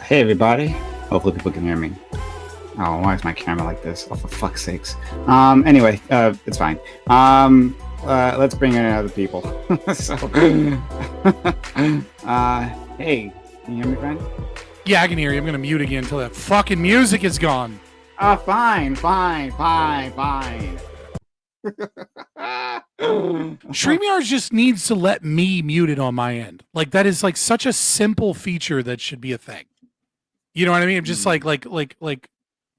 Hey everybody. Hopefully people can hear me. Oh, why is my camera like this? Oh, for fuck's sakes. Anyway, it's fine. Let's bring in other people. So, hey, can you hear me, friend? Yeah, I can hear you. I'm gonna mute again until that fucking music is gone. Fine. StreamYard just needs to let me mute it on my end. Like that is like such a simple feature that should be a thing. You know what I mean? I'm just like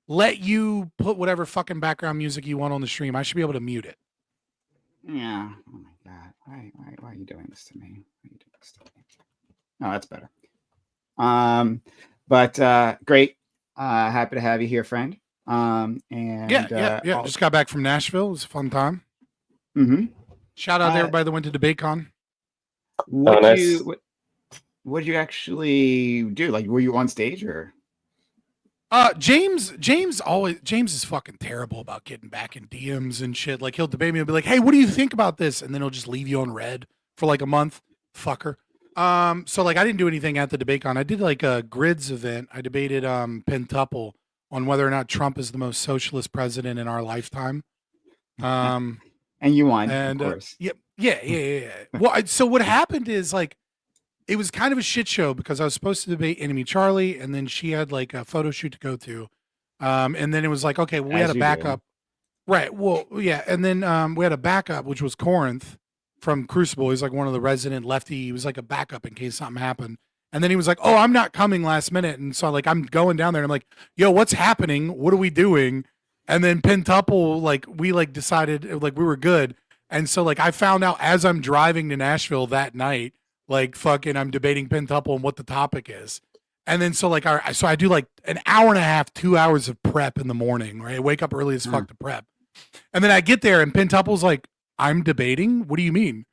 let you put whatever fucking background music you want on the stream. I should be able to mute it. Yeah. Oh my god. Why are you doing this to me? Why are you doing this to me? Oh, that's better. But great. Happy to have you here, friend. And yeah. Just got back from Nashville. It was a fun time. Mm-hmm. Shout out to everybody that went to DebateCon. What did you actually do? Like, were you on stage or? James is fucking terrible about getting back in DMs and shit. Like he'll debate me and be like, "Hey, what do you think about this?" And then he'll just leave you on red for like a month. Fucker. So like I didn't do anything at the DebateCon. I did like a grids event. I debated Pentuple on whether or not Trump is the most socialist president in our lifetime. And you won, and, of course. Yeah. Well, so what happened is like, it was kind of a shit show because I was supposed to debate Enemy Charlie, and then she had like a photo shoot to go to. And then it was like, okay, well, we had a backup. Right. Well, yeah. And then we had a backup, which was Corinth from Crucible. He's like one of the resident lefty. He was like a backup in case something happened. And then he was like, oh, I'm not coming last minute. And so like, I'm going down there and I'm like, yo, what's happening? What are we doing? And then Pentuple, like we like decided like we were good. And so like I found out as I'm driving to Nashville that night, like fucking I'm debating Pentuple and what the topic is. And then so like so I do like an hour and a half, 2 hours of prep in the morning, right? I wake up early as fuck to prep. And then I get there and Pentuple's like, I'm debating? What do you mean?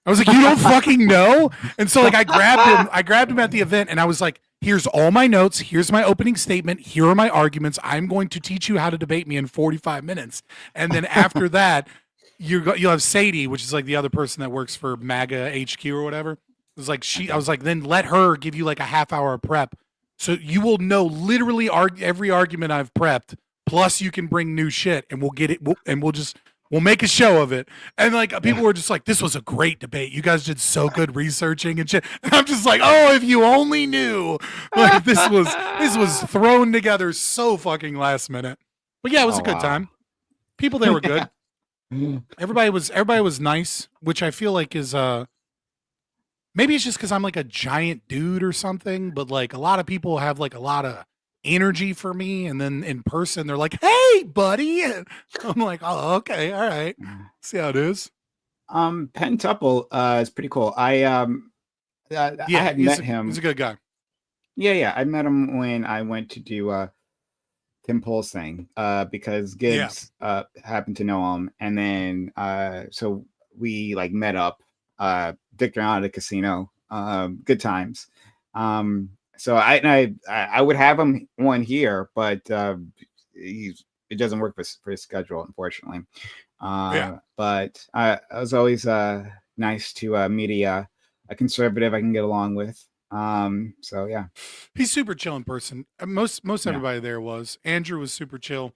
I was like, you don't fucking know? And so like I grabbed him at the event and I was like, here's all my notes, here's my opening statement, here are my arguments. I'm going to teach you how to debate me in 45 minutes. And then after that, you'll have Sadie, which is like the other person that works for MAGA HQ or whatever. It was like I was like, then let her give you like a half hour of prep. So you will know literally every argument I've prepped, plus you can bring new shit and we'll get it. We'll make a show of it. And like people were just like, this was a great debate. You guys did so good researching and shit. And I'm just like, oh, if you only knew. Like this was thrown together so fucking last minute. But yeah, it was a good time. People there were good. Everybody was nice, which I feel like is maybe it's just because I'm like a giant dude or something, but like a lot of people have like a lot of energy for me, and then in person they're like, hey buddy, and I'm like, oh, okay, all right, see how it is. Pentuple is pretty cool. I had met him. He's a good guy. Yeah, I met him when I went to do Tim Pool's thing because Gibbs happened to know him, and then so we like met up, dicked around at a casino, good times. So I would have him one here, but it doesn't work for his schedule, unfortunately. But it was always nice to meet a conservative I can get along with. So yeah, he's super chill in person. Most everybody there was. Andrew was super chill.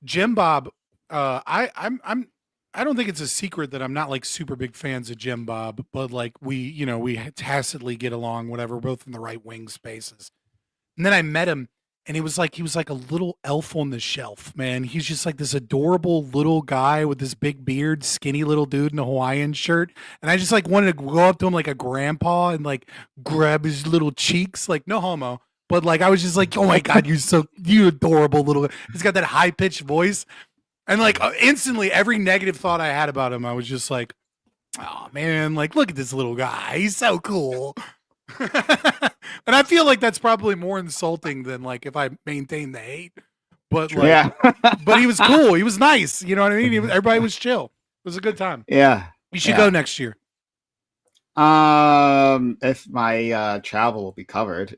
Jim Bob, I'm I don't think it's a secret that I'm not like super big fans of Jim Bob, but like we tacitly get along, whatever, both in the right wing spaces. And then I met him, and he was like a little elf on the shelf, man. He's just like this adorable little guy with this big beard, skinny little dude in a Hawaiian shirt. And I just like wanted to go up to him like a grandpa and like grab his little cheeks, like no homo. But like I was just like, oh my God, you adorable little. He's got that high pitched voice. And like instantly, every negative thought I had about him, I was just like, oh man, like look at this little guy. He's so cool. And I feel like that's probably more insulting than like if I maintain the hate. But like, Yeah. but he was cool. He was nice. You know what I mean? Everybody was chill. It was a good time. Yeah. You should go next year. If my travel will be covered,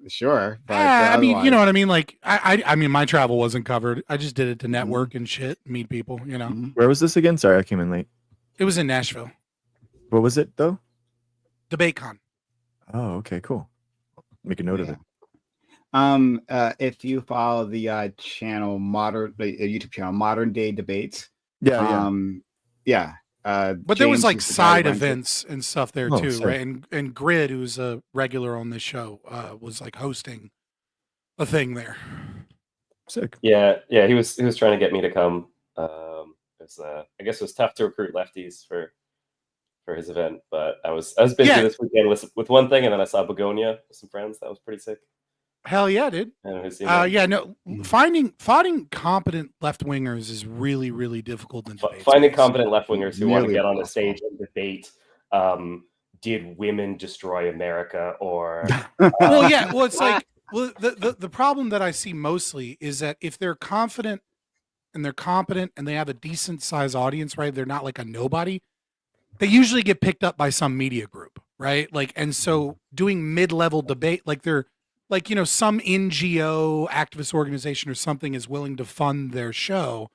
sure. But I mean, you know what I mean? Like, I mean, my travel wasn't covered. I just did it to network and shit, meet people. You know. Where was this again? Sorry, I came in late. It was in Nashville. What was it though? DebateCon. Oh, okay, cool. Make a note of it. If you follow the channel YouTube channel Modern Day Debates, but there was like side events and stuff there too, sick. Right? And Grid, who's a regular on this show, was like hosting a thing there. Sick. Yeah, he was trying to get me to come. I guess it was tough to recruit lefties for his event, but I was busy this weekend with one thing, and then I saw Begonia with some friends. That was pretty sick. Hell yeah, dude. Finding competent left wingers is really, really difficult in debate. Finding competent left wingers who want to get on a stage and debate. Did women destroy America? Or it's like the problem that I see mostly is that if they're confident and they're competent and they have a decent size audience, right? They're not like a nobody. They usually get picked up by some media group, right? Like, and so doing mid-level debate, like they're like, some NGO activist organization or something is willing to fund their show,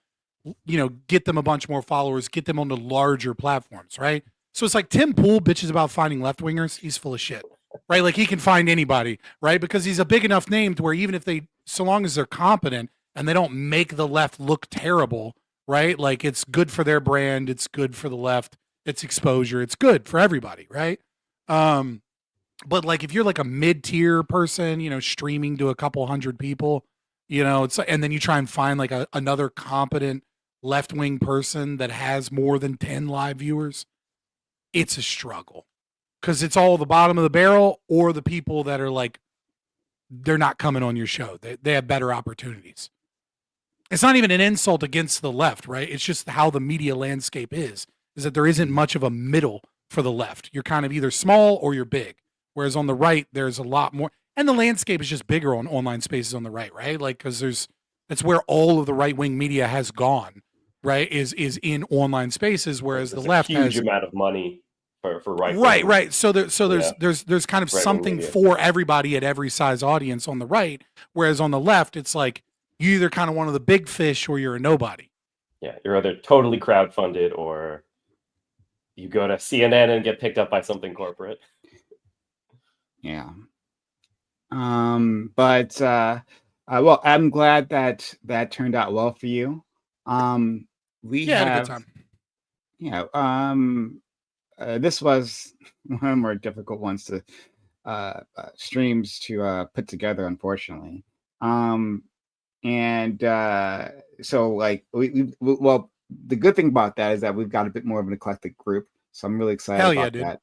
get them a bunch more followers, get them on the larger platforms, right? So it's like Tim Pool bitches about finding left-wingers. He's full of shit, right? Like he can find anybody, right? Because he's a big enough name to where even if so long as they're competent and they don't make the left look terrible, right? Like it's good for their brand. It's good for the left. It's exposure. It's good for everybody, right? But like if you're like a mid-tier person, streaming to a couple hundred people, it's and then you try and find like another competent left-wing person that has more than 10 live viewers, it's a struggle because it's all the bottom of the barrel or the people that are like, they're not coming on your show. They have better opportunities. It's not even an insult against the left, right? It's just how the media landscape is that there isn't much of a middle for the left. You're kind of either small or you're big. Whereas on the right, there's a lot more, and the landscape is just bigger on online spaces on the right, right? Like, because that's where all of the right wing media has gone, right? Is in online spaces, whereas the left has a huge amount of money for right. Right. So there's kind of something for everybody at every size audience on the right, whereas on the left, it's like you either kind of one of the big fish or you're a nobody. Yeah, you're either totally crowdfunded or you go to CNN and get picked up by something corporate. Yeah. But well, I'm glad that turned out well for you. We had a good time. Yeah. This was one of the more difficult ones to streams to put together, unfortunately. And so like well, the good thing about that is that we've got a bit more of an eclectic group, so I'm really excited about that.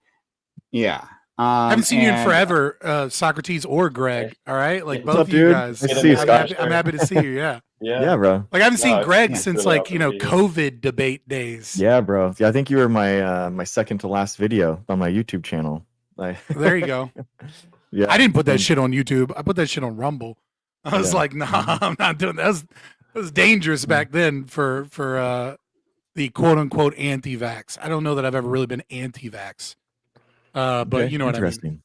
Yeah. I haven't seen you in forever, Socrates or Greg. All right, like both up, of you dude? guys. Nice to see you, Scott. I'm happy to see you. Yeah. Yeah, bro. Like I haven't seen Greg since really like COVID debate days. Yeah, bro. Yeah, I think you were my second to last video on my YouTube channel. There you go. Yeah, I didn't put that shit on YouTube. I put that shit on Rumble. I was like, nah, I'm not doing that. That was dangerous back then for the quote unquote anti-vax. I don't know that I've ever really been anti-vax. But you know what I mean.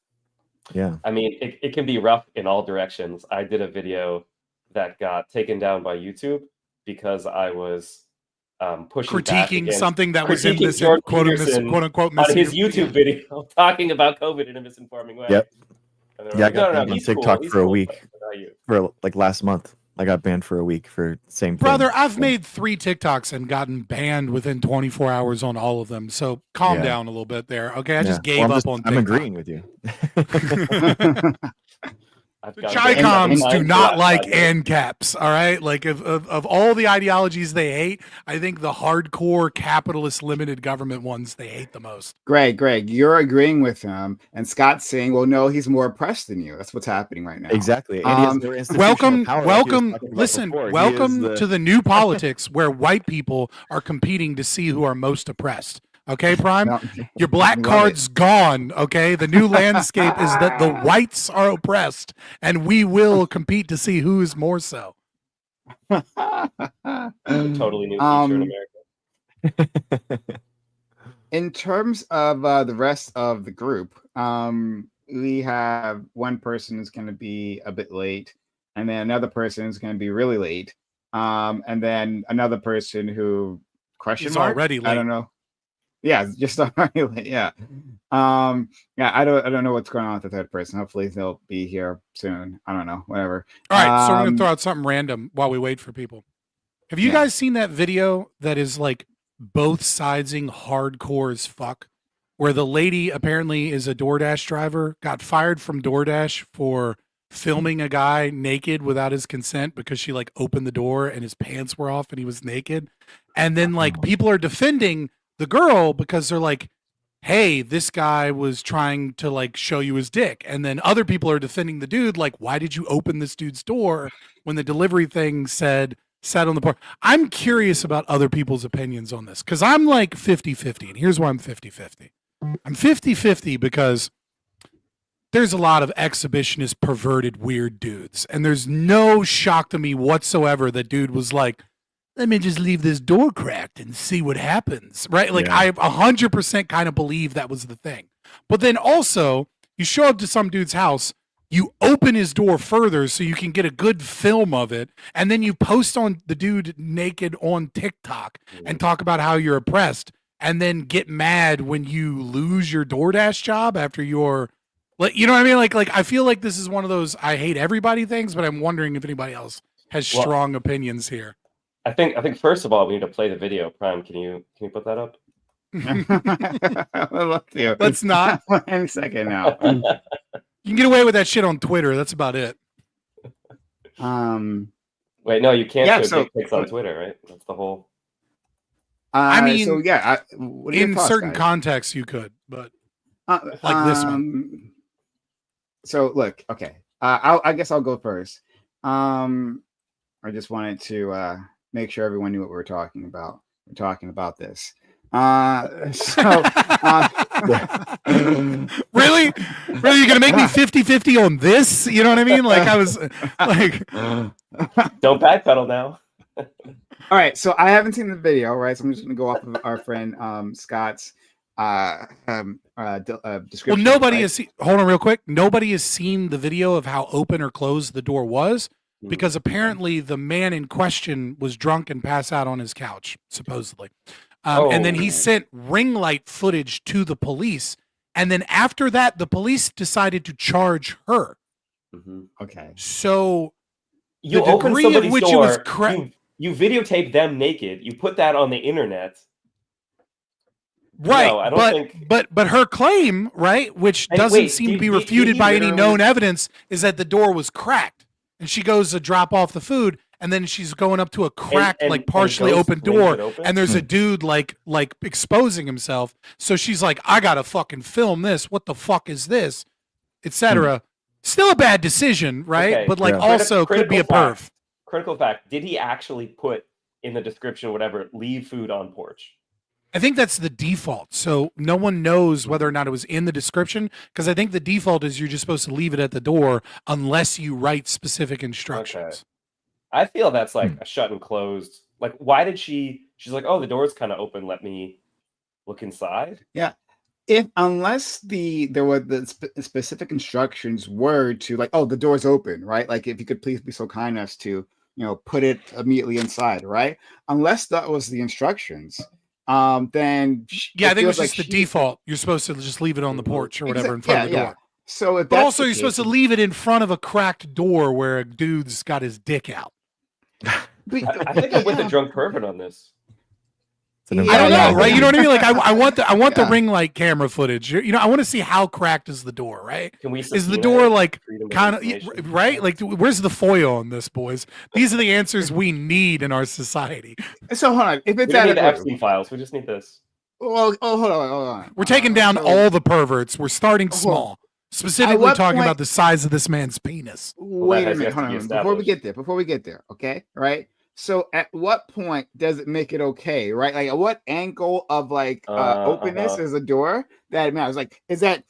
Yeah. I mean, it can be rough in all directions. I did a video that got taken down by YouTube because I was critiquing something that was in this Jordan quote Peterson unquote on his YouTube video talking about COVID in a misinforming way. Yep. Yeah, I got on TikTok for a week for like last month. I got banned for a week for same thing. Brother, I've made 3 TikToks and gotten banned within 24 hours on all of them. So calm down a little bit there. Okay, I just gave up on TikTok. I'm agreeing with you. The Chi-Coms do not like end caps, all right? Like, of all the ideologies they hate, I think the hardcore capitalist limited government ones they hate the most. Greg, you're agreeing with him, and Scott's saying, well, no, he's more oppressed than you. That's what's happening right now. Exactly. And welcome to the new politics where white people are competing to see who are most oppressed. Okay, Prime? No, your black card's gone, okay? The new landscape is that the whites are oppressed, and we will compete to see who is more so. Totally new feature in America. In terms of the rest of the group, we have one person who's going to be a bit late, and then another person who's going to be really late, and then another person who is already late. I don't know. Yeah, just already late. Yeah. I don't know what's going on with the third person. Hopefully they'll be here soon. I don't know. Whatever. All right, so we're gonna throw out something random while we wait for people. Have you guys seen that video that is like both sidesing hardcore as fuck? Where the lady apparently is a DoorDash driver, got fired from DoorDash for filming a guy naked without his consent because she like opened the door and his pants were off and he was naked. And then like people are defending the girl because they're like, hey, this guy was trying to like show you his dick. And then other people are defending the dude like, why did you open this dude's door when the delivery thing said sat on the porch? I'm curious about other people's opinions on this because I'm like 50-50, and here's why I'm 50-50. I'm 50-50 because there's a lot of exhibitionist, perverted, weird dudes, and there's no shock to me whatsoever that dude was like, let me just leave this door cracked and see what happens, right? Like, I 100% kind of believe that was the thing. But then also, you show up to some dude's house, you open his door further so you can get a good film of it, and then you post on the dude naked on TikTok and talk about how you're oppressed, and then get mad when you lose your DoorDash job after your, like, you know what I mean? Like I feel like this is one of those I hate everybody things, but I'm wondering if anybody else has strong opinions here. I think first of all we need to play the video. Prime, can you put that up? Let's not. One second now. You can get away with that shit on Twitter. That's about it. Wait, no, you can't show dick pics on Twitter, right? That's the whole. I mean, so yeah, in certain contexts you could, but like this one. So look, okay. I guess I'll go first. I just wanted to make sure everyone knew what we were talking about. We're talking about this. Really? Really? You're going to make me 50-50 on this? You know what I mean? Like I was like... Don't backpedal now. All right. So I haven't seen the video, right? So I'm just going to go off of our friend Scott's description. Well, nobody has seen... Hold on real quick. Nobody has seen the video of how open or closed the door was. Because apparently the man in question was drunk and passed out on his couch, supposedly. And then he sent ring light footage to the police. And then after that, the police decided to charge her. Okay. So you the open degree of which door, it was you videotape them naked. You put that on the internet. Right, no, I don't think... but her claim, right, which doesn't seem to be refuted by any known evidence, is that the door was cracked. And she goes to drop off the food, and then she's going up to a cracked, like partially open door, and there's a dude like exposing himself. So she's like, "I gotta fucking film this. What the fuck is this?" Etc. Still a bad decision, right? Okay. But like also could be a perf. Critical fact: did he actually put in the description, whatever, leave food on porch? I think that's the default. So no one knows whether or not it was in the description, because I think the default is you're just supposed to leave it at the door unless you write specific instructions. Okay. I feel that's like a shut and closed. Like, why did she's like, oh, the door's kind of open. Let me look inside. Yeah. Unless there were the specific instructions were to like, oh, the door's open, right? Like, if you could please be so kind as to, put it immediately inside, right? Unless that was the instructions. Then I think it was just the default. You're supposed to just leave it on the porch or whatever in front of the door. So, but also you're supposed to leave it in front of a cracked door where a dude's got his dick out. I think I'm with the drunk pervert on this. I don't know, right? You know what I mean? Like I want the ring light camera footage. You know, I want to see how cracked is the door, right? Can we is the door like kind of right? Like where's the foil on this, boys? These are the answers we need in our society. So hold on, if it's we don't need the Epstein files, we just need this. Well, hold on. We're taking down all the perverts. We're starting small. Specifically talking about the size of this man's penis. Wait a minute, hold on. Before we get there, okay? Right? So at what point does it make it okay, right? Like at what angle of like openness is a door that matters? Like is it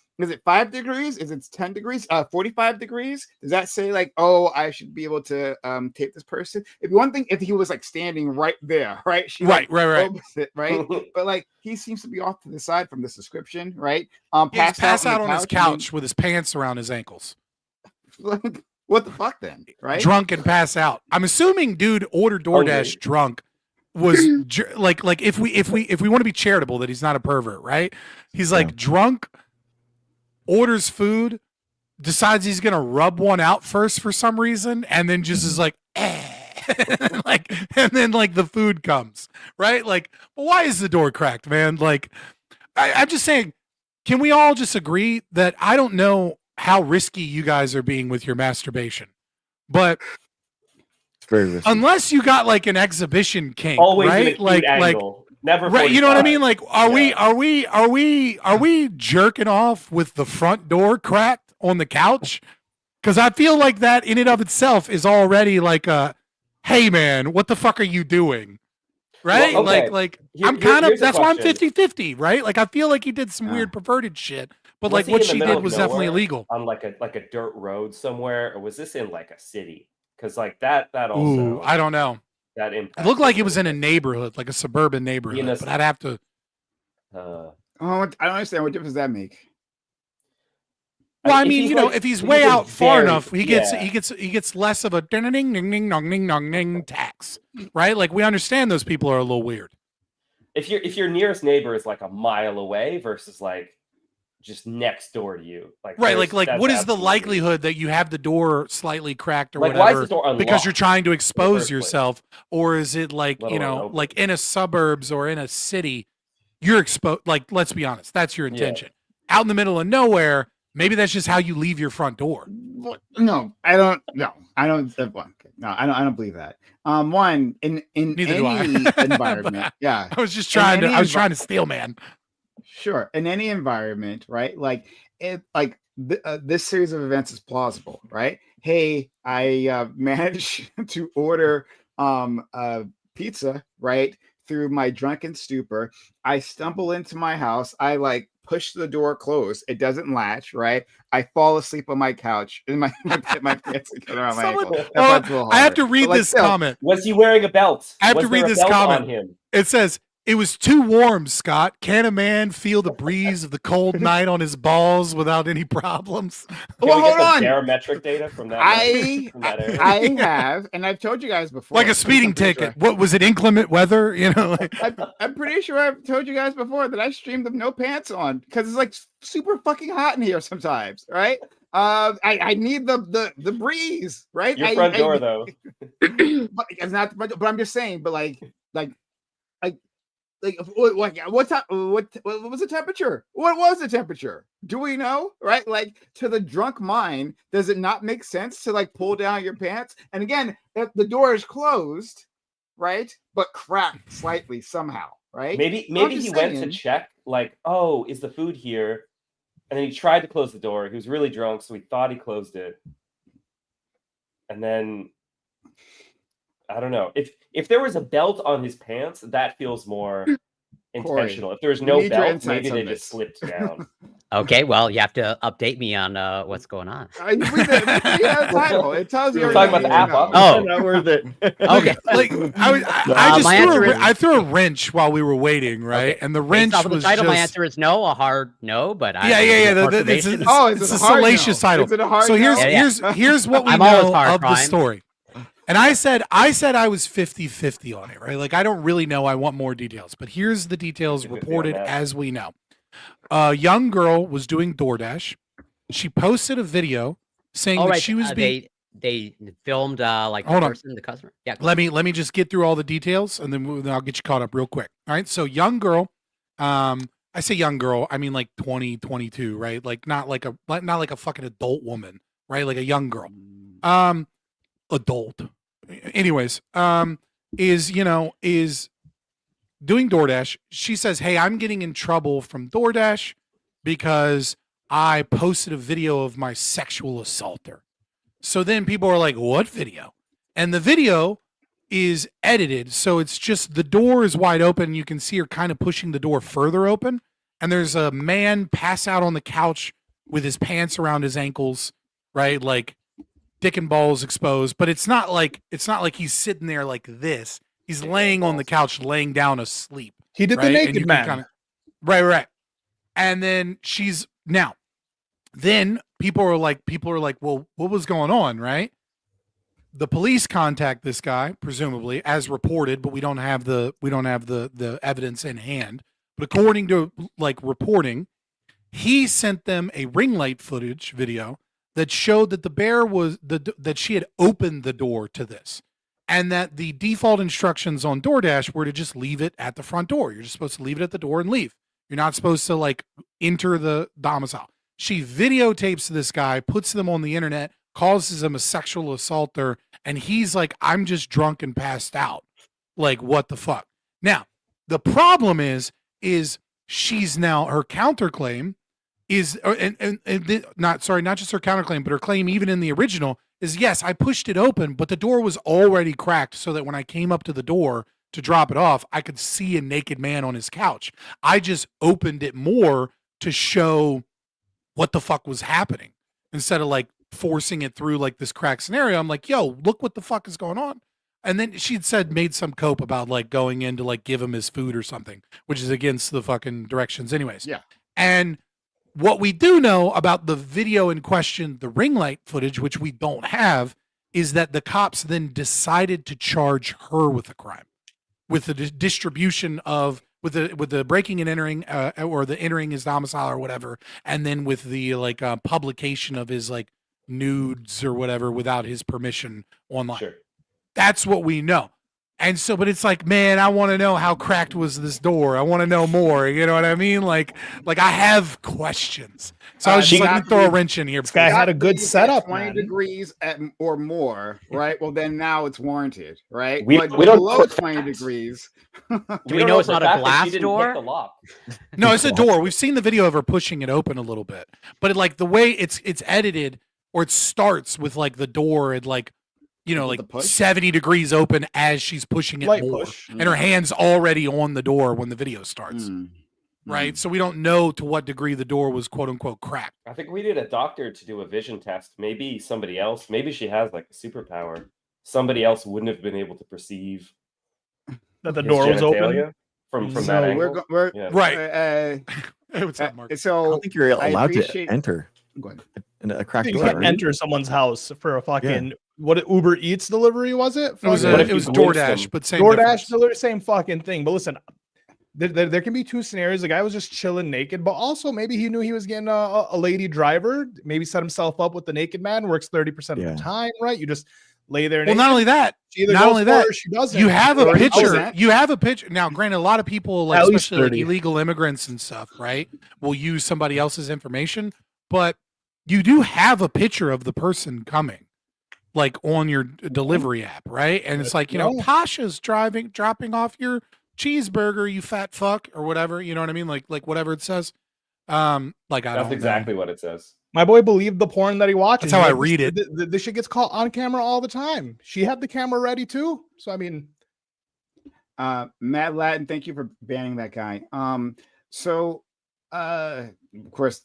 5 degrees? Is it 10 degrees? 45 degrees? Does that say like, oh, I should be able to tape this person? It'd be one thing if he was like standing right there, right? Right. It, right? But like he seems to be off to the side from this description, right? Pass out on his couch with his pants around his ankles. Like, what the fuck then, right? Drunk and pass out. I'm assuming dude ordered DoorDash drunk was like if we want to be charitable that he's not a pervert, right? He's like drunk, orders food, decides he's gonna rub one out first for some reason, and then just is like, like, and then like the food comes, right? Like, well, why is the door cracked, man? Like, I'm just saying, can we all just agree that I don't know how risky you guys are being with your masturbation, but it's very risky. Unless you got like an exhibition kink, always right? Like never right. You know what I mean? Like, are we jerking off with the front door cracked on the couch? Because I feel like that in and of itself is already like a, hey man, what the fuck are you doing? Right? Well, okay. Like I'm kind of, that's why I'm 50-50, right? Like I feel like he did some weird perverted shit. But like what she did was definitely illegal. On like a dirt road somewhere, or was this in like a city? Because like that also. Ooh, I don't know. That impact. It looked like it was in a neighborhood, like a suburban neighborhood. But I'd have to. I don't understand. What difference does that make? Well, I mean, you know, if he's way out far enough, he gets less of a ding ding ding ding dong ding dong ding tax, right? Like we understand those people are a little weird. If your nearest neighbor is like a mile away versus like just next door to you, like right, like what is the likelihood that you have the door slightly cracked or like, whatever why is the door unlocked because you're trying to expose yourself, or is it like you know, like in a suburbs or in a city, you're exposed? Like let's be honest, that's your intention. Out in the middle of nowhere, maybe that's just how you leave your front door. No, I don't. No, I don't. No, I don't believe that. One in Neither any do I. environment. Yeah, I was just trying to. I was trying to steal, man. Sure, in any environment, right? Like, this series of events is plausible, right? Hey, I managed to order pizza, right, through my drunken stupor. I stumble into my house. I like push the door closed. It doesn't latch, right? I fall asleep on my couch and my pants get around my ankle. I have to read this comment. Was he wearing a belt? I have to read this comment. It says, it was too warm, Scott. Can a man feel the breeze of the cold night on his balls without any problems? Well, hold on. Barometric data from that. I have, and I've told you guys before. Like a speeding ticket. Sure. What was it? Inclement weather? You know. I'm pretty sure I've told you guys before that I streamed with no pants on because it's like super fucking hot in here sometimes, right? I need the breeze, right? Your front door though. But it's not. But I'm just saying. But like. What was the temperature? What was the temperature? Do we know? Right? Like to the drunk mind, does it not make sense to like pull down your pants? And again, if the door is closed, right, but cracked slightly somehow, right? Maybe he went to check, like, oh, is the food here? And then he tried to close the door. He was really drunk, so he thought he closed it. And then I don't know. If there was a belt on his pants, that feels more intentional. If there was no belt, maybe they just slipped down. Okay, well, you have to update me on what's going on. Read the title. It tells you. We're talking about the app. Oh, not worth it. Okay. Like I threw a wrench while we were waiting, right? Okay. And the wrench was the title. My answer is no, a hard no. But it's a salacious title. So here's what we know of the story. And I said I was 50-50 on it, right? Like I don't really know. I want more details, but here's the details reported as we know. A young girl was doing DoorDash. She posted a video saying that she was being. they filmed like the Hold on. person, the customer. Yeah. Let me just get through all the details, and then I'll get you caught up real quick. All right. So young girl, I say young girl, I mean like 20, 22, right? Like not like a fucking adult woman, right? Like a young girl. Adult. Anyways, is doing DoorDash. She says, "Hey, I'm getting in trouble from DoorDash because I posted a video of my sexual assaulter." So then people are like, "What video?" And the video is edited, so it's just the door is wide open. You can see her kind of pushing the door further open, and there's a man pass out on the couch with his pants around his ankles, right? Like dick and balls exposed, but it's not like he's sitting there like this. He's laying on the couch, laying down asleep. He did right? the naked man. Right. And then then people are like, well, what was going on, right? The police contact this guy, presumably, as reported, but we don't have the evidence in hand. But according to like reporting, he sent them a ring light footage video that showed that the bear that she had opened the door to this, and that the default instructions on DoorDash were to just leave it at the front door. You're just supposed to leave it at the door and leave. You're not supposed to like enter the domicile. She videotapes this guy, puts them on the internet, calls him a sexual assaulter, and he's like, "I'm just drunk and passed out." Like, what the fuck? Now, the problem is she's now, her counterclaim is, not just her counterclaim, but her claim even in the original is, yes, I pushed it open, but the door was already cracked so that when I came up to the door to drop it off, I could see a naked man on his couch. I just opened it more to show what the fuck was happening instead of like forcing it through like this crack scenario. I'm like, yo, look what the fuck is going on. And then she'd made some cope about like going in to like give him his food or something, which is against the fucking directions anyways. Yeah. And what we do know about the video in question, the ring light footage, which we don't have, is that the cops then decided to charge her with a crime, with the distribution of, with the breaking and entering, or the entering his domicile or whatever, and then with the like publication of his like nudes or whatever without his permission online. Sure. That's what we know. And so, but it's like, man, I want to know how cracked was this door. I want to know more. You know what I mean? Like I have questions. So I was just like, throw a wrench in here. This guy had a good setup, 20 man. degrees or more, right? Well, then now it's warranted, right? We But don't below put 20 degrees. Do we know it's not a glass door? No, it's a door. We've seen the video of her pushing it open a little bit, but like the way it's edited, or it starts with like the door and like, like 70 degrees open as she's pushing it more. And her hand's already on the door when the video starts. Right? So we don't know to what degree the door was quote unquote cracked. I think we need a doctor to do a vision test. Maybe somebody else, maybe she has like a superpower. Somebody else wouldn't have been able to perceive that the door was open from that angle. Right. Hey, what's up, Mark? I So don't think you're allowed to enter. Go ahead. In a cracked you door. can't Right? enter someone's house for a fucking what Uber Eats delivery was it? It was DoorDash, but same DoorDash delivery, same fucking thing. But listen, there can be two scenarios. The guy was just chilling naked, but also maybe he knew he was getting a lady driver. Maybe set himself up with the naked man. Works 30% of the time, right? You just lay there. Well, not only that, she doesn't. You have a picture. You have a picture. Now, granted, a lot of people, like especially like illegal immigrants and stuff, right, will use somebody else's information, but you do have a picture of the person coming, like on your delivery app, right? And it's like, Tasha's dropping off your cheeseburger, you fat fuck, or whatever. You know what I mean? Like whatever it says. That's exactly what it says. My boy believed the porn that he watches. That's how I read it. This shit gets caught on camera all the time. She had the camera ready too. So I mean, Matt Latin, thank you for banning that guy. Of course,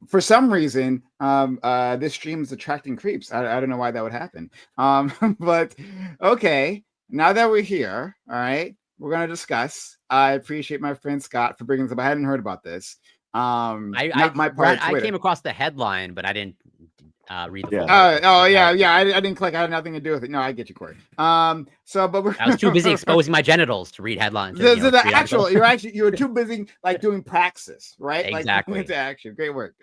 for some reason, this stream is attracting creeps. I don't know why that would happen. But okay, now that we're here, all right, we're gonna discuss. I appreciate my friend Scott for bringing this up. I hadn't heard about this. I came across the headline, but I didn't read the full. I didn't click. I had nothing to do with it. No, I get you, Corey. I was too busy exposing my genitals to read headlines. You were too busy like doing praxis, right? Exactly. Like into action. Great work.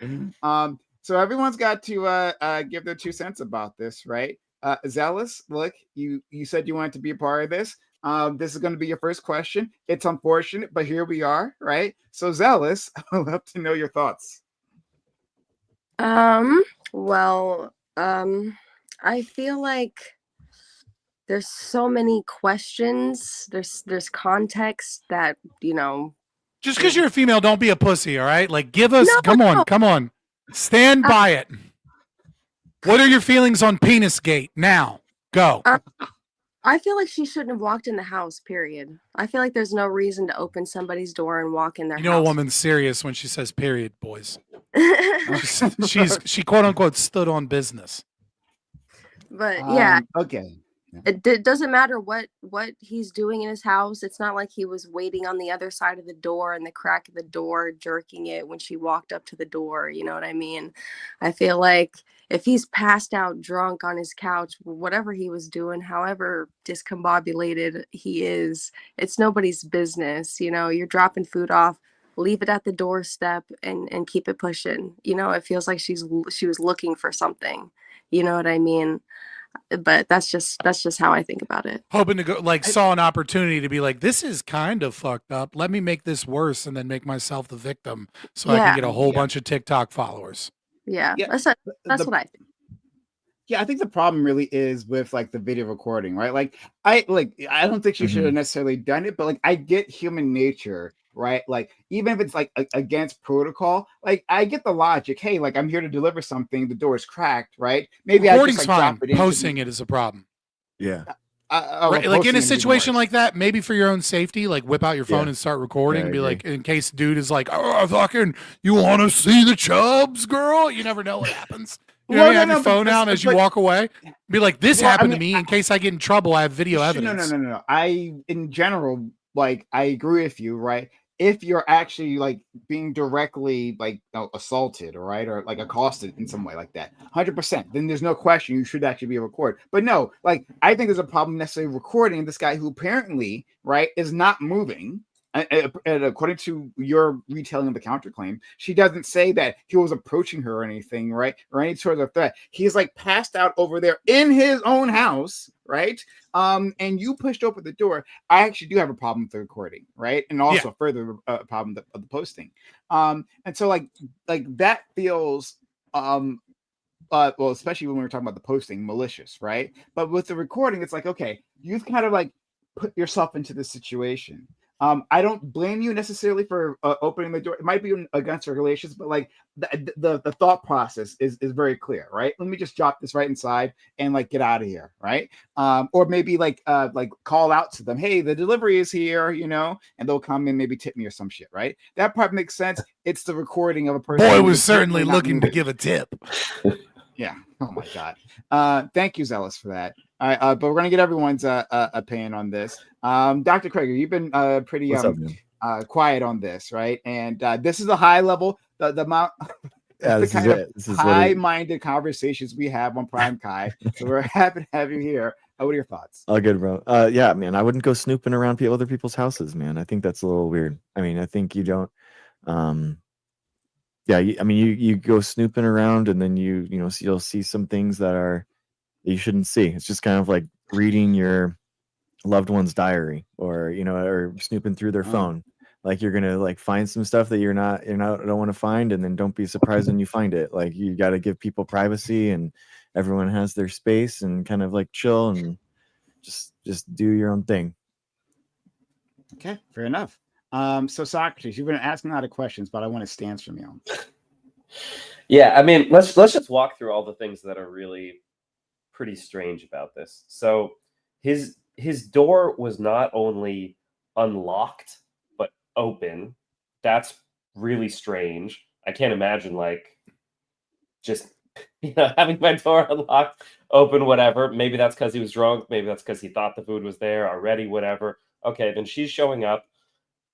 So everyone's got to give their 2 cents about this, right? Zealous, look, you said you wanted to be a part of this. This is going to be your first question. It's unfortunate, but here we are, right? So Zealous, I'd love to know your thoughts. Well, I feel like there's so many questions. There's context that, Just because you're a female, don't be a pussy, all right? Like, give us, No, come on, no. come on. Stand by it. What are your feelings on Penis Gate now? Go. I feel like she shouldn't have walked in the house, period. I feel like there's no reason to open somebody's door and walk in their You house. know a woman's serious when she says period, boys. She quote unquote stood on business. But yeah, okay. it doesn't matter what he's doing in his house. It's not like he was waiting on the other side of the door and the crack of the door, jerking it when she walked up to the door. You know what I mean? I feel like if he's passed out drunk on his couch, whatever he was doing, however discombobulated he is, it's nobody's business. You're dropping food off, leave it at the doorstep and keep it pushing. It feels like she was looking for something. You know what I mean? But that's just how I think about it. Hoping to go, saw an opportunity to be like, this is kind of fucked up. Let me make this worse and then make myself the victim so I can get a whole bunch of TikTok followers. Yeah. That's what I think. Yeah, I think the problem really is with like the video recording, right? I don't think she should have necessarily done it, but like I get human nature, right? Like even if it's like against protocol, like I get the logic. Hey, like I'm here to deliver something, the door is cracked, right? Maybe I just fine. Drop it. Posting it is a problem. Yeah. Right, like in a situation like that, maybe for your own safety, like whip out your phone and start recording and be like, in case dude is like, oh, fucking, you want to see the chubs, girl? You never know what happens. You know, have your phone out as you walk away. Be like, this happened to me. In case I get in trouble, I have video evidence. No. In general, like I agree with you, right? If you're actually like being directly like assaulted, right, or like accosted in some way like that, 100%, then there's no question you should actually be recorded. But no, like I think there's a problem necessarily recording this guy who apparently, right, is not moving. And according to your retelling of the counterclaim, she doesn't say that he was approaching her or anything, right? Or any sort of threat. He's like passed out over there in his own house, right? And you pushed open the door. I actually do have a problem with the recording, right? And also further problem of the posting. And so like that feels well, especially when we were talking about the posting, malicious, right? But with the recording, it's like, okay, you've kind of like put yourself into this situation. I don't blame you necessarily for opening the door. It might be against regulations, but like the thought process is very clear, right? Let me just drop this right inside and like get out of here, right? Or maybe like call out to them, hey, the delivery is here, and they'll come and maybe tip me or some shit, right? That part makes sense. It's the recording of a person. Boy was certainly looking to give a tip. Yeah. Oh my God. Thank you, Zealous, for that. All right, but we're gonna get everyone's opinion on this. Dr. Krager, you've been pretty quiet on this, right? And this is a high level, the amount, this is high-minded conversations we have on Prime Kai. So we're happy to have you here. What are your thoughts? Oh, good, bro. Yeah, man, I wouldn't go snooping around other people's houses, man. I think that's a little weird. I mean, I think you don't. Yeah, you go snooping around, and then you'll see some things that you shouldn't see. It's just kind of like reading your loved one's diary, or or snooping through their phone. Like you're gonna like find some stuff that you don't want to find, and then don't be surprised when you find it. Like you got to give people privacy, and everyone has their space, and kind of like chill and just do your own thing. Okay, fair enough. So Socrates, you've been asking a lot of questions, but I want a stance from you. Yeah, I mean, let's just walk through all the things that are really pretty strange about this. So his door was not only unlocked but open. That's really strange. I can't imagine like just having my door unlocked, open, whatever. Maybe that's because he was drunk. Maybe that's because he thought the food was there already, whatever. Okay, then she's showing up.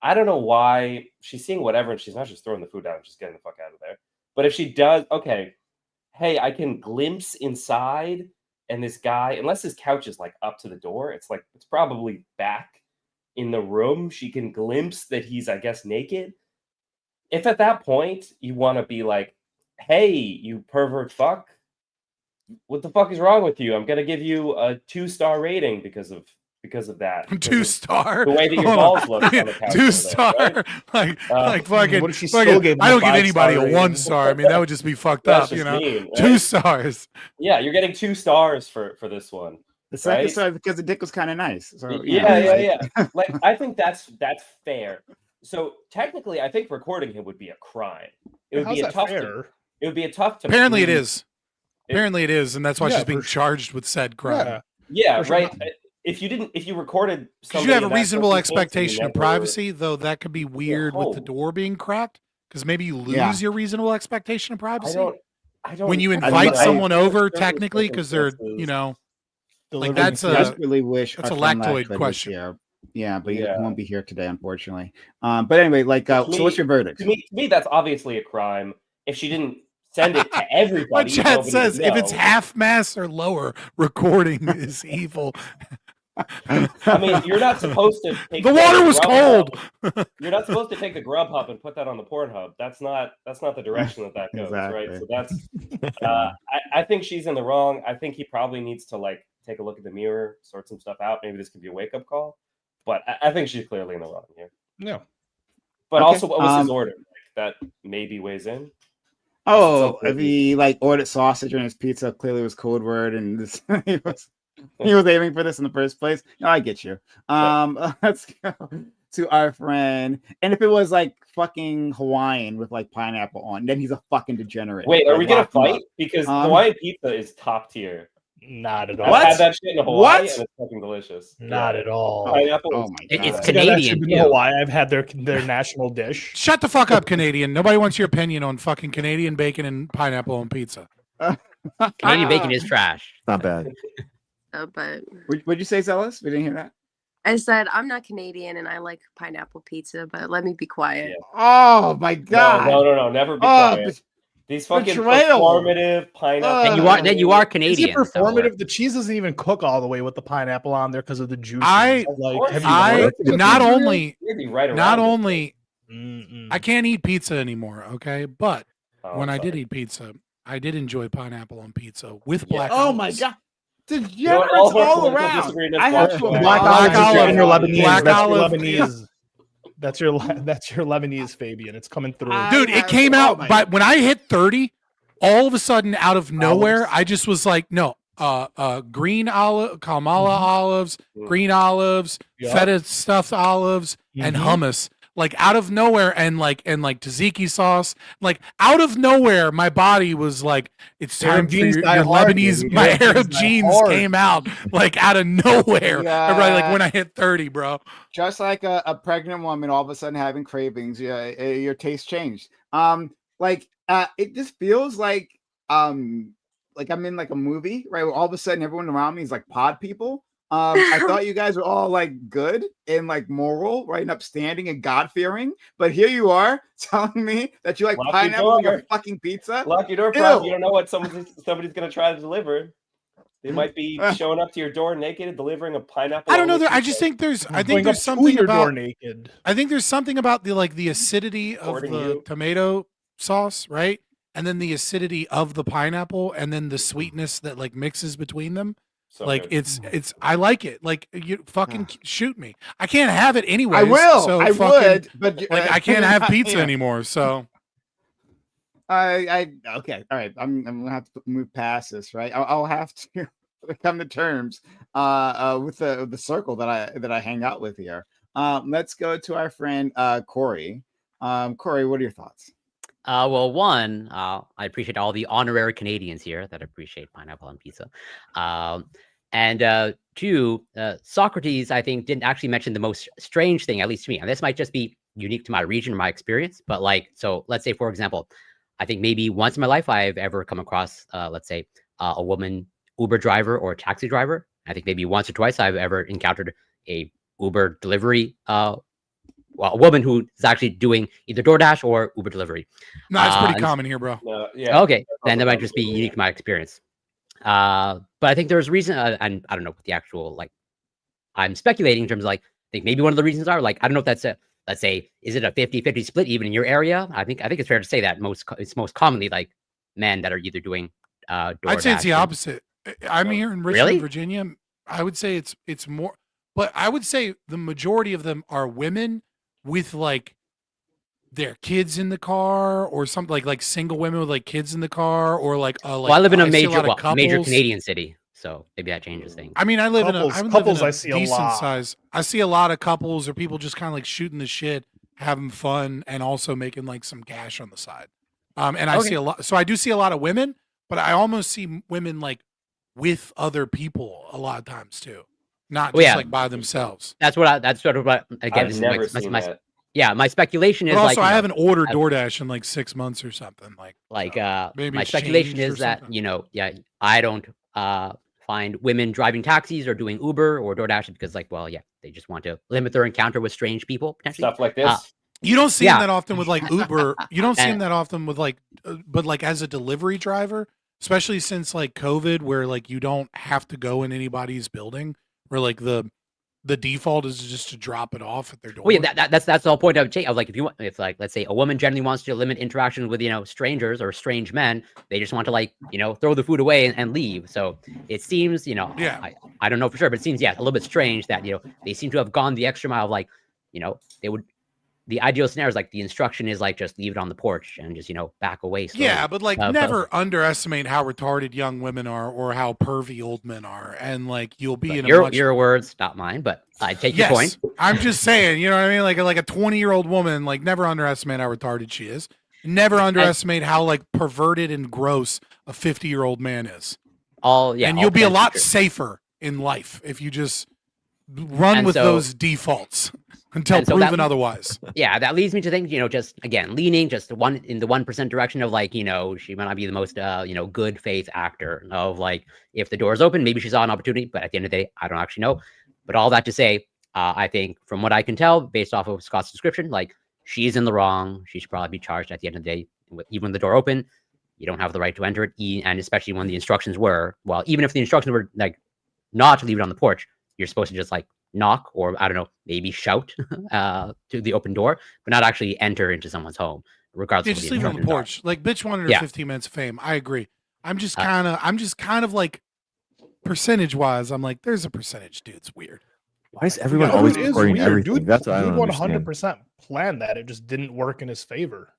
I don't know why she's seeing whatever, and she's not just throwing the food down and just getting the fuck out of there. But if she does, okay, hey, I can glimpse inside. And this guy, unless his couch is like up to the door, it's probably back in the room. She can glimpse that he's, I guess, naked. If at that point you want to be like, hey, you pervert fuck, what the fuck is wrong with you? I'm gonna give you a 2-star rating because of that. 2-star. The way that your balls look on the couch. 2-star. Right? Like fucking. What if she still gave him I a don't give 5-star anybody a rating? 1-star. I mean, that would just be fucked That's up, just you know. mean, right? 2 stars. Yeah, you're getting 2 stars for this one. The second right? star because the dick was kind of nice. So yeah. Like I think that's fair. So technically, I think recording him would be a crime. It would be a tough. It would be a tough. Apparently, it is. Apparently, it is, and that's why she's being charged with said crime. Yeah, right. If you recorded, because you have a reasonable expectation of privacy, though that could be weird with the door being cracked. Because maybe you lose your reasonable expectation of privacy. I don't. When you invite someone over, technically, because they're like that's a. I desperately wish that's a lactoid question. Yeah, but he won't be here today, unfortunately. But anyway, like, so what's your verdict? To me, that's obviously a crime. If she didn't send it to everybody, my chat says if it's half mass or lower, recording is evil. I mean, you're not supposed to take the water was cold. You're not supposed to take the Grubhub and put that on the Pornhub. That's not the direction that goes, exactly. right? So that's I think she's in the wrong. I think he probably needs to like take a look at the mirror, sort some stuff out. Maybe this could be a wake-up call. But I think she's clearly in the wrong here. Yeah. But also, what was his order? Like, that maybe weighs in. Oh, if he like ordered sausage on his pizza, clearly was code word, and this he was aiming for this in the first place. No, I get you. Let's go to our friend. And if it was like fucking Hawaiian with like pineapple on, then he's a fucking degenerate. Wait, are we gonna fight? Because Hawaiian pizza is top tier. Not at all. I've had that shit in Hawaii, and it's fucking delicious. Not at all. Pineapple. Oh my god, it's Canadian. In Hawaii, I've had their national dish. Shut the fuck up, Canadian. Nobody wants your opinion on fucking Canadian bacon and pineapple on pizza. Canadian bacon is trash. Not bad. But what'd you say, Zealous? We didn't hear that. I said I'm not Canadian and I like pineapple pizza, but let me be quiet. Yeah. Oh my god! No, never be quiet. These fucking performative pineapple. Then you are Canadian. Is it performative? The cheese doesn't even cook all the way with the pineapple on there because of the juice. I can't eat pizza anymore. Okay, but when I did eat pizza, I did enjoy pineapple on pizza with black. Oh my god! Degenerates all around. I have to black olive and your Lebanese. That's your Lebanese, Fabian. It's coming through. Dude, it came out, but when I hit 30, all of a sudden, out of nowhere, I just was like, no, green olive, Kamala olives, green olives, feta stuffed olives, and hummus. Like out of nowhere, and like tzatziki sauce, like out of nowhere, my body was like, "It's time for your Lebanese." My Arab genes came out like out of nowhere. Everybody, like when I hit 30, bro. Just like a pregnant woman, all of a sudden having cravings. Yeah, your taste changed. It just feels like I'm in like a movie, right? Where all of a sudden everyone around me is like pod people. I thought you guys were all like good and like moral, right, and upstanding and God-fearing, but here you are telling me that you like pineapple on your fucking pizza. Lock your door, bro. You don't know what somebody's gonna try to deliver. They might be showing up to your door naked and delivering a pineapple. I don't know. I just think there's something about naked. I think there's something about the acidity of the tomato sauce, right, and then the acidity of the pineapple, and then the sweetness that like mixes between them. So like good. It's I like it. Like you fucking shoot me. I can't have it anyway. I will. So I would, but like I can't have pizza anymore. So okay. All right. I'm gonna have to move past this. Right. I'll have to come to terms with the circle that I hang out with here. Let's go to our friend Corey. Corey, what are your thoughts? Well, one, I appreciate all the honorary Canadians here that appreciate pineapple on pizza. And two, Socrates, I think, didn't actually mention the most strange thing, at least to me. And this might just be unique to my region or my experience. But like, so let's say, for example, I think maybe once in my life I've ever come across, let's say, a woman Uber driver or taxi driver. I think maybe once or twice I've ever encountered a Uber delivery a woman who is actually doing either DoorDash or Uber delivery. No, it's pretty common here, bro. Yeah. Okay, then that might just be unique to my experience. But I think there's reason, and I don't know what the actual, like, I'm speculating in terms of, like, I think maybe one of the reasons are, like, I don't know if that's let's say, is it a 50-50 split even in your area? I think it's fair to say that it's most commonly, like, men that are either doing I'd say it's the DoorDash. opposite. I'm here in Richmond, Really? Virginia. I would say it's more, but I would say the majority of them are women with like their kids in the car, or something like single women with like kids in the car, or like Well, I live in a see major lot of major couples. Canadian city, so maybe that changes things. I mean, I live Couples- in a couples I I see a decent lot. size. I see a lot of couples or people just kind of like shooting the shit, having fun, and also making like some cash on the side. And I see a lot. So I do see a lot of women, but I almost see women like with other people a lot of times too, not just yeah. like by themselves. That's sort of what again. I've This never is seen my that. yeah. My speculation is But also, like I you know, haven't ordered DoorDash in like 6 months or something. Maybe my it's speculation changed or is that something. I don't find women driving taxis or doing Uber or DoorDash because they just want to limit their encounter with strange people potentially. Stuff like this. You don't see Yeah. them that often with like Uber. You don't see And- them that often with like, but like as a delivery driver, especially since like COVID, where like you don't have to go in anybody's building, where like the default is just to drop it off at their door. Well, yeah, that's the whole point of change. Of like, if like, let's say a woman generally wants to limit interaction with strangers or strange men, they just want to like throw the food away and leave. So it seems Yeah. I don't know for sure, but it seems a little bit strange that they seem to have gone the extra mile. Of like they would. The ideal scenario is like the instruction is like just leave it on the porch and just back away slowly. Yeah, but like never underestimate how retarded young women are or how pervy old men are, and like you'll be in your words, not mine, but I take your point. I'm just saying, you know what I mean? Like a 20-year-old woman, like never underestimate how retarded she is. Never underestimate how like perverted and gross a 50-year-old man is. And you'll be a lot safer in life if you just run with those defaults until proven otherwise. Yeah, that leads me to think, just again, leaning just in the 1% direction of like, she might not be the most, good faith actor of like, if the door is open, maybe she saw an opportunity, but at the end of the day, I don't actually know. But all that to say, I think from what I can tell, based off of Scott's description, like she's in the wrong. She should probably be charged at the end of the day. Even with the door open, you don't have the right to enter it. And especially when the instructions were, well, even if the instructions were like not to leave it on the porch, you're supposed to just like knock or I don't know, maybe shout to the open door, but not actually enter into someone's home, regardless of just the leave it on the porch. Like bitch wanted her 15 minutes of fame. I agree. I'm just kind of like percentage wise. I'm like, there's a percentage, dude. It's weird. Why is everyone always It is recording weird, everything? dude. That's what I don't Dude understand. 100% planned that. It just didn't work in his favor.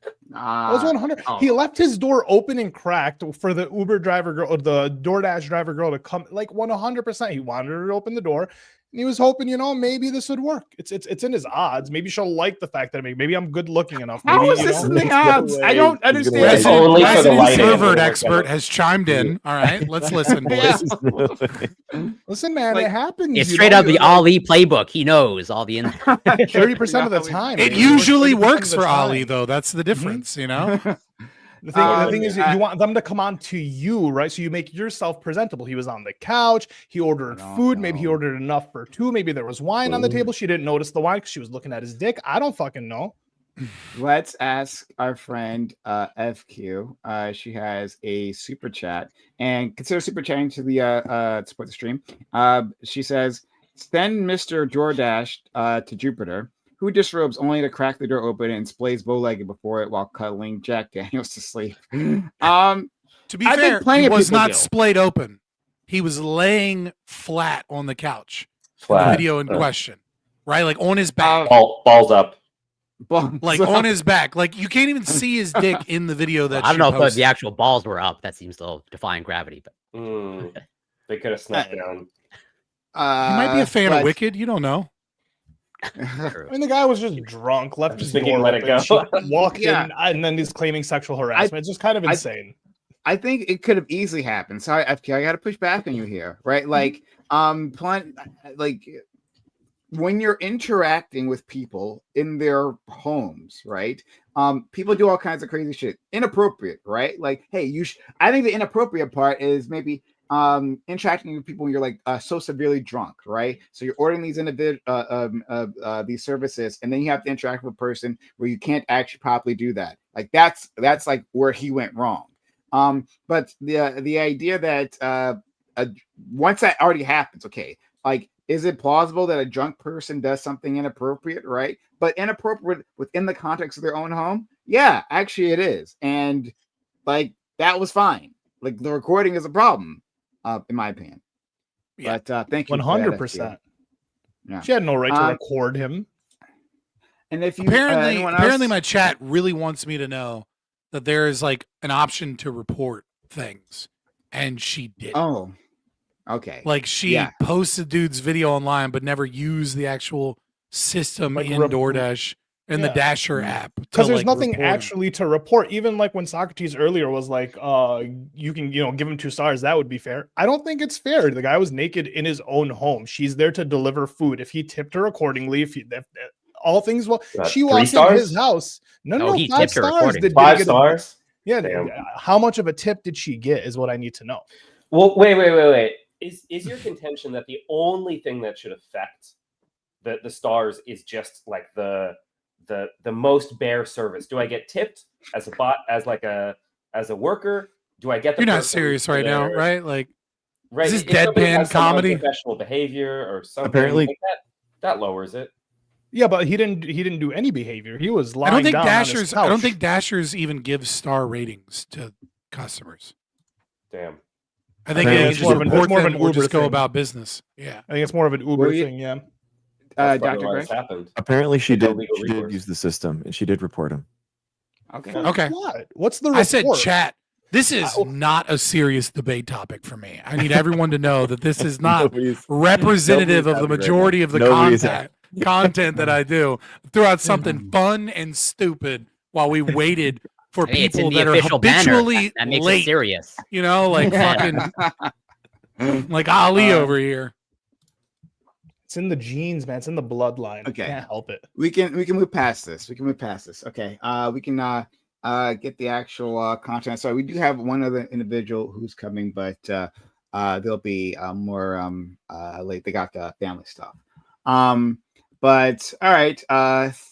That Ah, was 100. He left his door open and cracked for the Uber driver girl or the DoorDash driver girl to come. Like 100%, he wanted her to open the door, and he was hoping, maybe this would work. It's in his odds. Maybe she'll like the fact that maybe I'm good looking enough. Maybe, How is this in the He's odds? gonna I don't wait. He's gonna understand. wait. Only for the Resident lighting. pervert expert has chimed in. All right, let's listen, boys. Listen, man, Like, it happens. It's straight out the Ali playbook. He knows all the 30% of the time. It man. usually 30% works of the for Ali, time. though. That's the difference, The thing is, you want them to come on to you, right? So you make yourself presentable. He was on the couch. He ordered food. Maybe he ordered enough for two. Maybe there was wine on the table. She didn't notice the wine because she was looking at his dick. I don't fucking know. Let's ask our friend FQ. She has a super chat, and consider super chatting to the support the stream. She says, "Send Mr. DoorDash to Jupiter, who disrobes only to crack the door open and splays bow-legged before it while cuddling Jack Daniels to sleep." To be I think fair, plenty he of was people not do. splayed open. He was laying flat on the couch. In the Flat. video in question, right? Like on his back, Balls up. like on his back. Like you can't even see his dick in the video that I don't she know if posted. the actual balls were up. That seems a little defying gravity, but They could have snuck down. He might be a fan of but- Wicked. You don't know. I mean, the guy was just drunk, left I'm his just thinking, door let it open, go. she walked Yeah. in, and then he's claiming sexual harassment. It's just kind of insane. I think it could have easily happened. Sorry, FQ, I got to push back on you here, right? Like, like when you're interacting with people in their homes, right? People do all kinds of crazy shit, inappropriate, right? Like, hey, I think the inappropriate part is maybe interacting with people when you're like so severely drunk, right? So you're ordering these these services, and then you have to interact with a person where you can't actually properly do that. Like that's like where he went wrong. But the idea that once that already happens, okay, like, is it plausible that a drunk person does something inappropriate, right? But inappropriate within the context of their own home? Yeah, actually it is. And like, that was fine. Like the recording is a problem, in my opinion. Yeah. But thank you. 100%. Yeah. She had no right to record him. And if you apparently my chat really wants me to know that there is like an option to report things, and she did. Oh, okay. Like she posted dude's video online, but never used the actual system Like in DoorDash and the Dasher app. Because there's nothing actually to report. Even like when Socrates earlier was like, you can, give him 2 stars. That would be fair. I don't think it's fair. The guy was naked in his own home. She's there to deliver food. If he tipped her accordingly, if all things well, she walked into his house. No, he 5 tipped her stars. recording. 5 stars? Yeah. Damn. How much of a tip did she get is what I need to know. Well, wait. Is your contention that the only thing that should affect the stars is just like the most bare service? Do I get tipped as a bot, as a worker? Do I get the? You're not serious right now, right? Like, right? Is this deadpan comedy? Professional behavior or something Apparently, like that lowers it. Yeah, but he didn't do any behavior. He was lying I don't think down Dashers. on his I don't couch. think Dashers even give star ratings to customers. Damn. I think Okay, they it's just more of an- report more of them an or Uber just go thing. about business. Yeah. I think it's more of an Uber Were you- thing. Yeah. That's Dr. probably why Greg? it's happened. Apparently, she No did. legal She did recourse. use the system, and she did report him. Okay. Okay. What? What's the report? I said chat. This is not a serious debate topic for me. I need everyone to know that this is not representative of the majority of the content that I do. Throw out something fun and stupid while we waited for Hey, it's in people the that are official banner. habitually That makes late. it serious. You know, like fucking like Ali over here. It's in the genes, man. It's in the bloodline. Okay. Can't help it. We can move past this. Okay. We can get the actual content. So we do have one other individual who's coming, but they'll be more late. They got the family stuff. But all right.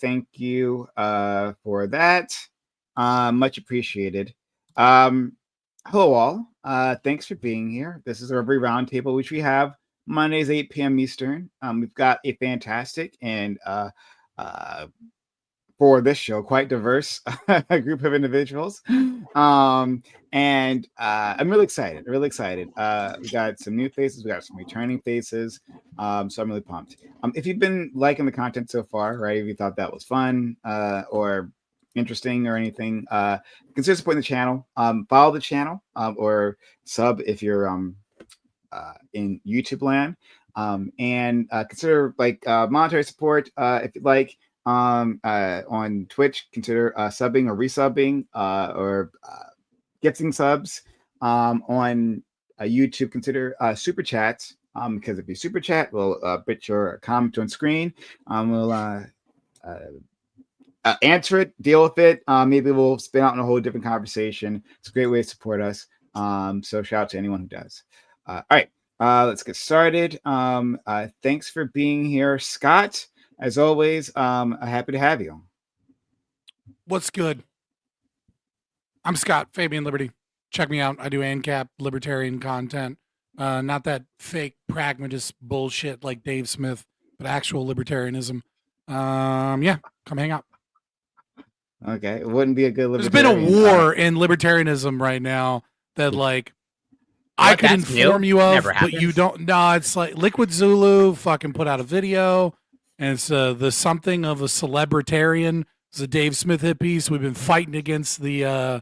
Thank you for that. Much appreciated. Hello all. Thanks for being here. This is a Reverie Roundtable, which we have Mondays 8 p.m. Eastern. We've got a fantastic and for this show, quite diverse group of individuals. And I'm really excited. We got some new faces. We got some returning faces. So I'm really pumped. If you've been liking the content so far, right? If you thought that was fun or interesting or anything, consider supporting the channel. Follow the channel or sub if you're in YouTube land. And consider monetary support if you'd like. On Twitch, consider subbing or resubbing or gifting subs. On YouTube, consider super chats because if you super chat, we'll put your comment on screen. We'll answer it, deal with it. Maybe we'll spin out in a whole different conversation. It's a great way to support us. So shout out to anyone who does. All right, let's get started. Thanks for being here, Scott. As always, happy to have you. What's good? I'm Scott, Fabian Liberty. Check me out. I do ANCAP libertarian content. Not that fake pragmatist bullshit like Dave Smith, but actual libertarianism. Yeah, come hang out. Okay, it wouldn't be a good There's been a war in libertarianism right now that I could inform you of, but you don't. No, it's like Liquid Zulu fucking put out a video. And it's the something of a celebritarian. It's a Dave Smith hit piece. We've been fighting against the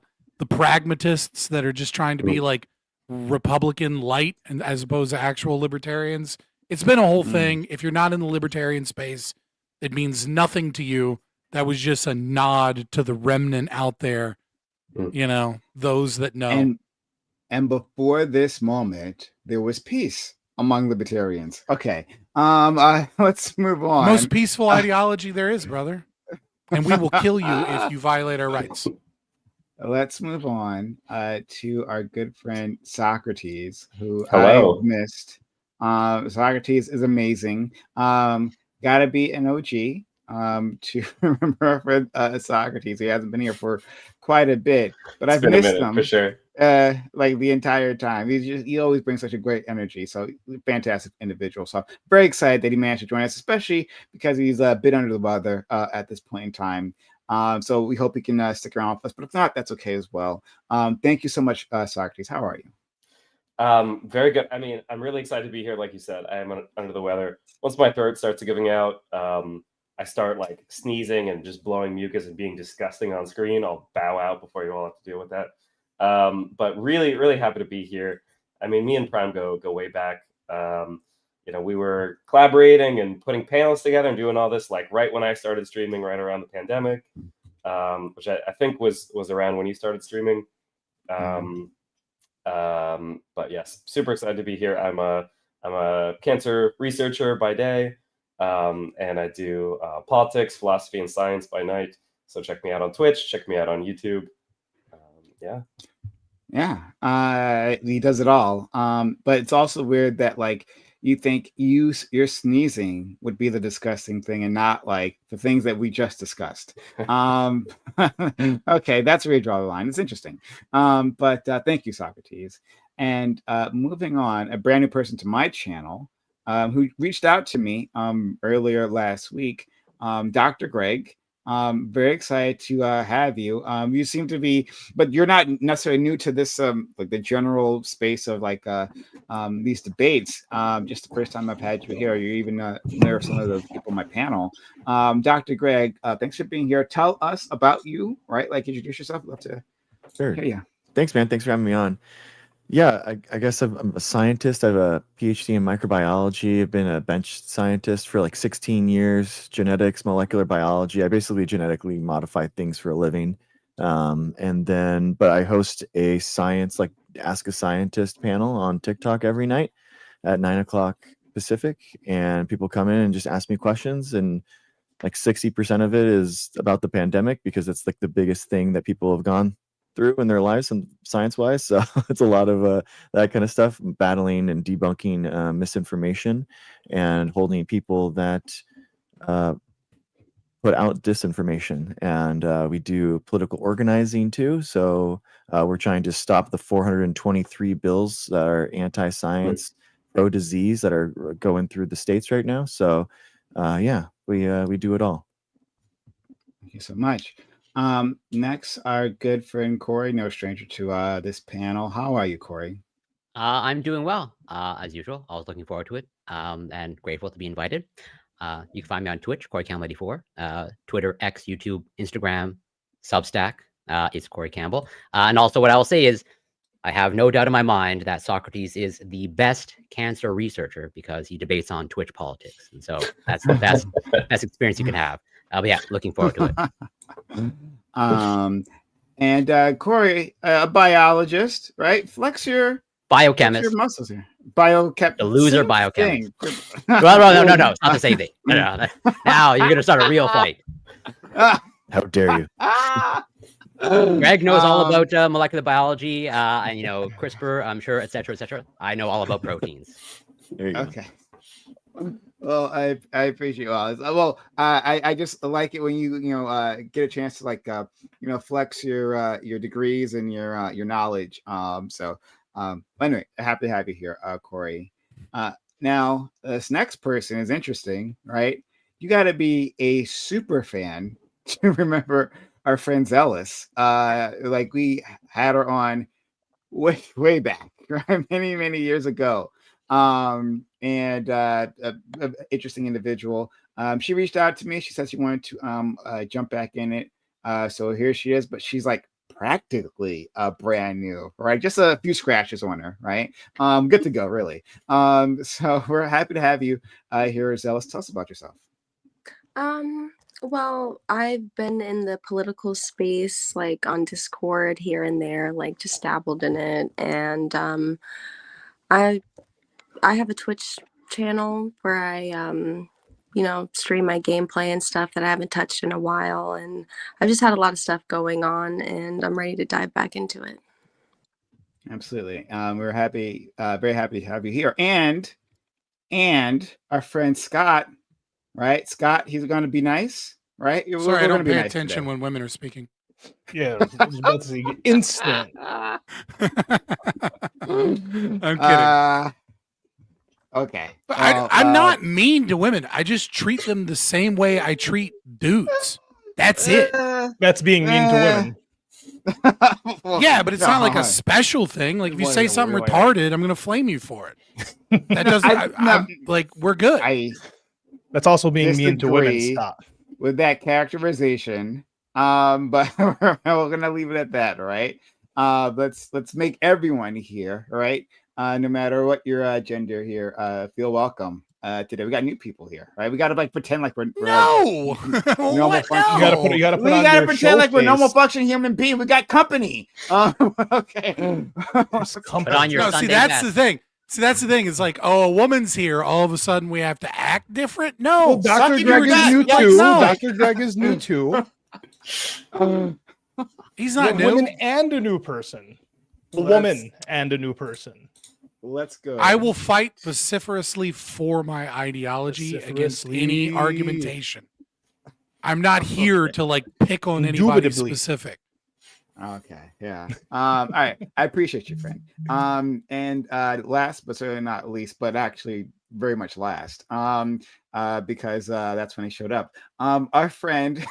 pragmatists that are just trying to be like Republican light and as opposed to actual libertarians. It's been a whole thing. If you're not in the libertarian space, it means nothing to you. That was just a nod to the remnant out there. You know, those that know. And before this moment, there was peace among libertarians. Okay. Let's move on. Most peaceful ideology there is, brother. And we will kill you if you violate our rights. Let's move on to our good friend Socrates, who Hello. I missed. Socrates is amazing. Gotta be an OG to remember for Socrates. He hasn't been here for quite a bit, but I've missed him for sure. Like the entire time. He always brings such a great energy. So fantastic individual. So I'm very excited that he managed to join us, especially because he's a bit under the weather at this point in time. So we hope you can stick around with us, but if not, that's okay as well. Thank you so much, Socrates. How are you? Very good. I mean, I'm really excited to be here. Like you said, I am under the weather. Once my throat starts giving out, I start like sneezing and just blowing mucus and being disgusting on screen. I'll bow out before you all have to deal with that. But really, really happy to be here. I mean, me and Prime go way back. We were collaborating and putting panels together and doing all this like right when I started streaming, right around the pandemic, which I think was around when you started streaming. But yes, super excited to be here. I'm a cancer researcher by day, and I do politics, philosophy, and science by night. So check me out on Twitch. Check me out on YouTube. He does it all. But it's also weird that like you think your sneezing would be the disgusting thing and not like the things that we just discussed. Okay, that's where you draw the line. It's interesting. But thank you, Socrates. And moving on, a brand new person to my channel who reached out to me earlier last week, Dr. Greg. Very excited to have you. You seem to be, but you're not necessarily new to this like the general space of like these debates. Just the first time I've had you here. You're even familiar with some of the people on my panel. Dr. Greg, thanks for being here. Tell us about you, right? Like introduce yourself. Love to Sure. hear you. Thanks, man. Thanks for having me on. Yeah, I guess I'm a scientist. I have a PhD in microbiology. I've been a bench scientist for like 16 years, genetics, molecular biology. I basically genetically modify things for a living. But I host a science, like Ask a Scientist panel on TikTok every night at 9 o'clock Pacific. And people come in and just ask me questions. And like 60% of it is about the pandemic because it's like the biggest thing that people have gone through in their lives and science wise. So it's a lot of that kind of stuff, battling and debunking misinformation and holding people that put out disinformation. And we do political organizing too. So we're trying to stop the 423 bills that are anti-science, pro-disease that are going through the states right now. So we do it all. Thank you so much. Next, our good friend Corey, no stranger to this panel. How are you, Corey? I'm doing well, as usual. I was looking forward to it, and grateful to be invited. You can find me on Twitch, Corey Campbell 84, Twitter, X, YouTube, Instagram, Substack. It's Corey Campbell. And also, what I will say is, I have no doubt in my mind that Socrates is the best cancer researcher because he debates on Twitch politics, and so that's the best experience you can have. But yeah, looking forward to it. And Corey, a biologist, right? Flex your biochemist. Your muscles here. The loser biochemist. well, no, it's not the same thing. No. Now you're gonna start a real fight. How dare you? Greg knows all about molecular biology, and CRISPR, I'm sure, etc., etc. I know all about proteins. There you go. Okay. Well, I appreciate well. I just like it when you get a chance to like flex your degrees and your knowledge. Anyway, happy to have you here, Corey. Now this next person is interesting, right? You got to be a super fan to remember our friend Zealous. Like we had her on way back, right? Many years ago. And interesting individual. She reached out to me. She said she wanted to jump back in it. So here she is, but she's like practically brand new, right? Just a few scratches on her, right? Good to go, really. So we're happy to have you here, Zealous. Tell us about yourself. Well, I've been in the political space, like on Discord here and there, like just dabbled in it, and I have a Twitch channel where I stream my gameplay and stuff that I haven't touched in a while, and I've just had a lot of stuff going on, and I'm ready to dive back into it. Absolutely. We're happy, very happy to have you here, and our friend Scott. Right, Scott. He's going to be nice, right? Sorry, I don't pay attention when women are speaking. Yeah, I was about to say instant. I'm kidding. Okay, but I'm not mean to women. I just treat them the same way I treat dudes. That's it. That's being mean to women. Well, yeah, but it's not like a special thing. Like if you say something retarded, I'm gonna flame you for it. That doesn't. I'm like, we're good. That's also being mean to women. Stop with that characterization. But we're gonna leave it at that. All right. Let's make everyone here. All right. No matter what your gender here, feel welcome. Today we got new people here, right? We gotta like pretend like we're normal function. You gotta pretend like we're normal function human being. We got company. Okay. Put on your see, that's the thing. See, that's the thing. It's like, oh, a woman's here. All of a sudden, we have to act different. No, well, Dr. Greg is new too. Dr. Greg is new too. He's not new. A woman and a new person. A woman and a new person. Let's go. I will fight vociferously for my ideology against any argumentation. I'm not here to like pick on anybody specific. Okay, yeah. All right. I appreciate you, friend. And last but certainly not least, but actually very much last, because that's when he showed up. Our friend,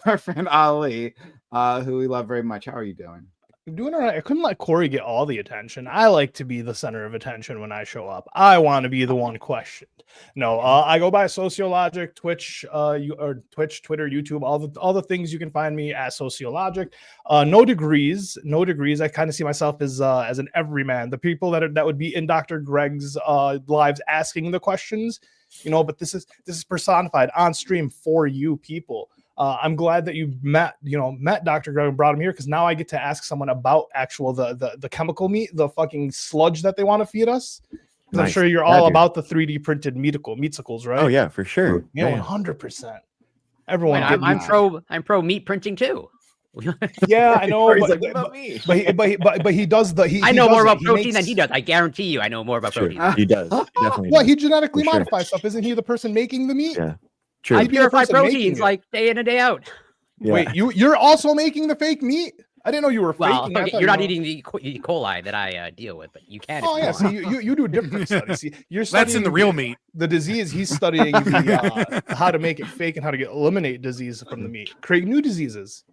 our friend Ali, who we love very much. How are you doing? I'm doing all right. I couldn't let Corey get all the attention. I like to be the center of attention when I show up. I want to be the one questioned. No, I go by Sociologic, Twitch, Twitch, Twitter, YouTube, all the things you can find me at Sociologic. No degrees. I kind of see myself as an everyman. The people that would be in Dr. Greg's lives asking the questions, but this is personified on stream for you people. I'm glad that you met Dr. Greg and brought him here, because now I get to ask someone about actual the chemical meat, the fucking sludge that they want to feed us. Nice. I'm sure you're all about the 3D printed meatsicles, right? Oh yeah, for sure. Yeah, 100%. Everyone. Wait, I'm pro meat printing too. Yeah, I know, but he does the. I know more about protein than he does. I guarantee you, I know more about protein. He does. He definitely. Well, he genetically modifies stuff. Isn't he the person making the meat? Yeah. True. I purify proteins like day in and day out. Yeah. Wait, you're also making the fake meat? I didn't know you were faking. Okay, you're not eating the E. coli that I deal with, but you can. Oh yeah, see, you do different studies. See, you're that's in the real meat. The disease he's studying, how to make it fake and how to eliminate disease from the meat, create new diseases.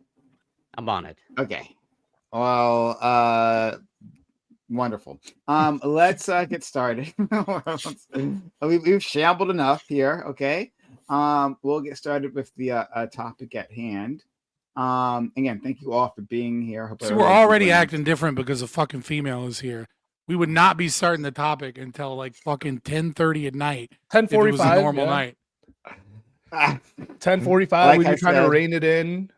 I'm on it. Okay. Well, wonderful. Let's get started. We've shambled enough here. Okay. We'll get started with the topic at hand. Again, thank you all for being here. Hope we're already acting different because a fucking female is here. We would not be starting the topic until like fucking 10:30 at night. 10:45. Normal night. 10:45. Like when you're trying to rein it in.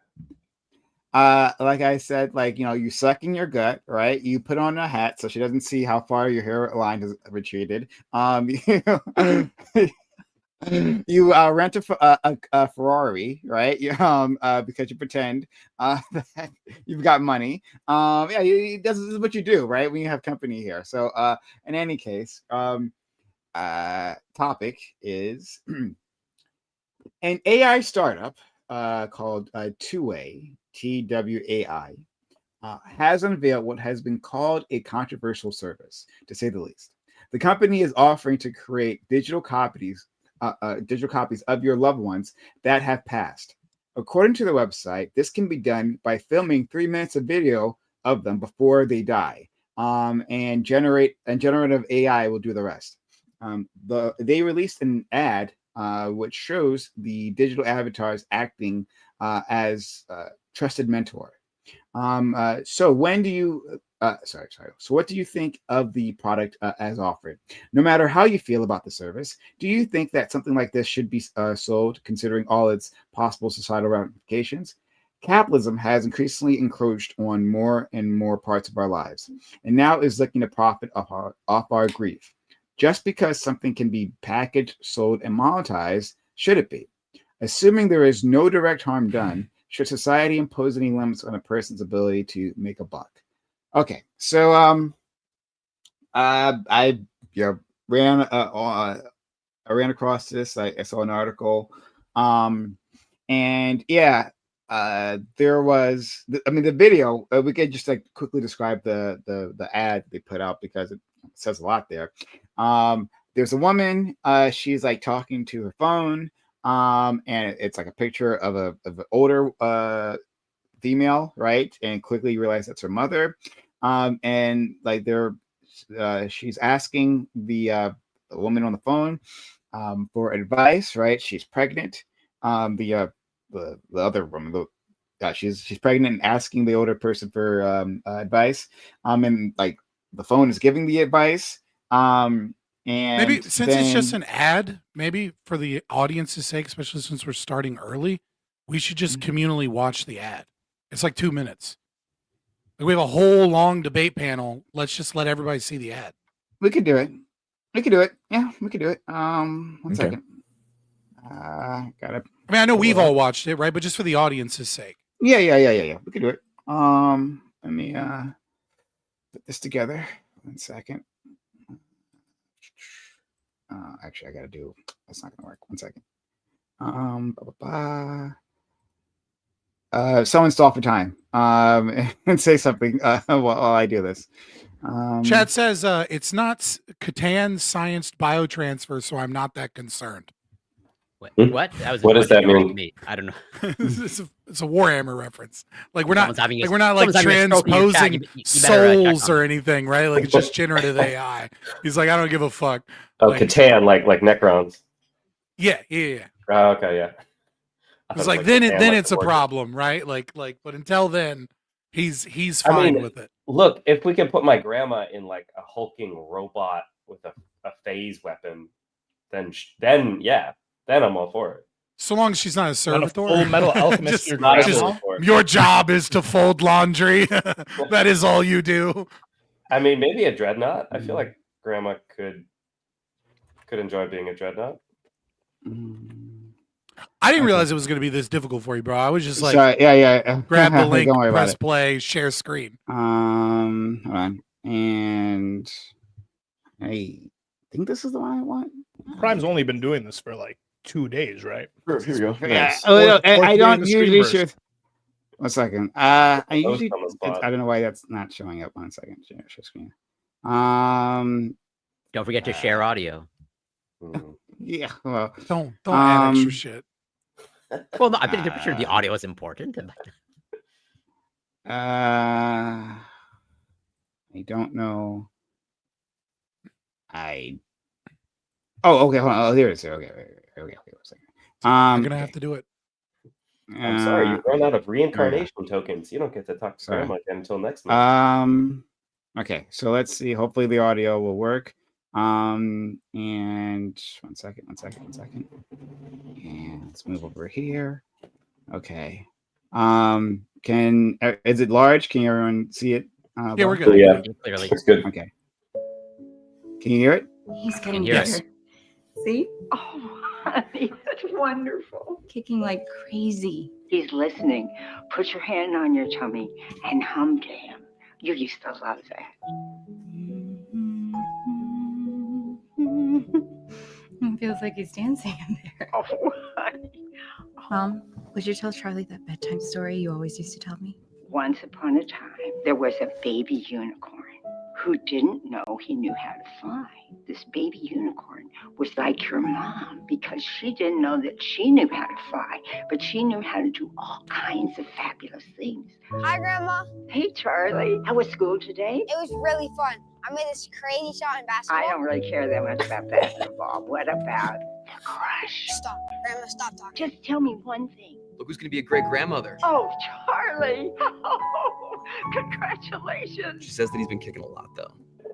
Like I said, you suck in your gut, right? You put on a hat so she doesn't see how far your hairline has retreated. You rent a Ferrari, right? Because you pretend that you've got money. This is what you do, right? When you have company here. So, in any case, topic is an AI startup called Two-Way, TWAI, has unveiled what has been called a controversial service, to say the least. The company is offering to create digital copies of your loved ones that have passed. According to the website, this can be done by filming 3 minutes of video of them before they die, and generative AI will do the rest. They released an ad which shows the digital avatars acting as trusted mentor. So when do you? So what do you think of the product as offered? No matter how you feel about the service, do you think that something like this should be sold, considering all its possible societal ramifications? Capitalism has increasingly encroached on more and more parts of our lives, and now is looking to profit off our grief. Just because something can be packaged, sold, and monetized, should it be? Assuming there is no direct harm done, should society impose any limits on a person's ability to make a buck? Okay, so I ran across this. I saw an article, and yeah, there was. The video. We could just quickly describe the ad they put out because it says a lot there. There's a woman. She's talking to her phone. and it's like a picture of an older female, right? And quickly you realize that's her mother. And like she's asking the woman on the phone for advice, right? She's pregnant. The other woman, she's pregnant and asking the older person for advice. And like the phone is giving the advice. And maybe since it's just an ad, maybe for the audience's sake, especially since we're starting early, we should just communally watch the ad. It's like 2 minutes. Like we have a whole long debate panel. Let's just let everybody see the ad. We could do it. Yeah, we could do it. One second. Got it. I mean, I know we've all watched it, right? But just for the audience's sake. Yeah. We could do it. Let me put this together. 1 second. Actually, I gotta do. That's not gonna work. 1 second. Someone stall for time. And say something while I do this. Chad says it's not Catan scienced biotransfer, so I'm not that concerned. What? What does that mean? I don't know. It's a Warhammer reference. Like we're not someone's transposing souls or anything, right? Like it's just generative AI. He's like, I don't give a fuck. Oh, like, Catan, like Necrons. Yeah. Oh, okay, yeah. It's like then it's a problem, right? Like, but until then, he's fine with it. Look, if we can put my grandma in like a hulking robot with a phase weapon, then yeah. Then I'm all for it. So long as she's not a servitor. Full metal alchemist. Your job is to fold laundry. That is all you do. I mean, maybe a dreadnought. I feel like grandma could enjoy being a dreadnought. I didn't realize it was going to be this difficult for you, bro. I was just like, yeah. Grab the link, press play, share screen. Hold on. And I think this is the one I want. Prime's only been doing this for like 2 days, right? Here you go. Yeah. I don't usually share. 1 second. I usually. I don't know why that's not showing up. 1 second. Share screen. Don't forget to share audio. Yeah. Well, don't add extra shit. Well, no, I think the the audio is important. I don't know. Oh, okay. Hold on. Oh, there it is. Okay. 1 second. I'm gonna have to do it. I'm sorry, you've run out of reincarnation tokens. You don't get to talk to grandma again until next month. Okay, so let's see. Hopefully the audio will work. And 1 second. And let's move over here. Okay. Is it large? Can everyone see it? Yeah, we're good. Yeah, clearly. It's good. Okay. Can you hear it? He's getting Yes. better. See? Oh, honey, that's wonderful. Kicking like crazy. He's listening. Put your hand on your tummy and hum to him. You used to love that. It feels like he's dancing in there. Oh, honey. Mom, would you tell Charlie that bedtime story you always used to tell me? Once upon a time, there was a baby unicorn who didn't know he knew how to fly. This baby unicorn was like your mom because she didn't know that she knew how to fly, but she knew how to do all kinds of fabulous things. Hi, Grandma. Hey, Charlie. How was school today? It was really fun. I made this crazy shot in basketball. I don't really care that much about basketball. What about the crush? Stop. Grandma, stop talking. Just tell me one thing. Look who's going to be a great grandmother. Oh, Charlie. Oh, congratulations. She says that he's been kicking a lot, though.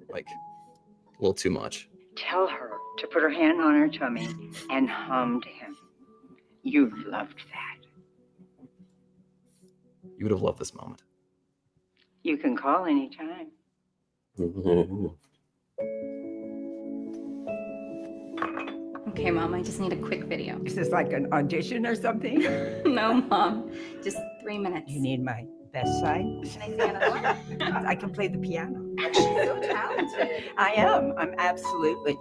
Like, a little too much. Tell her to put her hand on her tummy and hum to him. You've loved that. You would have loved this moment. You can call anytime. Okay, Mom, I just need a quick video. Is this like an audition or something? No, Mom, just 3 minutes. You need my best side? Can I sing another one? I can play the piano. She's so talented. I am.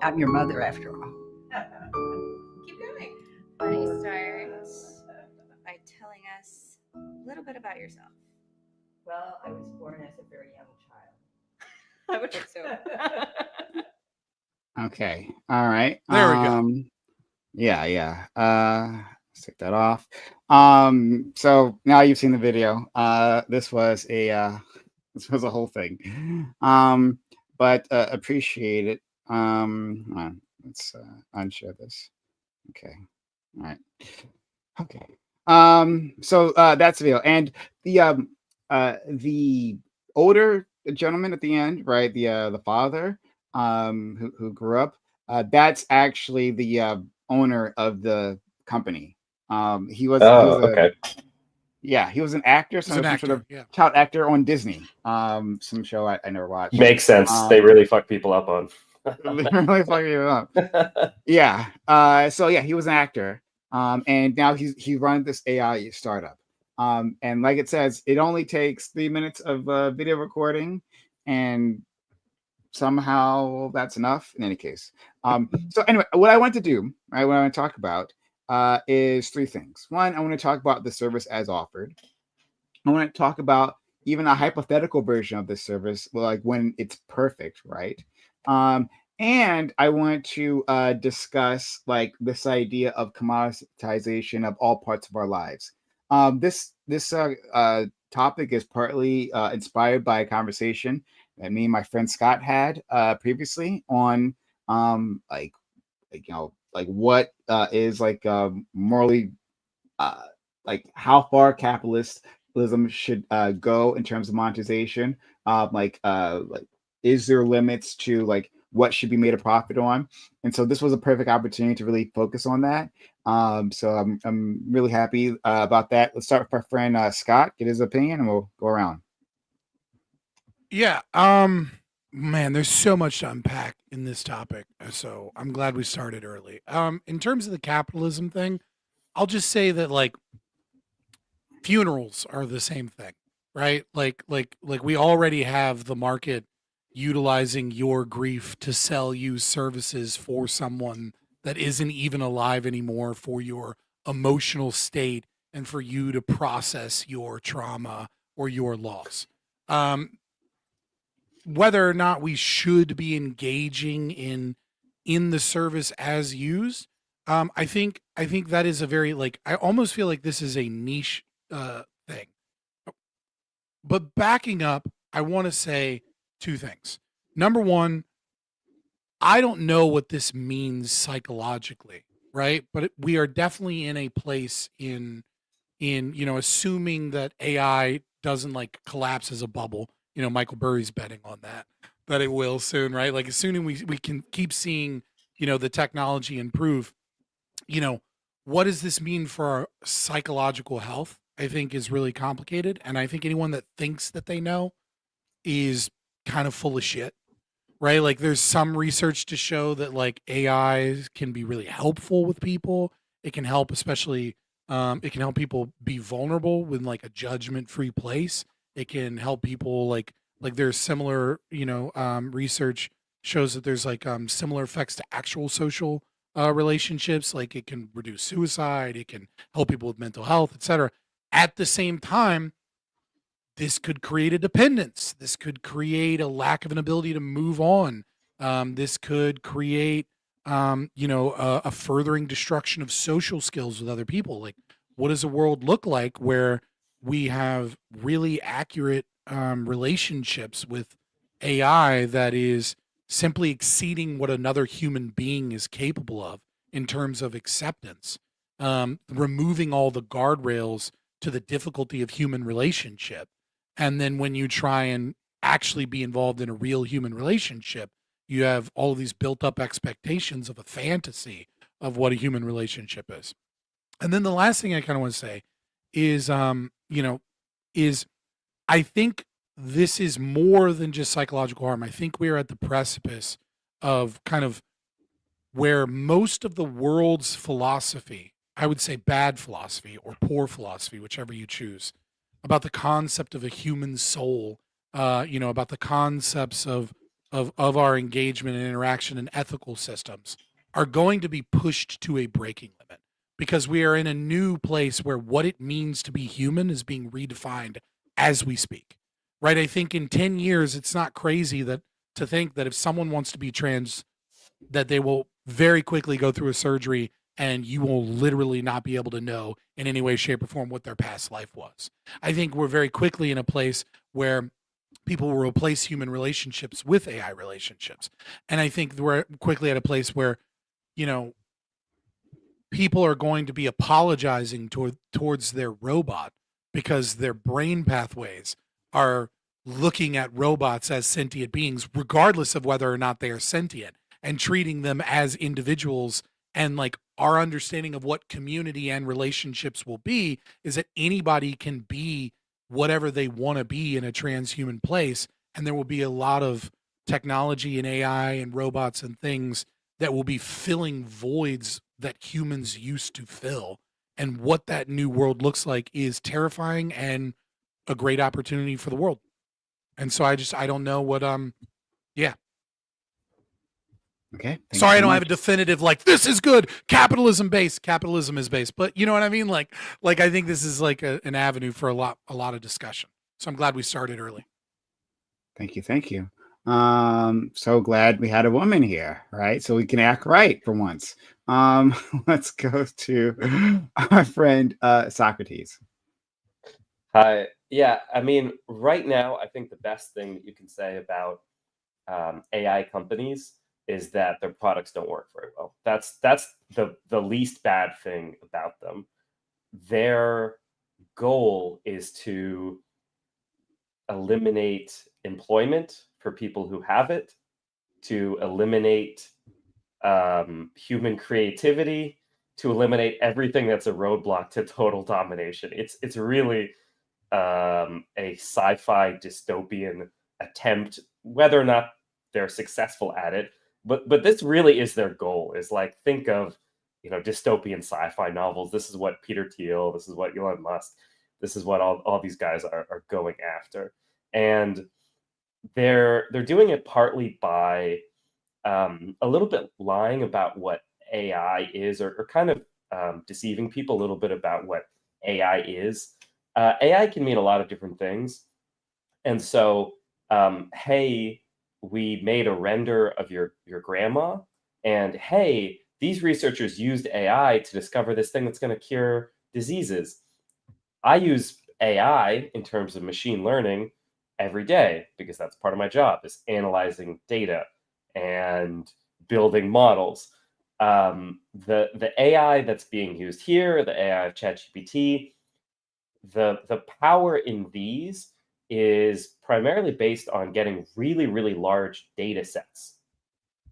I'm your mother after all. Keep going. Why don't you start by telling us a little bit about yourself? Well, I was born as a very young child. I would hope so. Okay. All right. There we go. Yeah. Let's take that off. So now you've seen the video. This was a whole thing. But appreciate it. Hold on. Let's unshare this. Okay. All right. Okay. So that's the video. And the older gentleman at the end, right? The father who grew up, that's actually the owner of the company. He was okay. he was an actor, some sort of child actor on Disney. Some show I never watched. Makes sense. They really fuck people up on. Really fucking you up. Yeah. So yeah, he was an actor. And now he runs this AI startup. And like it says, it only takes 3 minutes of video recording, and somehow that's enough. In any case, so anyway, what I want to do, right, what I want to talk about, is 3 things. One, I want to talk about the service as offered. I want to talk about even a hypothetical version of this service, like when it's perfect, right? And I want to discuss like this idea of commoditization of all parts of our lives. This topic is partly inspired by a conversation that me and my friend Scott had previously on like what is like morally like how far capitalism should go in terms of monetization. Like is there limits to like what should be made a profit on? And so this was a perfect opportunity to really focus on that. So I'm really happy about that. Let's start with our friend Scott, get his opinion, and we'll go around. Yeah. Man, there's so much to unpack in this topic. So I'm glad we started early. In terms of the capitalism thing, I'll just say that like funerals are the same thing, right? Like we already have the market utilizing your grief to sell you services for someone that isn't even alive anymore, for your emotional state and for you to process your trauma or your loss. Whether or not we should be engaging in the service as used, I think that is a very like I almost feel like this is a niche thing. But backing up, I want to say 2 things. Number 1, I don't know what this means psychologically, right? But we are definitely in a place in assuming that AI doesn't like collapse as a bubble. Michael Burry's betting on that it will soon, right? Like assuming we can keep seeing, the technology improve, what does this mean for our psychological health? I think is really complicated. And I think anyone that thinks that they know is kind of full of shit, right? Like there's some research to show that like AI can be really helpful with people. It can help, especially it can help people be vulnerable with like a judgment-free place. It can help people like there's similar, research shows that there's like similar effects to actual social relationships. Like it can reduce suicide, it can help people with mental health, etc. At the same time, this could create a dependence. This could create a lack of an ability to move on. This could create, a furthering destruction of social skills with other people. Like, what does a world look like where we have really accurate relationships with AI that is simply exceeding what another human being is capable of in terms of acceptance, removing all the guardrails to the difficulty of human relationship. And then when you try and actually be involved in a real human relationship, you have all of these built up expectations of a fantasy of what a human relationship is. And then the last thing I kind of want to say is, is I think this is more than just psychological harm. I think we are at the precipice of kind of where most of the world's philosophy, I would say bad philosophy or poor philosophy, whichever you choose, about the concept of a human soul, about the concepts of our engagement and interaction and ethical systems are going to be pushed to a breaking limit because we are in a new place where what it means to be human is being redefined as we speak. Right? I think in 10 years, it's not crazy to think that if someone wants to be trans, that they will very quickly go through a surgery and you will literally not be able to know in any way, shape, or form what their past life was. I think we're very quickly in a place where people will replace human relationships with AI relationships. And I think we're quickly at a place where, you know, people are going to be apologizing towards their robot because their brain pathways are looking at robots as sentient beings, regardless of whether or not they are sentient, and treating them as individuals. And like our understanding of what community and relationships will be is that anybody can be whatever they want to be in a transhuman place. And there will be a lot of technology and AI and robots and things that will be filling voids that humans used to fill. And what that new world looks like is terrifying and a great opportunity for the world. And so I don't know what yeah. Okay. Sorry, I don't have a definitive like this is good. Capitalism is based. But you know what I mean? Like I think this is like an avenue for a lot of discussion. So I'm glad we started early. Thank you. So glad we had a woman here, right? So we can act right for once. Let's go to our friend Socrates. Hi. Yeah, I mean, right now, I think the best thing that you can say about AI companies is that their products don't work very well. That's the least bad thing about them. Their goal is to eliminate employment for people who have it, to eliminate human creativity, to eliminate everything that's a roadblock to total domination. It's really a sci-fi dystopian attempt, whether or not they're successful at it. But this really is their goal. Is like, think of, dystopian sci-fi novels. This is what Peter Thiel, this is what Elon Musk, this is what all these guys are going after. And they're doing it partly by a little bit lying about what AI is, or kind of deceiving people a little bit about what AI is. AI can mean a lot of different things. And so, hey, we made a render of your grandma, and hey, these researchers used AI to discover this thing that's going to cure diseases. I use AI in terms of machine learning every day because that's part of my job, is analyzing data and building models. The AI that's being used here, the AI of ChatGPT, the power in these is primarily based on getting really, really large data sets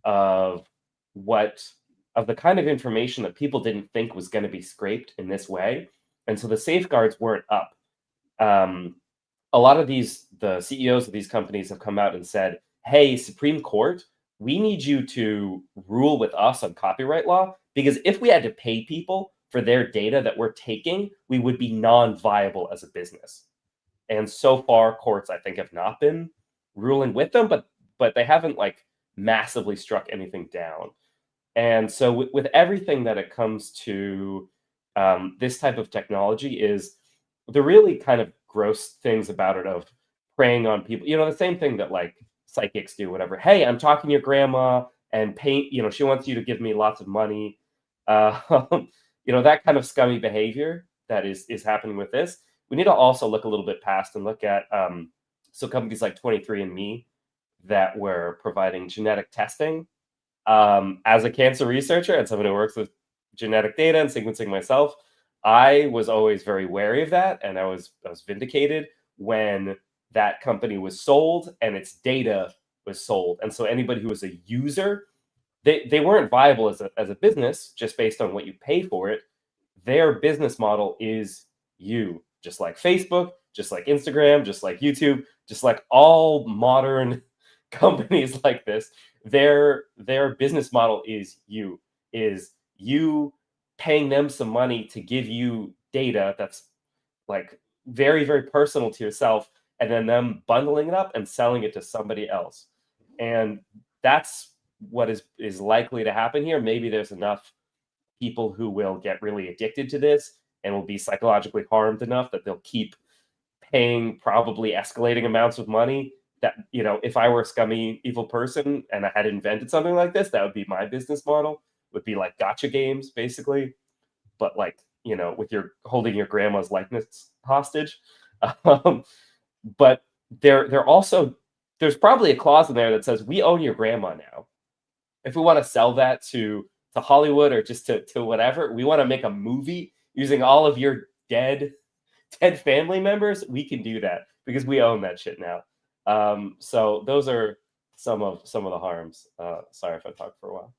of the kind of information that people didn't think was going to be scraped in this way. And so the safeguards weren't up. A lot of the CEOs of these companies have come out and said, hey, Supreme Court, we need you to rule with us on copyright law, because if we had to pay people for their data that we're taking, we would be non-viable as a business. And so far, courts, I think, have not been ruling with them, but they haven't like massively struck anything down. And so with everything that it comes to this type of technology, is the really kind of gross things about it of preying on people. The same thing that like psychics do, whatever. Hey, I'm talking to your grandma and she wants you to give me lots of money. That kind of scummy behavior that is happening with this. We need to also look a little bit past and look at companies like 23andMe that were providing genetic testing. As a cancer researcher and someone who works with genetic data and sequencing myself, I was always very wary of that, and I was vindicated when that company was sold and its data was sold. And so anybody who was a user, they weren't viable as a business just based on what you pay for it. Their business model is you, just like Facebook, just like Instagram, just like YouTube, just like all modern companies like this. Their business model is you paying them some money to give you data that's like very, very personal to yourself, and then them bundling it up and selling it to somebody else. And that's what is likely to happen here. Maybe there's enough people who will get really addicted to this and will be psychologically harmed enough that they'll keep paying probably escalating amounts of money. That, if I were a scummy, evil person and I had invented something like this, that would be my business model. would be like gotcha games, basically, but like, with your holding your grandma's likeness hostage. But they're also, there's probably a clause in there that says we own your grandma now. If we want to sell that to Hollywood or just to whatever, we want to make a movie using all of your dead family members, we can do that because we own that shit now. So those are some of the harms. Sorry if I talked for a while.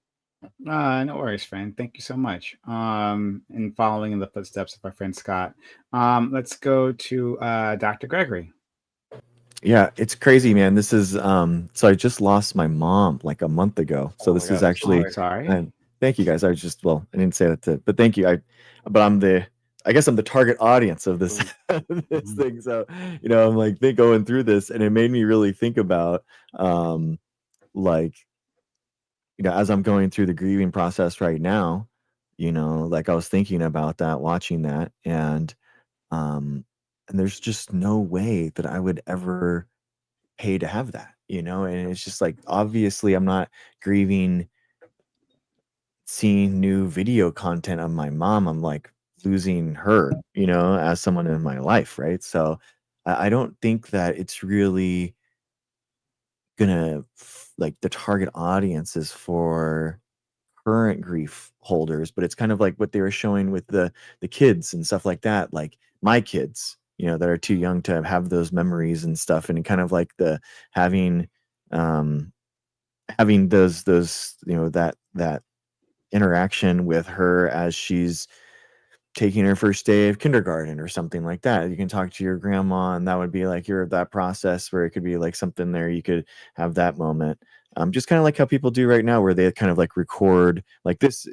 No worries, friend. Thank you so much. And following in the footsteps of our friend Scott, let's go to Dr. Gregory. Yeah, it's crazy, man. This is so I just lost my mom like a month ago. So this is actually sorry. Thank you guys. I didn't say that but thank you. I guess I'm the target audience of this this thing. So, I'm like going through this, and it made me really think about like, as I'm going through the grieving process right now, like I was thinking about that, watching that, and there's just no way that I would ever pay to have that, and it's just like, obviously I'm not grieving seeing new video content of my mom. I'm like losing her, as someone in my life, right? So I don't think that it's really gonna like the target audience is for current grief holders, but it's kind of like what they were showing with the kids and stuff like that, like my kids, that are too young to have those memories and stuff, and kind of like the having those that interaction with her as she's taking her first day of kindergarten or something like that. You can talk to your grandma, and that would be like that process where it could be like something there. You could have that moment. Just kind of like how people do right now, where they kind of like record like this,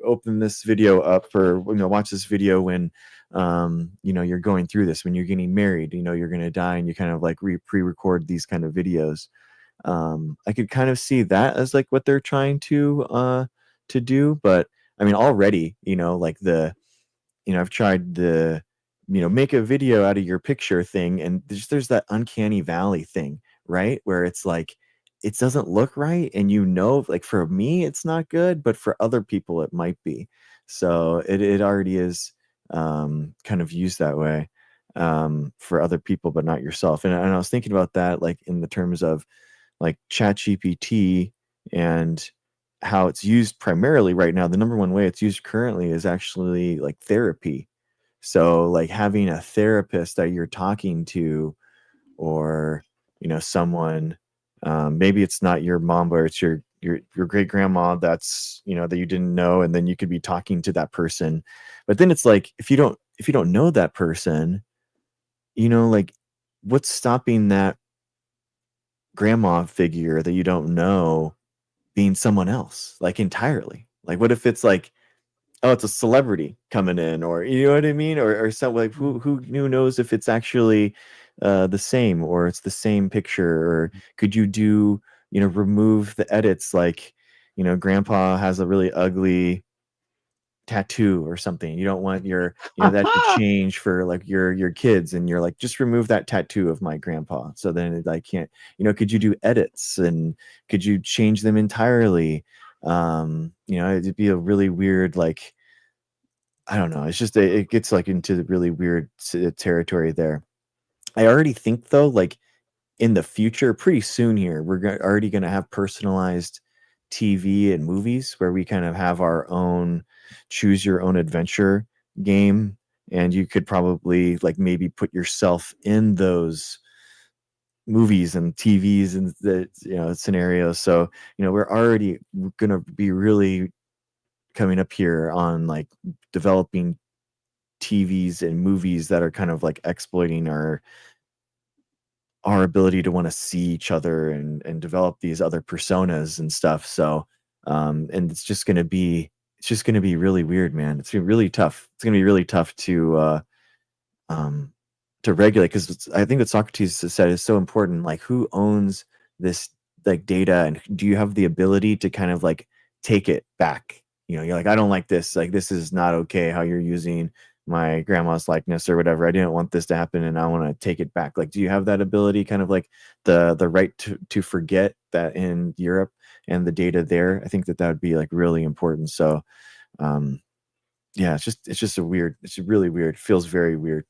open this video up for, watch this video when, you're going through this, when you're getting married, you're going to die, and you kind of like pre-record these kind of videos. I could kind of see that as like what they're trying to do, but I mean, already, like I've tried the, make a video out of your picture thing, and there's that uncanny valley thing, right? Where it's like, it doesn't look right, and like for me, it's not good, but for other people, it might be. So it already is kind of used that way for other people, but not yourself. And I was thinking about that, like in the terms of like ChatGPT and how it's used primarily right now. The number one way it's used currently is actually like therapy. So like having a therapist that you're talking to, or someone, maybe it's not your mom, but it's your great grandma that's that you didn't know, and then you could be talking to that person. But then it's like, if you don't know that person, like what's stopping that grandma figure that you don't know being someone else, like entirely? Like what if it's like, oh, it's a celebrity coming in, or you know what I mean, or so like who knows if it's actually the same, or it's the same picture, or could you do remove the edits, like grandpa has a really ugly tattoo or something, you don't want your that to change for like your kids, and you're like, just remove that tattoo of my grandpa, so then I can't, could you do edits, and could you change them entirely? It'd be a really weird, like, I don't know, it's just it gets like into the really weird territory there. I already think though, like in the future, pretty soon here, we're already going to have personalized TV and movies where we kind of have our own choose your own adventure game, and you could probably like maybe put yourself in those movies and TVs and the scenarios. So we're already going to be really coming up here on like developing TVs and movies that are kind of like exploiting our ability to want to see each other and develop these other personas and stuff. So and it's just going to be really weird, man. It's gonna be really tough. It's going to be really tough to regulate, because I think that Socrates said is so important. Like, who owns this like data, and do you have the ability to kind of like take it back? You're like, I don't like this. Like, this is not okay how you're using my grandma's likeness or whatever. I didn't want this to happen, and I want to take it back. Like, do you have that ability, kind of like the right to forget that in Europe and the data there? I think that would be like really important. So, yeah, it's really weird. It feels very weird.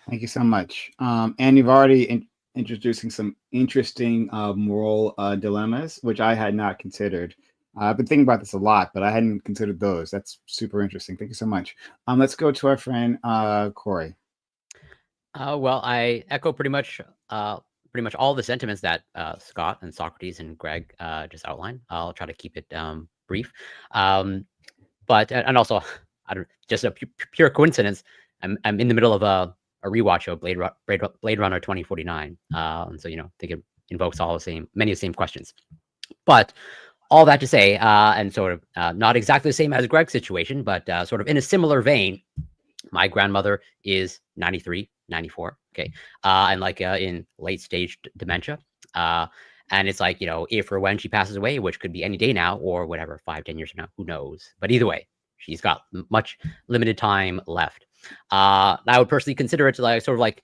Thank you so much. And you've already introducing some interesting moral dilemmas, which I had not considered. I've been thinking about this a lot, but I hadn't considered those. That's super interesting. Thank you so much. Let's go to our friend Corey. Well, I echo pretty much all the sentiments that Scott and Socrates and Greg just outlined. I'll try to keep it brief. But and also, I don't just a pure coincidence. I'm in the middle of a rewatch of Blade Runner 2049, and so I think it invokes many of the same questions. But all that to say, and sort of not exactly the same as Greg's situation, but sort of in a similar vein, my grandmother is 93, 94, okay, and like in late stage dementia. And it's like, if or when she passes away, which could be any day now or whatever, 5, 10 years from now, who knows? But either way, she's got much limited time left. I would personally consider it like sort of like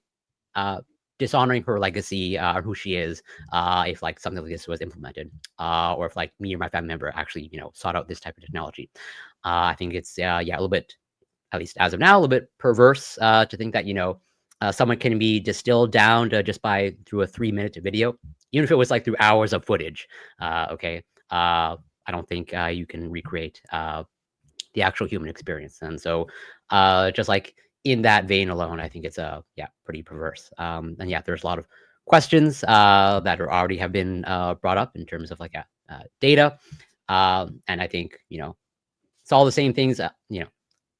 dishonoring her legacy or who she is if like something like this was implemented or if like me or my family member actually sought out this type of technology. I think it's a little bit, at least as of now, a little bit perverse to think that someone can be distilled down to just through a 3-minute video, even if it was like through hours of footage. Okay, I don't think you can recreate the actual human experience, and so just like in that vein alone, I think it's pretty perverse. And there's a lot of questions that already have been brought up in terms of like data, and I think it's all the same things.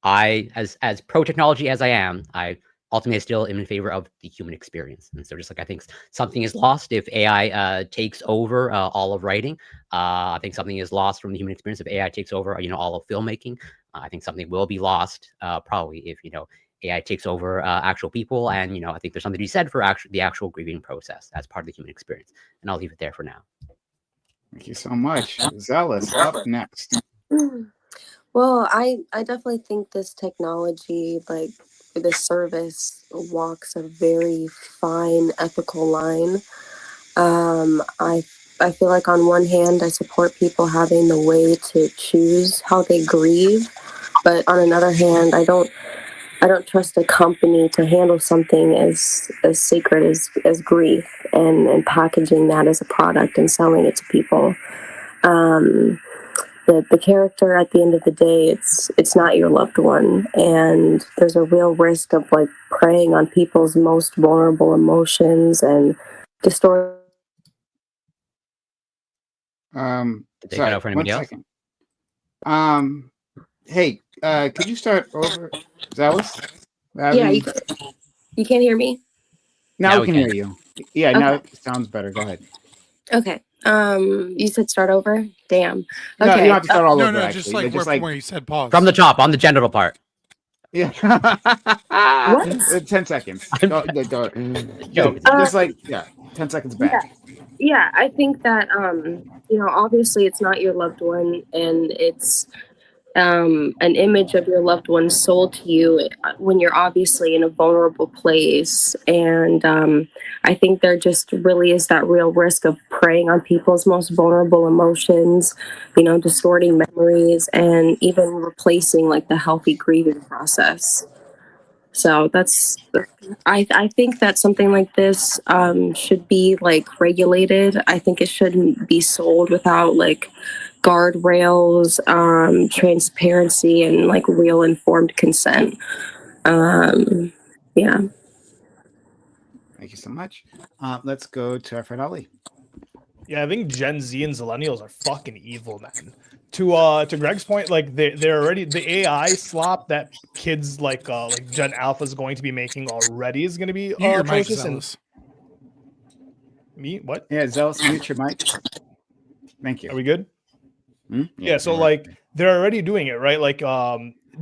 I as pro technology as I am, I ultimately still am in favor of the human experience. And so just like I think something is lost if AI takes over all of writing. I think something is lost from the human experience if AI takes over all of filmmaking. I think something will be lost probably if AI takes over actual people. And I think there's something to be said for the actual grieving process as part of the human experience. And I'll leave it there for now. Thank you so much. Zealous up next. Well, I definitely think this technology, like this service, walks a very fine ethical line. I feel like on one hand, I support people having the way to choose how they grieve, but on another hand, I don't trust a company to handle something as sacred as grief and packaging that as a product and selling it to people. The character at the end of the day, it's not your loved one, and there's a real risk of like preying on people's most vulnerable emotions and distorting. Sorry, one second. Hey, could you start over, Zealous? Yeah, you can't hear me? Now we can hear you. Yeah, okay. Now it sounds better. Go ahead. Okay. You said start over? Damn. Okay. No, you don't have to start all over. No, just like where you said pause. From the top, on the genital part. Yeah. What? 10 seconds. Just like 10 seconds back. Yeah, I think that obviously it's not your loved one, and it's an image of your loved one sold to you when you're obviously in a vulnerable place. And I think there just really is that real risk of preying on people's most vulnerable emotions, distorting memories and even replacing like the healthy grieving process. So I think that something like this should be like regulated. I think it shouldn't be sold without like guardrails, transparency, and like real informed consent. Yeah. Thank you so much. Let's go to our friend Ali. Yeah, I think Gen Z and Zillennials are fucking evil, man. To Greg's point, like they're already the AI slop that kids like Gen Alpha is going to be making already is going to be atrocious. And me, what? Yeah, Zealous, mute your mic. Thank you. Are we good? Hmm? Yeah, so like they're already doing it, right? Like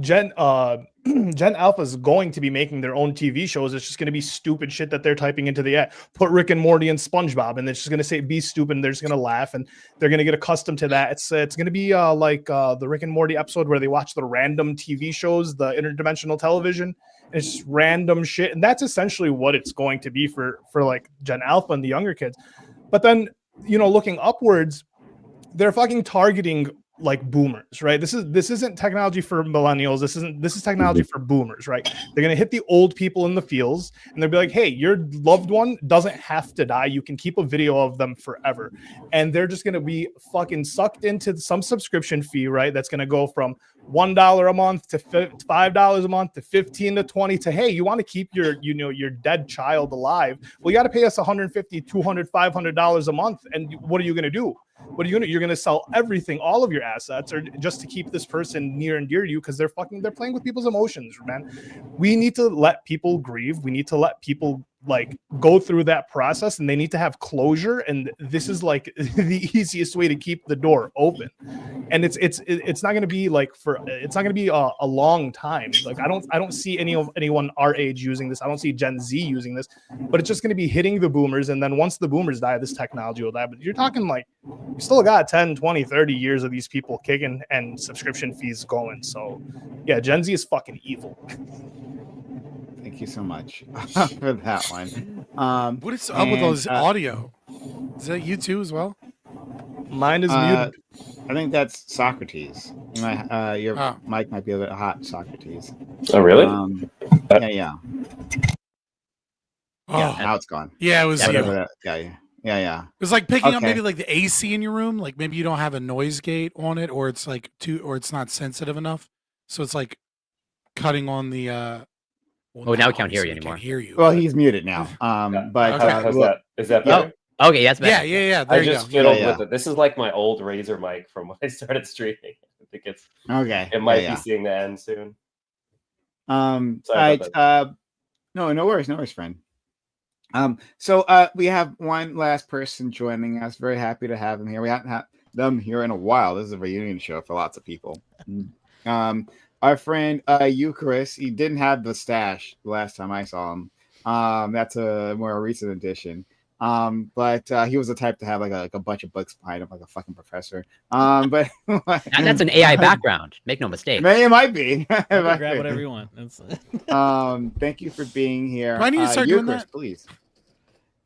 Gen Alpha is going to be making their own TV shows. It's just going to be stupid shit that they're typing into the ad. Put Rick and Morty and SpongeBob, and it's just going to say be stupid. And they're just going to laugh, and they're going to get accustomed to that. It's going to be like the Rick and Morty episode where they watch the random TV shows, the interdimensional television. And it's just random shit, and that's essentially what it's going to be for like Gen Alpha and the younger kids. But then, you know, looking upwards, they're fucking targeting like boomers, right? This isn't technology for millennials. This is technology for boomers, right? They're gonna hit the old people in the fields, and they'll be like, "Hey, your loved one doesn't have to die. You can keep a video of them forever." And they're just gonna be fucking sucked into some subscription fee, right? That's gonna go from $1 a month to $5 a month to 15 to 20 to, hey, you want to keep your dead child alive? Well, you got to pay us $150, $200, $500 a month. And what are you going to do? You're going to sell everything, all of your assets, or just to keep this person near and dear to you, because they're playing with people's emotions, man. We need to let people grieve. We need to let people like go through that process, and they need to have closure. And this is like the easiest way to keep the door open. And it's not going to be like it's not going to be a long time. Like I don't see anyone our age using this. I don't see Gen Z using this, but it's just going to be hitting the boomers. And then once the boomers die, this technology will die. But you're talking like you still got 10, 20, 30 years of these people kicking and subscription fees going. So yeah, Gen Z is fucking evil. Thank you so much for that one. What is up with all this audio? Is that you too as well? Mine is muted. I think that's Socrates. Your mic might be a bit hot, Socrates. Oh, really? Yeah. Oh, now it's gone. Yeah, it was you. Yeah. It was like picking up maybe like the AC in your room. Like maybe you don't have a noise gate on it, or it's like or it's not sensitive enough. So it's like cutting on the. Now we can't hear you anymore. Can't hear you. Well, he's muted now. But is that better? Okay, that's better. Yeah. I just fiddled with it. This is like my old Razer mic from when I started streaming. I think it's okay. It might be seeing the end soon. Sorry about that. No worries, friend. So we have one last person joining us. Very happy to have them here. We haven't had them here in a while. This is a reunion show for lots of people. Our friend Eucharist, he didn't have the stash the last time I saw him. That's a more recent addition. But he was the type to have like a bunch of books behind him, like a fucking professor. But and that's an AI background. Make no mistake. It might be. Grab whatever you want. Thank you for being here. I need to start doing that, please.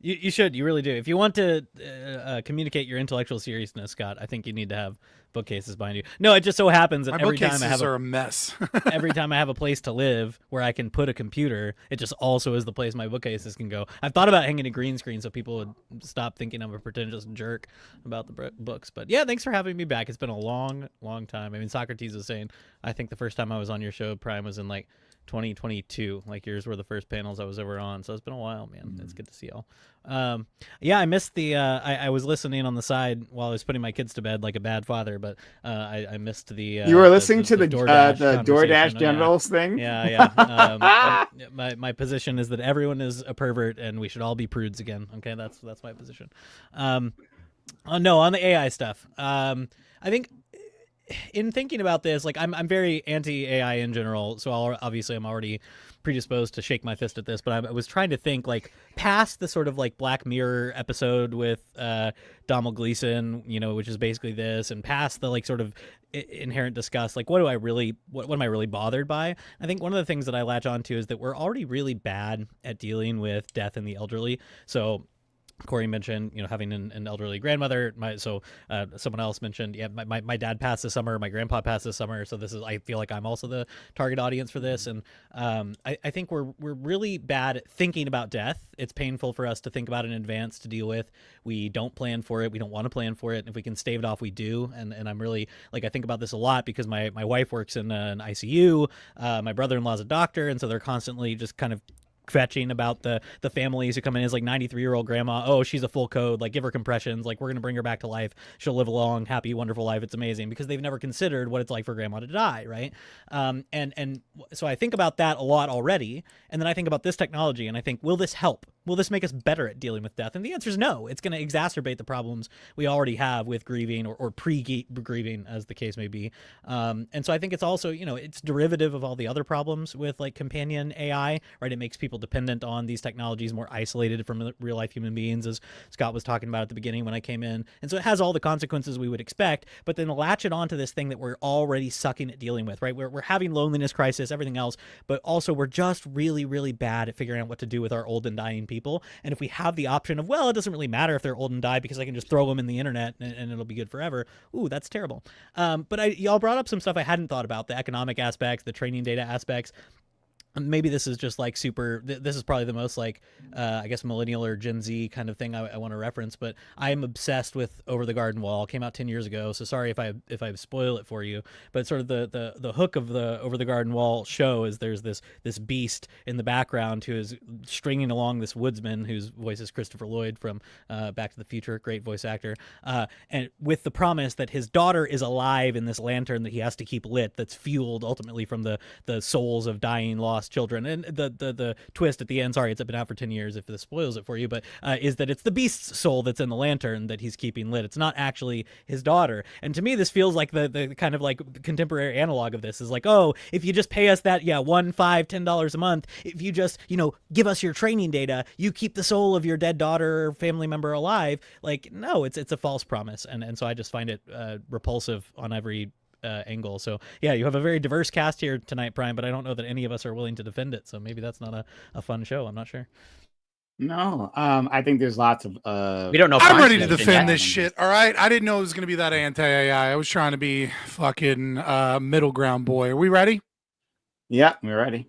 You should. You really do. If you want to communicate your intellectual seriousness, Scott, I think you need to have bookcases behind you. No, it just so happens that every time I have are a mess. every time I have a place to live where I can put a computer, it just also is the place my bookcases can go. I've thought about hanging a green screen so people would stop thinking I'm a pretentious jerk about the books. But yeah, thanks for having me back. It's been a long time. I mean, Socrates was saying, I think the first time I was on your show, Prime, was in like 2022. Like yours were the first panels I was ever on, so it's been a while, man. It's good to see y'all. Yeah, I missed the I was listening on the side while I was putting my kids to bed like a bad father, but I missed the you were listening to the DoorDash generals thing. Yeah. My position is that everyone is a pervert and we should all be prudes again. Okay, that's my position. No, on the AI stuff, I think in thinking about this, like I'm very anti-AI in general, so obviously I'm already predisposed to shake my fist at this, but I was trying to think like past the sort of like Black Mirror episode with Donald Gleason, which is basically this, and past the like sort of inherent disgust, like what am I really bothered by? I think one of the things that I latch onto is that we're already really bad at dealing with death in the elderly. So Corey mentioned, having an elderly grandmother. Someone else mentioned, my dad passed this summer, my grandpa passed this summer. So I feel like I'm also the target audience for this. And I think we're really bad at thinking about death. It's painful for us to think about it in advance, to deal with. We don't plan for it. We don't want to plan for it. If we can stave it off, we do. And I'm really I think about this a lot because my wife works in an ICU. My brother-in-law's a doctor. And so they're constantly just kind of fetching about the families who come in as like 93-year-old grandma. Oh, she's a full code. Like, give her compressions. Like, we're gonna bring her back to life. She'll live a long, happy, wonderful life. It's amazing, because they've never considered what it's like for grandma to die, right? And so I think about that a lot already, and then I think about this technology, and I think, will this help? Will this make us better at dealing with death? And the answer is no. It's going to exacerbate the problems we already have with grieving or pre-grieving, as the case may be. And so I think it's also, it's derivative of all the other problems with like companion AI, right? It makes people dependent on these technologies, more isolated from real life human beings, as Scott was talking about at the beginning when I came in. And so it has all the consequences we would expect, but then latch it onto this thing that we're already sucking at dealing with, right? We're having loneliness crisis, everything else, but also we're just really, really bad at figuring out what to do with our old and dying people. And if we have the option of, well, it doesn't really matter if they're old and die because I can just throw them in the internet and it'll be good forever. Ooh, that's terrible. But y'all brought up some stuff I hadn't thought about, the economic aspects, the training data aspects. Maybe this is just like this is probably the most like, I guess, millennial or Gen Z kind of thing I want to reference, but I am obsessed with Over the Garden Wall. It came out 10 years ago, so sorry if I spoil it for you, but sort of the hook of the Over the Garden Wall show is there's this beast in the background who is stringing along this woodsman whose voice is Christopher Lloyd from Back to the Future, great voice actor, and with the promise that his daughter is alive in this lantern that he has to keep lit, that's fueled ultimately from the souls of dying lost children. And the twist at the end, sorry, it's been out for 10 years if this spoils it for you, but is that it's the beast's soul that's in the lantern that he's keeping lit. It's not actually his daughter. And to me, this feels like the kind of like contemporary analog of this is like, oh, if you just pay us that, $1, $5, $10 a month, if you just, give us your training data, you keep the soul of your dead daughter or family member alive. Like, no, it's a false promise. And so I just find it repulsive on every angle. So yeah, you have a very diverse cast here tonight, Prime, but I don't know that any of us are willing to defend it. So maybe that's not a fun show. I'm not sure. No, I think there's lots of we don't know. I'm ready to defend this shit. All right, I didn't know it was going to be that anti-AI. I was trying to be fucking middle ground boy. Are we ready? Yeah, we're ready.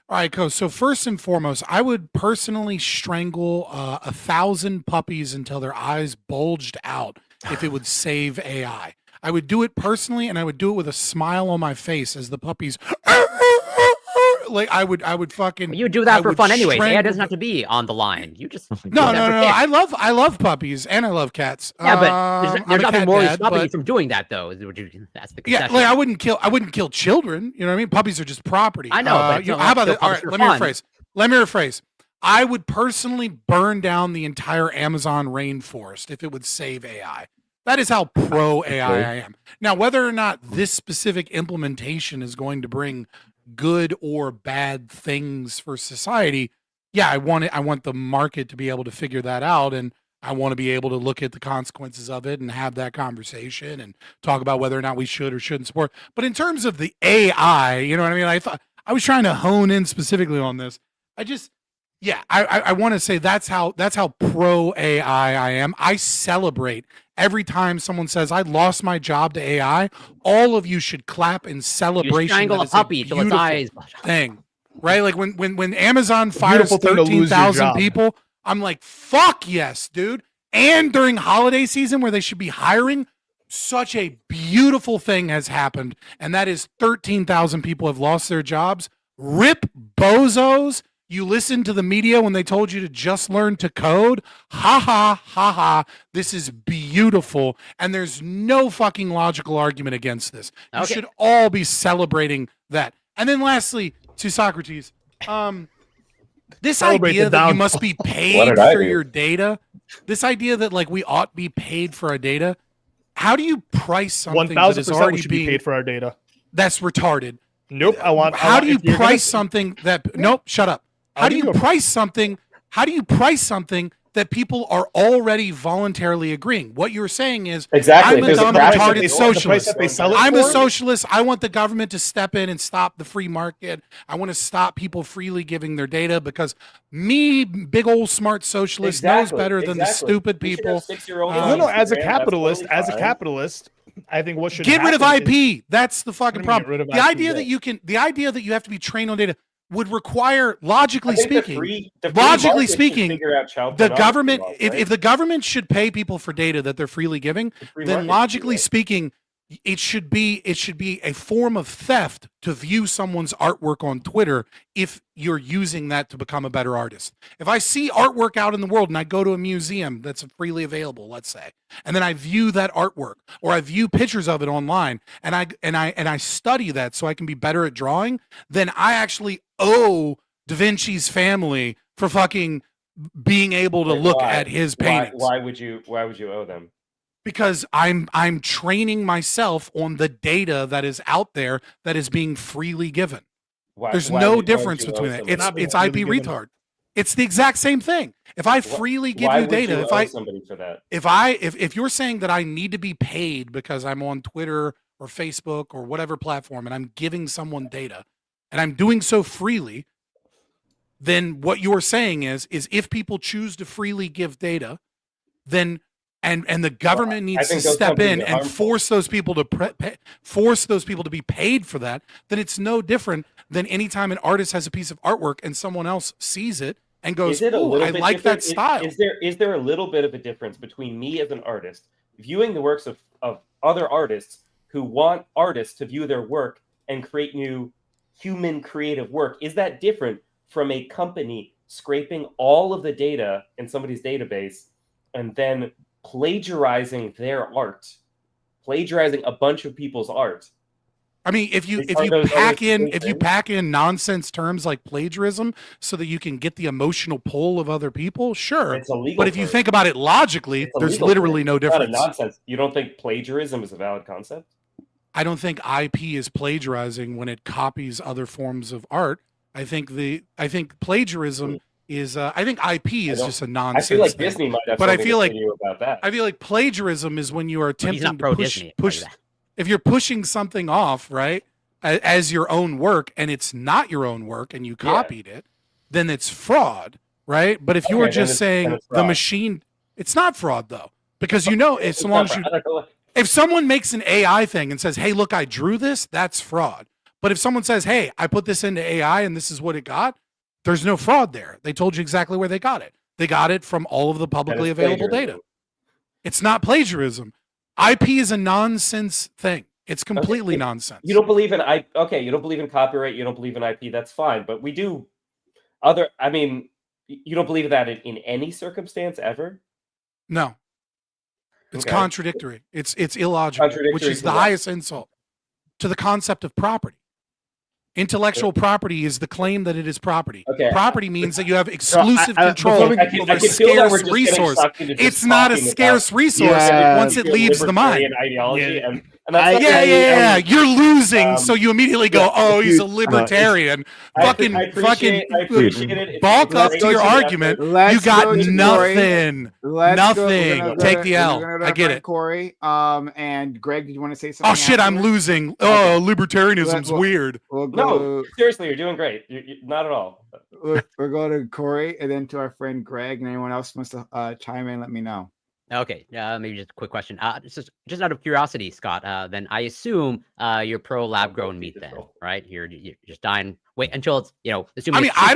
All right, Coach. So first and foremost, I would personally strangle 1,000 puppies until their eyes bulged out if it would save AI. I would do it personally, and I would do it with a smile on my face as the puppies. Like I would fucking. You do that for fun anyway. AI doesn't have to be on the line. You just no. I love puppies and I love cats. Yeah, but there's nothing more stopping you from doing that, though. That's the concession. Yeah, like I wouldn't kill children. You know what I mean? Puppies are just property. I know. But how about it? All right, let me rephrase. I would personally burn down the entire Amazon rainforest if it would save AI. That is how pro AI I am. Now, whether or not this specific implementation is going to bring good or bad things for society, yeah, I want the market to be able to figure that out, and I want to be able to look at the consequences of it and have that conversation and talk about whether or not we should or shouldn't support. But in terms of the AI, you know what I mean? I thought I was trying to hone in specifically on this. I want to say that's how pro AI I am. I celebrate every time someone says I lost my job to AI. All of you should clap in celebration. You strangle a puppy till its eyes thing, right? Like when Amazon fires 13,000 people, I'm like, fuck yes, dude. And during holiday season where they should be hiring, such a beautiful thing has happened, and that is 13,000 people have lost their jobs. Rip bozos. You listened to the media when they told you to just learn to code. Ha ha ha ha. This is beautiful. And there's no fucking logical argument against this. You should all be celebrating that. And then lastly, to Socrates, this idea that you must be paid for your data, this idea that like we ought to be paid for our data, how do you price something that is already being paid for our data? That's retarded. Nope. How do you price something that? Nope. Shut up. How do you price something? How do you price something that people are already voluntarily agreeing? What you're saying is, exactly. I'm a dumb, retarded socialist. I'm a socialist. I want the government to step in and stop the free market. I want to stop people freely giving their data because me, big old smart socialist, knows better than the stupid people. No, as a capitalist, I think what should get rid of IP. That's the fucking problem. The idea that you have to be trained on data would require, logically speaking, the government, if the government should pay people for data that they're freely giving, then logically speaking, it should be a form of theft to view someone's artwork on Twitter if you're using that to become a better artist. If I see artwork out in the world and I go to a museum that's freely available, let's say, and then I view that artwork or I view pictures of it online and I study that so I can be better at drawing, then I actually owe Da Vinci's family for fucking being able to look at his paintings. Why would you owe them? Because I'm training myself on the data that is out there that is being freely given. There's no difference between that. It's IP retard. It's the exact same thing. If I freely give you data, if you're saying that I need to be paid because I'm on Twitter or Facebook or whatever platform and I'm giving someone data and I'm doing so freely, then what you're saying is if people choose to freely give data, then and the government needs to step in and force those people to be paid for that, then it's no different than anytime an artist has a piece of artwork and someone else sees it and goes, "Oh, I like that style." Is there a little bit of a difference between me as an artist viewing the works of other artists who want artists to view their work and create new human creative work? Is that different from a company scraping all of the data in somebody's database and then plagiarizing their art, plagiarizing a bunch of people's art? I mean, if you pack in nonsense terms like plagiarism so that you can get the emotional pull of other people, sure. It's illegal. But if you think about it logically, there's literally no difference. It's not a nonsense. You don't think plagiarism is a valid concept? I don't think IP is plagiarizing when it copies other forms of art. I think plagiarism is I think IP is just a nonsense. I feel like thing. Disney might have but something I feel to like say to you about that. I feel like plagiarism is when you are attempting to push. That. If you're pushing something off, right, as your own work, and it's not your own work, and you copied it, then it's fraud, right? But if you were just saying the machine, it's not fraud though, because as long as if someone makes an AI thing and says, "Hey, look, I drew this," that's fraud. But if someone says, "Hey, I put this into AI and this is what it got," there's no fraud there. They told you exactly where they got it. They got it from all of the publicly available data. It's not plagiarism. IP is a nonsense thing. It's completely nonsense. You don't believe in you don't believe in copyright, you don't believe in IP, that's fine. But we do you don't believe that in any circumstance ever? No. It's contradictory. It's illogical, which is the highest insult to the concept of property. Intellectual property is the claim that it is property. Property means that you have exclusive control over a scarce resource. It's not a scarce resource once it leaves the mind. You're losing, so you immediately go, "Oh, he's a libertarian." Fucking bulk up to your argument. You got nothing. Nothing. Take the L. I get it. Corey. And Greg, did you want to say something? Oh shit, I'm losing. Oh, libertarianism's weird. No, seriously, you're doing great. You're not at all. We're going to Corey and then to our friend Greg, and anyone else wants to chime in, let me know. Okay, maybe just a quick question. Just out of curiosity, Scott. Then I assume you're pro lab grown meat, then, right? You're just dying. Wait until it's assuming. I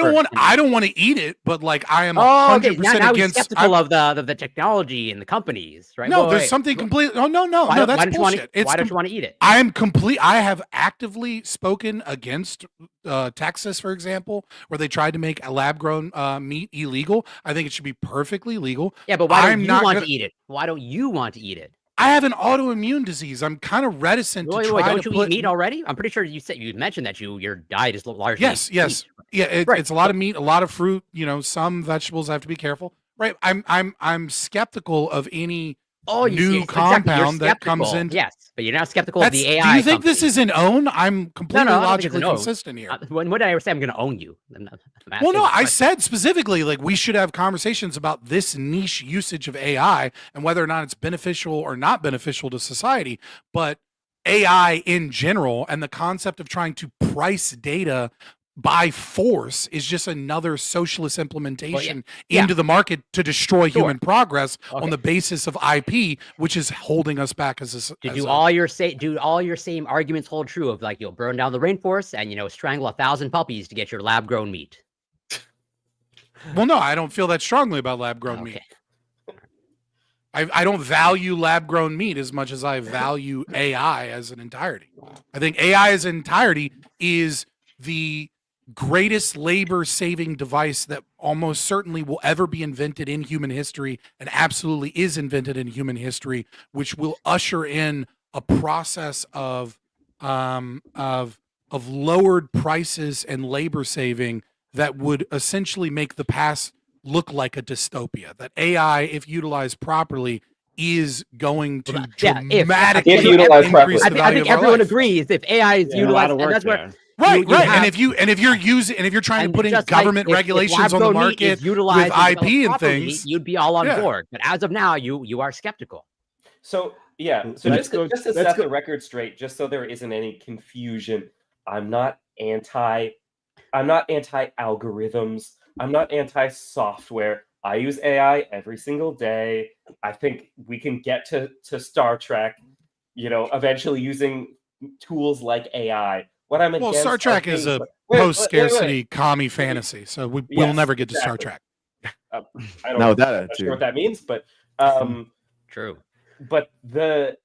don't want to eat it, but like I am 100% now against. Skeptical of the technology and the companies, right? No, there's something completely. Oh no, that's bullshit. Why don't you want to eat it? I am complete. I have actively spoken against Texas, for example, where they tried to make a lab grown meat illegal. I think it should be perfectly legal. Yeah, but why don't you want to eat it? Why don't you want to eat it? I have an autoimmune disease. I'm kind of reticent to try don't to you eat meat already? I'm pretty sure you mentioned that your diet is largely yes. meat. Yeah, it's a lot of meat, a lot of fruit. Some vegetables. I have to be careful. Right. I'm skeptical of any new compound that comes in. Yes, but you're not skeptical of the AI. Do you think this is an own? I'm completely logically consistent here. When did I ever say I'm going to own you? Well, no, I said specifically like we should have conversations about this niche usage of AI and whether or not it's beneficial or not beneficial to society. But AI in general and the concept of trying to price data by force is just another socialist implementation into the market to destroy human progress on the basis of IP, which is holding us back as a. Do all your same arguments hold true of like you'll burn down the rainforest and strangle 1,000 puppies to get your lab grown meat? Well, no, I don't feel that strongly about lab grown meat. I don't value lab-grown meat as much as I value AI as an entirety. I think AI as an entirety is the greatest labor-saving device that almost certainly will ever be invented in human history, and absolutely is invented in human history, which will usher in a process of lowered prices and labor saving that would essentially make the past look like a dystopia. That AI, if utilized properly, is going to dramatically increase the value I think of our everyone life. agrees if AI is utilized, and that's where Right. And if you're trying to put in government regulations on the market with IP and things, you'd be all on board. But as of now, you are skeptical. So just to set the record straight, just so there isn't any confusion, I'm not anti-algorithms. I'm not anti-software. I use AI every single day. I think we can get to Star Trek, eventually using tools like AI. What I'm against Star Trek is a post-scarcity commie fantasy, so we'll never get to Star Trek. I don't know what that means, but true. But the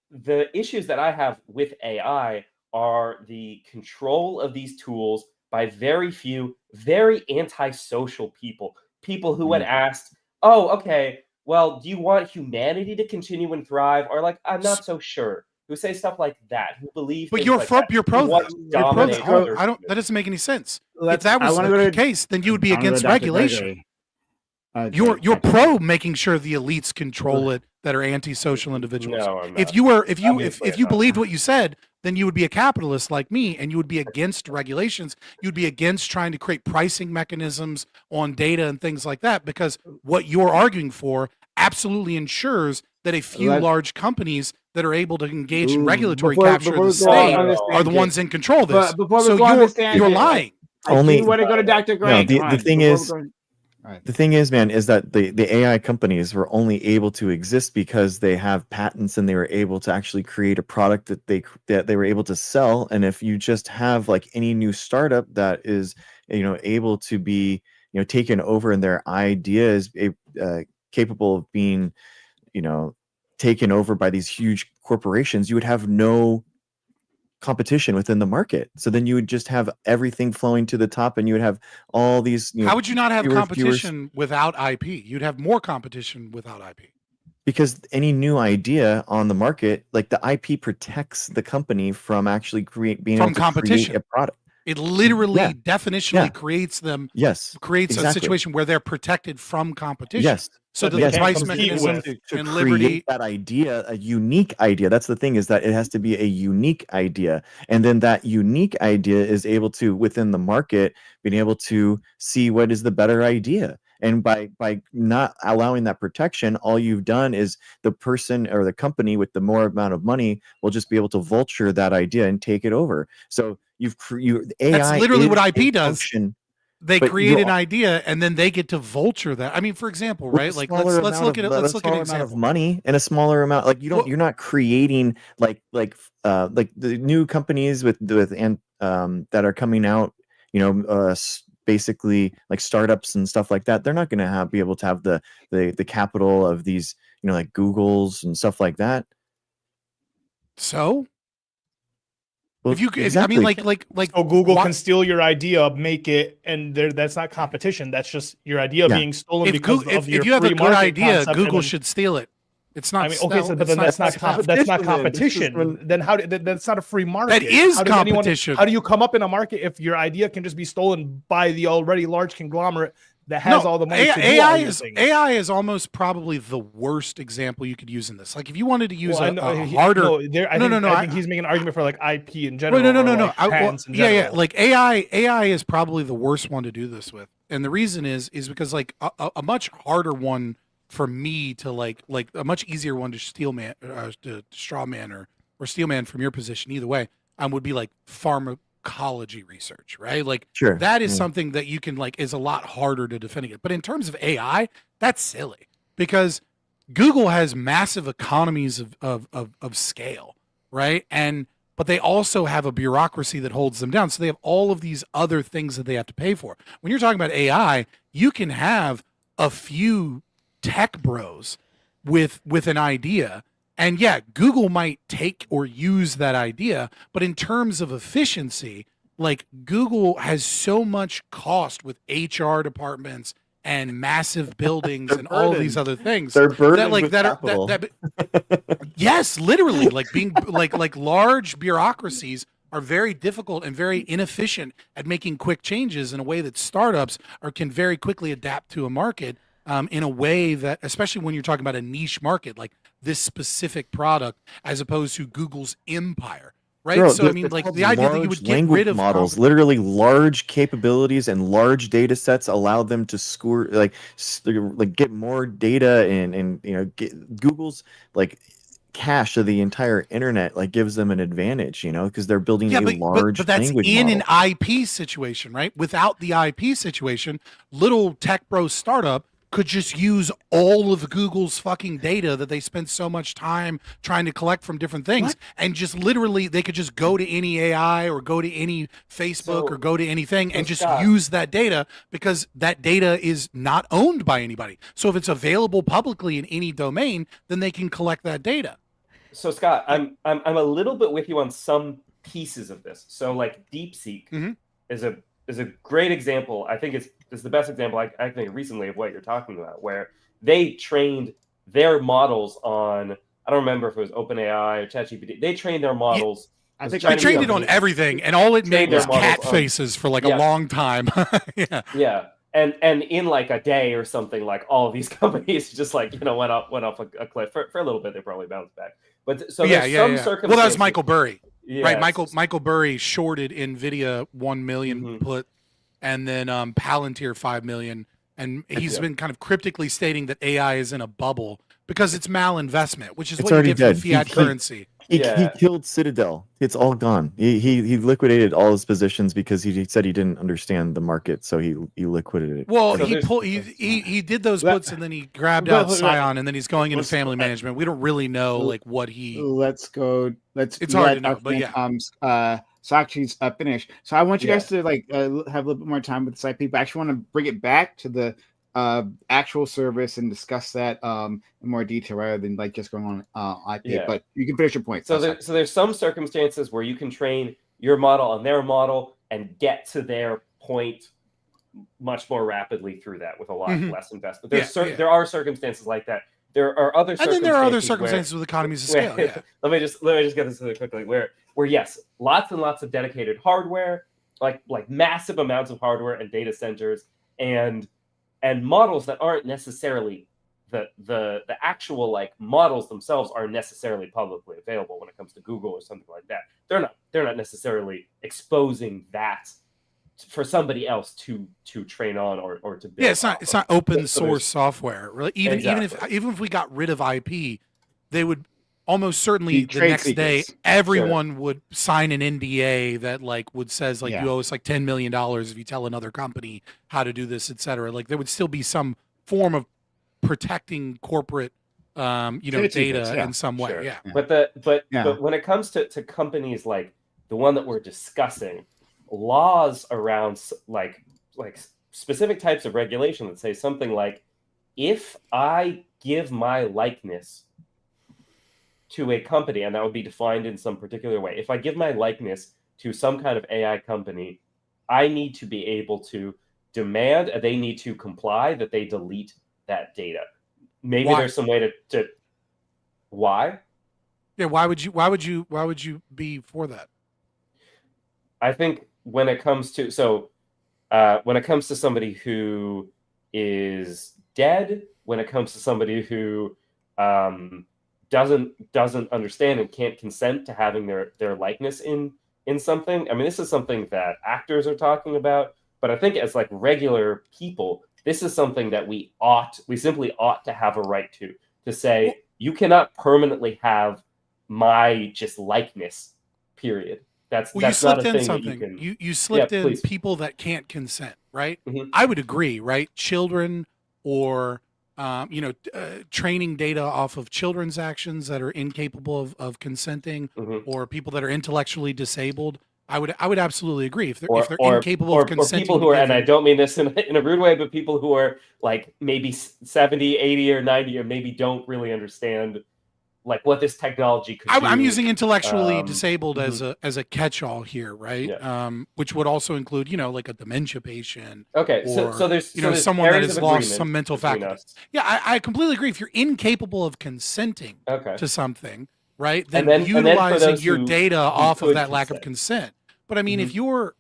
issues that I have with AI are the control of these tools by very few, very antisocial people who had asked, oh, okay, well, do you want humanity to continue and thrive? Or like, I'm not so sure. Who say stuff like that, who believe but you're pro that. That doesn't make any sense. If that was the case, then you would be against regulation. You're pro making sure the elites control it that are antisocial individuals. No, I'm not. If you believed what you said, then you would be a capitalist like me, and you would be against regulations. You'd be against trying to create pricing mechanisms on data and things like that, because what you're arguing for absolutely ensures that a few large companies that are able to engage in regulatory capture of the state are the ones in control of this. So you're lying. Only want to go to Dr. Grant. The thing is, man, is that the AI companies were only able to exist because they have patents and they were able to actually create a product that they were able to sell. And if you just have like any new startup that is able to be taken over and their idea is capable of being taken over by these huge corporations, you would have no competition within the market. So then you would just have everything flowing to the top, and you would have all these. How would you not have competition without IP? You'd have more competition without IP. Because any new idea on the market, like the IP protects the company from actually being able to create a product. It literally definitionally creates them. Yes. Creates a situation where they're protected from competition. Yes. So the price mechanism and liberty, that idea, a unique idea. That's the thing, is that it has to be a unique idea. And then that unique idea is able to, within the market, being able to see what is the better idea. And by not allowing that protection, all you've done is the person or the company with the more amount of money will just be able to vulture that idea and take it over. So AI. That's literally what IP does. Function, they create an idea and then they get to vulture that. I mean, for example, right? Like let's look at it. Let's look at an example of money and a smaller amount. Like you're not creating like the new companies that are coming out. Basically like startups and stuff like that. They're not going to be able to have the capital of these like Googles and stuff like that. So. Well, if you, exactly. I mean, like, so Google can steal your idea, make it, and that's not competition. That's just your idea being stolen if you have a good idea, Google should steal it. It's not. I mean, okay, but then that's not competition. Then how? That's not a free market. That is competition. How do you come up in a market if your idea can just be stolen by the already large conglomerate that has all the money? AI is almost probably the worst example you could use in this. Like if you wanted to use harder. I think he's making an argument for like IP in general. No. Like AI is probably the worst one to do this with, and the reason is because like a much harder one for me to like a much easier one to straw man or steel man from your position, either way, would be like pharmacology research, right? Like that is something that you can is a lot harder to defend it. But in terms of AI, that's silly because Google has massive economies of scale, right? But they also have a bureaucracy that holds them down. So they have all of these other things that they have to pay for. When you're talking about AI, you can have a few tech bros with an idea. And yeah, Google might take or use that idea, but in terms of efficiency, like Google has so much cost with HR departments and massive buildings and all these other things They're burdened that like with that are capital. yes, literally, like being like large bureaucracies are very difficult and very inefficient at making quick changes in a way that startups can very quickly adapt to a market in a way that, especially when you're talking about a niche market like this specific product, as opposed to Google's empire, right? Bro, So I mean, like the idea that you would get language rid of models, literally large capabilities and large data sets allow them to score like get more data and you know Google's like cache of the entire internet like gives them an advantage, you know, because they're building a large but that's language in model. an IP situation, right? Without the IP situation, little tech bro startup could just use all of Google's fucking data that they spent so much time trying to collect from different things, and just literally they could just go to any AI or go to any Facebook or go to anything and just use that data, because that data is not owned by anybody. So if it's available publicly in any domain, then they can collect that data. So Scott, I'm a little bit with you on some pieces of this. So like DeepSeek is a great example. I think it's the best example I think recently of what you're talking about, where they trained their models on, I don't remember if it was OpenAI or ChatGPT. They trained their models. I think they trained it on everything, and all it made was cat faces for like a long time. Yeah. And in like a day or something, like all of these companies just like, you know, went off a cliff for a little bit. They probably bounced back. But so there's some circumstances. Well, that was Michael Burry, right? Michael Burry shorted Nvidia 1 million put, and then Palantir 5 million, and he's been kind of cryptically stating that AI is in a bubble because it's malinvestment, which is what you get from fiat currency. He killed Citadel. It's all gone. He liquidated all his positions because he said he didn't understand the market, so he liquidated it. Well, he did those puts and then he grabbed out Scion, and then he's going into family management. We don't really know like what he. It's hard to know, but yeah. Sakshi's finished. So I want you guys to like have a little bit more time with this IP, but I actually want to bring it back to the actual service and discuss that in more detail rather than like just going on IP. But you can finish your point. So there's some circumstances where you can train your model on their model and get to their point much more rapidly through that with a lot less investment. There are circumstances like that. There are other circumstances, and then there are other circumstances with economies of scale. Let me just get this really quickly. Where yes, lots and lots of dedicated hardware, like massive amounts of hardware and data centers, and models that aren't necessarily the actual like models themselves aren't necessarily publicly available when it comes to Google or something like that. They're not necessarily exposing that for somebody else to train on or to build. Yeah, it's not open source software. Really, even if we got rid of IP, they would almost certainly the next day everyone would sign an NDA that like says like you owe us like $10 million if you tell another company how to do this, etc. Like there would still be some form of protecting corporate data in some way. But when it comes to companies like the one that we're discussing, laws around like specific types of regulation that say something like, if I give my likeness to a company, and that would be defined in some particular way, if I give my likeness to some kind of AI company, I need to be able to demand, they need to comply that they delete that data. Maybe there's some way to why? Yeah, why would you be for that? I think when it comes to somebody who is dead, when it comes to somebody who doesn't understand and can't consent to having their likeness in something. I mean, this is something that actors are talking about, but I think as like regular people, this is something that we simply ought to have a right to say, you cannot permanently have my just likeness, period. That's you slipped in something. You slipped in people that can't consent, right? I would agree, right? Children or training data off of children's actions that are incapable of consenting, or people that are intellectually disabled. I would absolutely agree. If they're incapable of consenting, or people who are, and I don't mean this in a rude way, but people who are like maybe 70, 80, or 90, or maybe don't really understand like what this technology could do. I'm using intellectually disabled as a catch-all here, right? Yeah. Which would also include, like a dementia patient. Okay, or, so there's someone that has lost some mental faculty. Yeah, I completely agree. If you're incapable of consenting to something, right, then utilizing your data off of that lack of consent. But I mean, if you're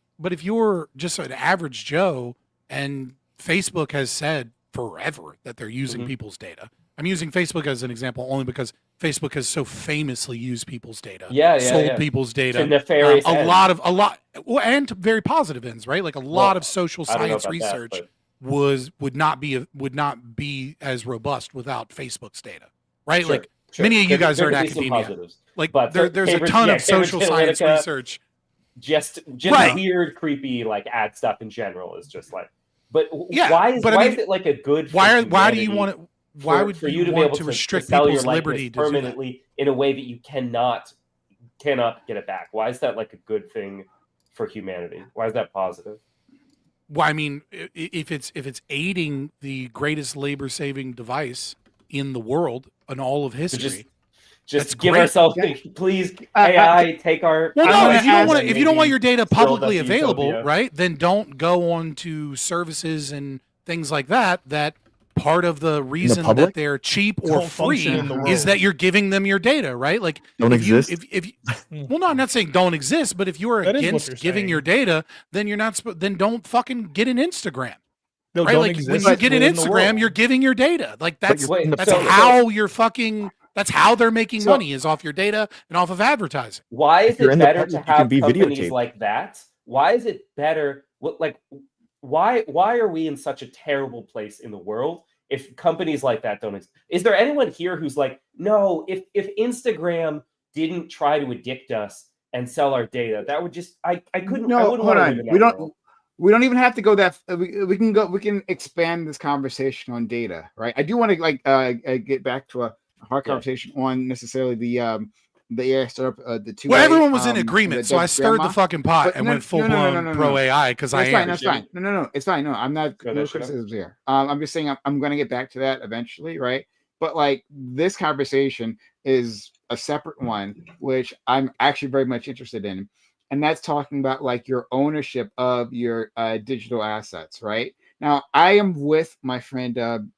just an average Joe, and Facebook has said forever that they're using people's data. I'm using Facebook as an example only because Facebook has so famously used people's data, sold people's data, to nefarious a lot, and to very positive ends, right? Like a lot of social science research would not be as robust without Facebook's data, right? Sure, like many of you guys are in academia, like there's a ton of social science research. Just weird, creepy, like ad stuff in general is just like, why is it like a good? Why do you want it? Why would you be able to restrict people's liberty permanently in a way that you cannot get it back? Why is that like a good thing for humanity? Why is that positive? Well, I mean, if it's aiding the greatest labor-saving device in the world in all of history, just give ourselves, please, AI, take our. Well, no, if you don't want your data publicly available, right? Then don't go on to services and things like that. That part of the reason that they're cheap or free is that you're giving them your data, right? Like don't exist. Well, no, I'm not saying don't exist, but if you're against giving your data, then you're not. Then don't fucking get an Instagram. Right? Like when you get an Instagram, you're giving your data. Like that's how you're fucking. That's how they're making money is off your data and off of advertising. Why is it better to have companies like that? Why is it better? Why are we in such a terrible place in the world if companies like that don't exist? Is there anyone here who's like, no, if Instagram didn't try to addict us and sell our data, that would just I couldn't. No, I wouldn't hold want to on. We don't even have to go that. We can expand this conversation on data, right? I do want to get back to a hard conversation on necessarily the AI startup, the two. Well, everyone was in agreement, so I stirred the fucking pot and went full blown pro AI because I am. That's fine. No, it's fine. No, I'm not. No criticisms here. I'm just saying I'm going to get back to that eventually, right? But like this conversation is a separate one, which I'm actually very much interested in, and that's talking about like your ownership of your digital assets, right? Now, I am with my friend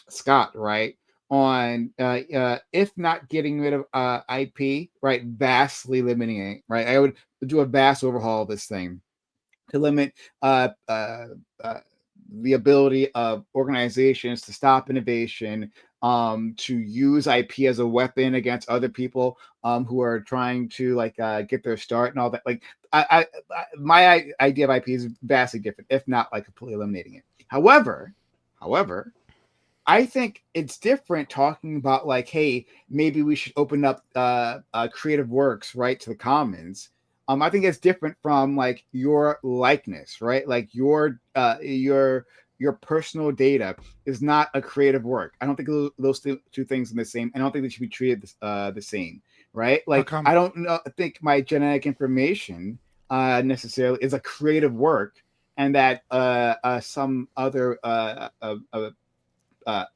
Scott, right? On if not getting rid of IP, right, vastly limiting it, right? I would do a vast overhaul of this thing to limit the ability of organizations to stop innovation, to use IP as a weapon against other people who are trying to like get their start and all that. Like my idea of IP is vastly different, if not like completely eliminating it. However, I think it's different talking about like, hey, maybe we should open up creative works, right, to the commons. I think it's different from like your likeness, right? Like your personal data is not a creative work. I don't think those two things are the same. I don't think they should be treated the same, right? Like I don't think my genetic information necessarily is a creative work, and that some other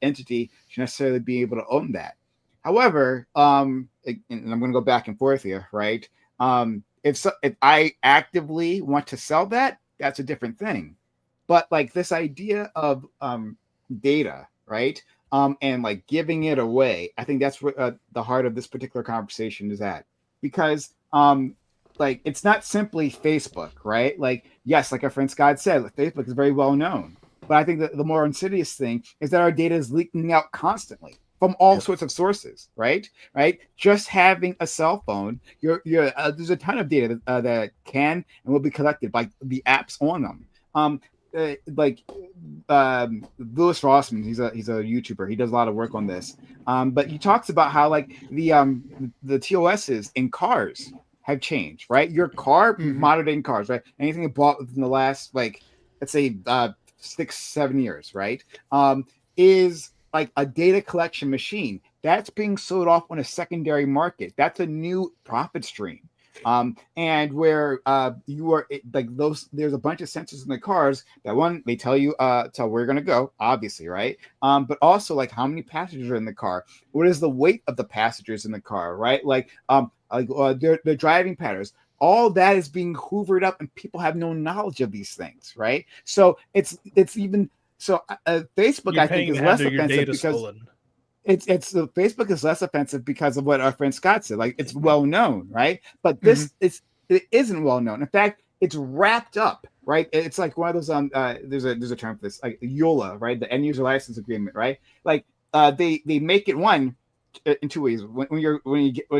entity should necessarily be able to own that. However, and I'm going to go back and forth here, right? If I actively want to sell that, that's a different thing. But like this idea of data, right? And like giving it away, I think that's where the heart of this particular conversation is at. Because like it's not simply Facebook, right? Like, yes, like our friend Scott said, Facebook is very well known. But I think that the more insidious thing is that our data is leaking out constantly from all sorts of sources, right? Just having a cell phone, there's a ton of data that can and will be collected by the apps on them. Like Louis Rossman, he's a YouTuber. He does a lot of work on this. But he talks about how like the TOSs in cars have changed, right? Your car monitoring cars, right? Anything you bought within the last like let's say 6-7 years, right? Is like a data collection machine that's being sold off on a secondary market. That's a new profit stream. And where you are like those, there's a bunch of sensors in the cars that one, they tell you tell where you're gonna go, obviously, right? But also like how many passengers are in the car, what is the weight of the passengers in the car, right? Like their driving patterns. All that is being hoovered up, and people have no knowledge of these things, right? So it's even so. Facebook, You're I think, paying is to have less your offensive data because stolen. it's Facebook is less offensive because of what our friend Scott said. Like it's well known, right? But this it isn't well known. In fact, it's wrapped up, right? It's like one of those there's a term for this, like EULA, right? The end user license agreement, right? Like they make it one in two ways. When you're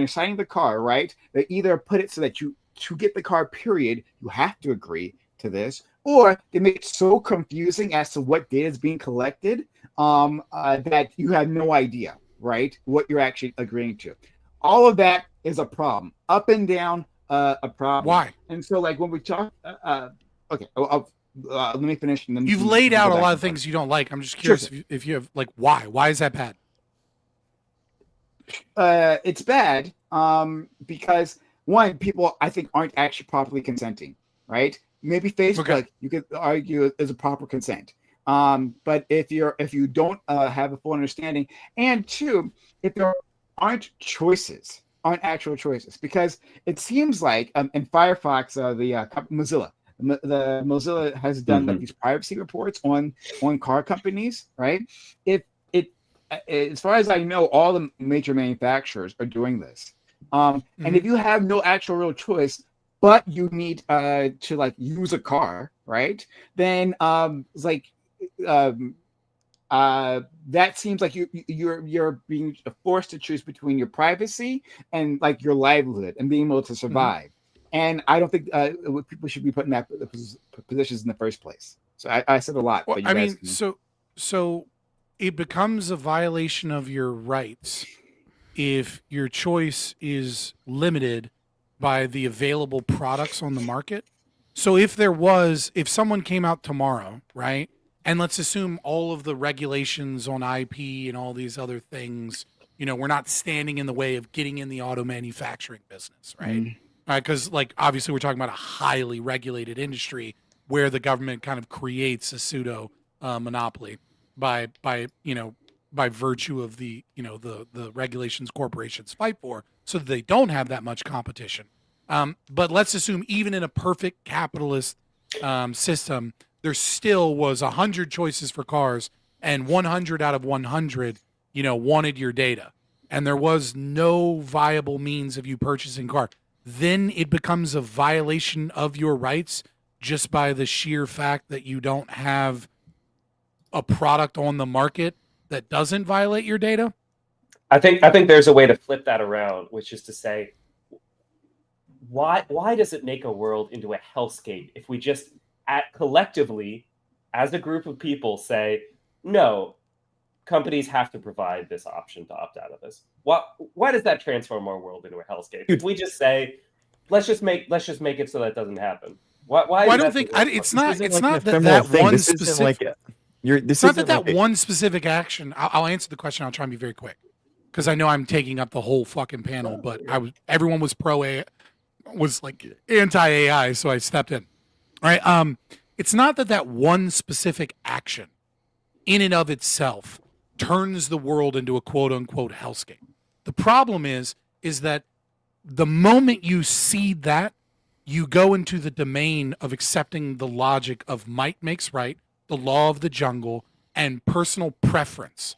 signing the car, right? They either put it so that you, to get the car, period, you have to agree to this, or they make it so confusing as to what data is being collected that you have no idea, right, what you're actually agreeing to. All of that is a problem, up and down, a problem. Why? And so, like when we talk, okay, let me finish. And then you've laid out a lot of things you don't like. I'm just curious if you have like why. Why is that bad? It's bad because one, people I think aren't actually properly consenting, right? Maybe Facebook, you could argue, is a proper consent. But if you don't have a full understanding, and two, if there aren't actual choices, because it seems like in Firefox, Mozilla, the Mozilla has done like these privacy reports on car companies, right? As far as I know, all the major manufacturers are doing this. And if you have no actual real choice, but you need to like use a car, right? Then it's like that seems like you're being forced to choose between your privacy and like your livelihood and being able to survive. And I don't think people should be put in that positions in the first place. So I said a lot. Well, but you I guys mean, so it becomes a violation of your rights if your choice is limited by the available products on the market. So if someone came out tomorrow, right? And let's assume all of the regulations on IP and all these other things, we're not standing in the way of getting in the auto manufacturing business, right? Because like obviously we're talking about a highly regulated industry where the government kind of creates a pseudo monopoly by virtue of the the regulations corporations fight for, so that they don't have that much competition. But let's assume even in a perfect capitalist system, there still was 100 choices for cars, and 100 out of 100, wanted your data, and there was no viable means of you purchasing a car. Then it becomes a violation of your rights just by the sheer fact that you don't have a product on the market that doesn't violate your data? I think there's a way to flip that around, which is to say, why does it make a world into a hellscape if we just collectively, as a group of people, say, no, companies have to provide this option to opt out of this? Why does that transform our world into a hellscape? If we just say, let's just make it so that doesn't happen. Why I don't think it's not that one specific. It's not that one specific action. I'll answer the question. I'll try and be very quick because I know I'm taking up the whole fucking panel. But everyone was was like anti AI, so I stepped in. All right. It's not that one specific action, in and of itself, turns the world into a quote unquote hellscape. The problem is that the moment you see that, you go into the domain of accepting the logic of might makes right, the law of the jungle, and personal preference.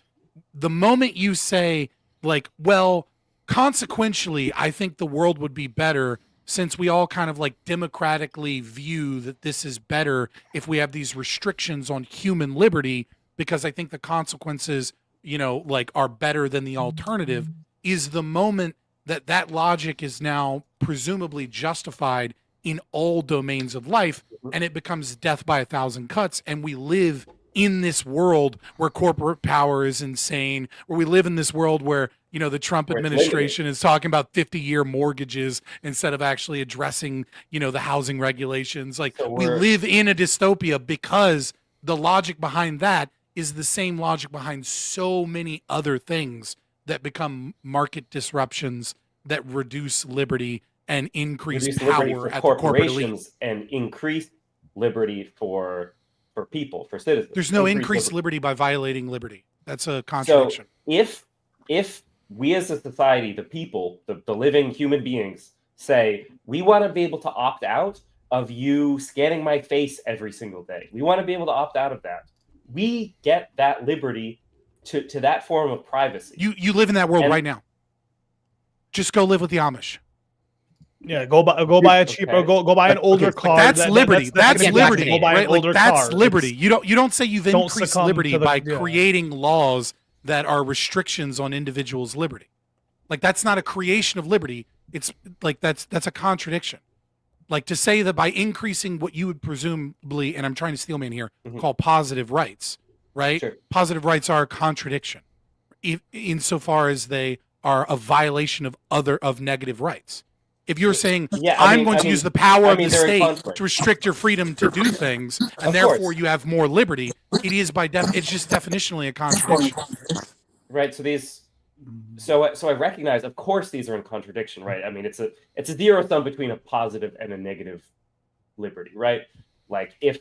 The moment you say, like, well, consequentially, I think the world would be better since we all kind of like democratically view that this is better if we have these restrictions on human liberty, because I think the consequences, like are better than the alternative, is the moment that logic is now presumably justified in all domains of life, and it becomes death by 1,000 cuts. And we live in this world where corporate power is insane, where we live in this world where, the Trump administration is talking about 50-year mortgages instead of actually addressing, the housing regulations. Like, we live in a dystopia because the logic behind that is the same logic behind so many other things that become market disruptions that reduce liberty and increase reduce power liberty for at the corporate elite. corporations and increase liberty for people, for citizens. There's no increased liberty by violating liberty. That's a contradiction. So if we as a society, the people, the living human beings, say we want to be able to opt out of you scanning my face every single day, we want to be able to opt out of that. We get that liberty to that form of privacy. You live in that world right now. Just go live with the Amish. Yeah, go buy a cheaper, go buy an older car. That's liberty. That's liberty. Go buy an older that's car. liberty. You don't say you've Don't increased succumb liberty to the- by yeah. creating laws that are restrictions on individuals' liberty. Like, that's not a creation of liberty. It's like that's a contradiction. Like, to say that by increasing what you would presumably, and I'm trying to steel man here, call positive rights, right? Sure. Positive rights are a contradiction, insofar as they are a violation of negative rights. If you're saying, I'm going to use the power of the state to restrict your freedom to do things, and therefore you have more liberty, it is it's just definitionally a contradiction. Right. So I recognize, of course, these are in contradiction, right? I mean, it's a zero sum between a positive and a negative liberty, right? Like if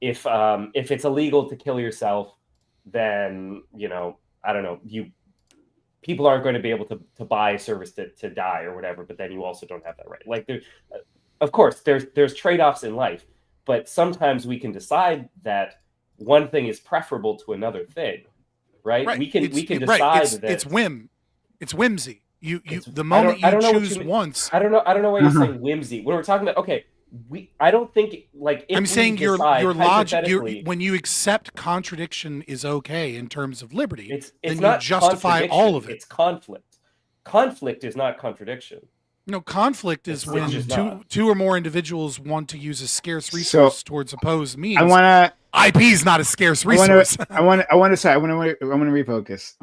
it's illegal to kill yourself, then, I don't know, people aren't going to be able to buy a service to die or whatever, but then you also don't have that right. Like, of course, there's trade-offs in life, but sometimes we can decide that one thing is preferable to another thing, right? We can decide that it's whimsy. The moment you choose once. I don't know why you're saying whimsy. When we're talking about, okay, I don't think, like, if I'm saying your logic, hypothetically, when you accept contradiction is okay in terms of liberty, it's then not you justify all of it. It's conflict. Conflict is not contradiction. No, conflict is when two or more individuals want to use a scarce resource towards opposed means. IP is not a scarce resource. I want to refocus.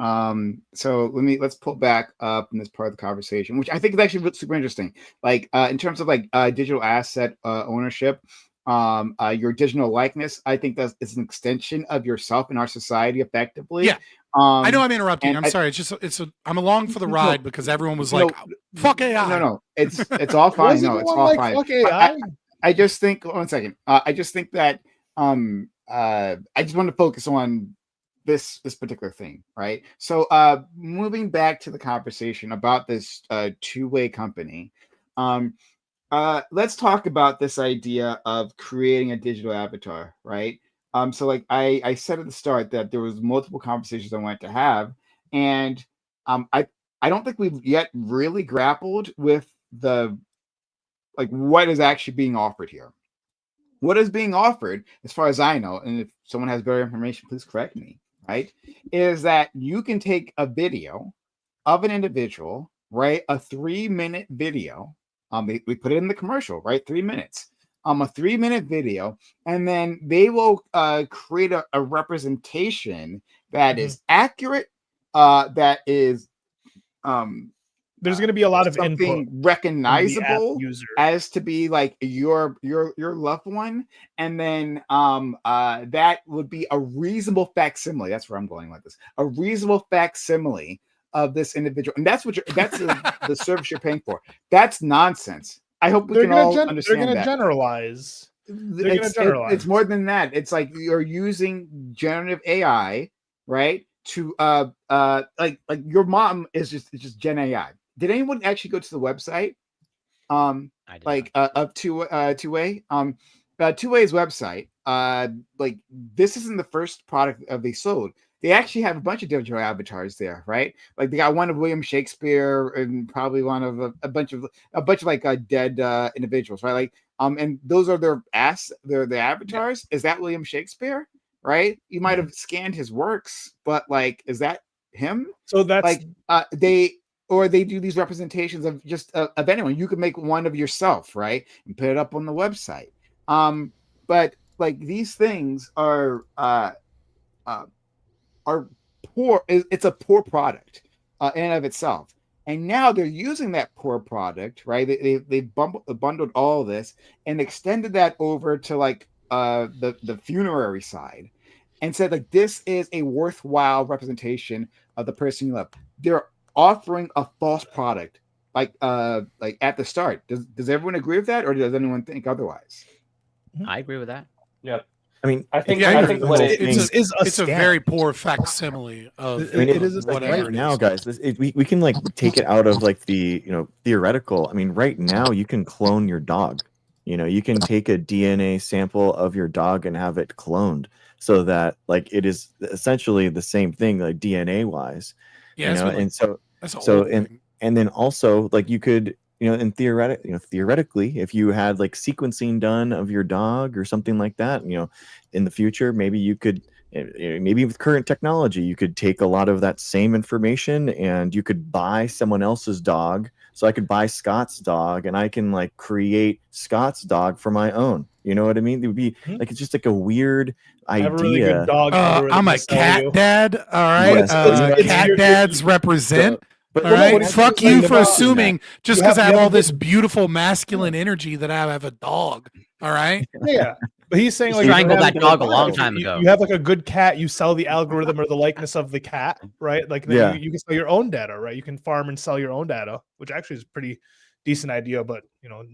So let's pull back up in this part of the conversation, which I think is actually super interesting. Like, in terms of like digital asset ownership, your digital likeness, I think it's an extension of yourself in our society effectively. Yeah. I know I'm interrupting. I'm sorry. I'm along for the ride because everyone was like, "Fuck AI." No, it's all fine. No, it's all fine. Fuck AI? I just think 1 second. I just think that I just want to focus on this particular thing, right? So moving back to the conversation about this two-way company, let's talk about this idea of creating a digital avatar, right? So like I said at the start that there was multiple conversations I wanted to have, and I don't think we've yet really grappled with what is actually being offered here. What is being offered, as far as I know, and if someone has better information, please correct me, right, is that you can take a video of an individual, right, a 3-minute video. We put it in the commercial, right, 3 minutes. A 3-minute video, and then they will create a representation that is accurate, that is there's going to be a lot of something recognizable as to be like your loved one, and then that would be a reasonable facsimile. That's where I'm going with this. A reasonable facsimile of this individual, and that's the service you're paying for. That's nonsense. I hope we can all understand that. They're going to generalize. It's more than that. It's like you're using generative AI, right? To like your mom is just Gen AI. Did anyone actually go to the website? Of Two-Way? Two-Way's website. Like, this isn't the first product they sold. They actually have a bunch of digital avatars there, right? Like, they got one of William Shakespeare and probably one of a bunch of like dead individuals, right? Like, and those are their avatars. Is that William Shakespeare? Right? You might have scanned his works, but like, is that him? So that's like they do these representations of just of anyone. You could make one of yourself, right, and put it up on the website. But like, these things are poor. It's a poor product in and of itself. And now they're using that poor product, right? They've bundled all of this and extended that over to like the funerary side, and said like, this is a worthwhile representation of the person you love. They're offering a false product like at the start. Does everyone agree with that, or does anyone think otherwise? I agree with that. Yeah. I mean, I think what it's a very poor facsimile of. I mean, it is like whatever right now, guys. We can like take it out of like the theoretical. I mean, right now you can clone your dog. You can take a DNA sample of your dog and have it cloned, so that like it is essentially the same thing, like DNA wise. Yeah, And so that's a so old and thing. and then also like you could in theoretically, if you had like sequencing done of your dog or something like that, in the future, maybe you could maybe with current technology you could take a lot of that same information and you could buy someone else's dog. So I could buy Scott's dog and I can like create Scott's dog for my own. You know what I mean? It would be like, it's just like a weird idea. I have a really good dog algorithm I'm a to sell cat you. dad. All right. Yes, cat dads represent. But all right. what he's Fuck saying you is for about- assuming just You because I have you all a this good- beautiful masculine energy that I have a dog. All right. Yeah. But he's saying He like you strangled have- that dog a long time ago. You have like a good cat, you sell the algorithm or the likeness of the cat, right? Like then Yeah. you can sell your own data, right? You can farm and sell your own data, which actually is a pretty decent idea, but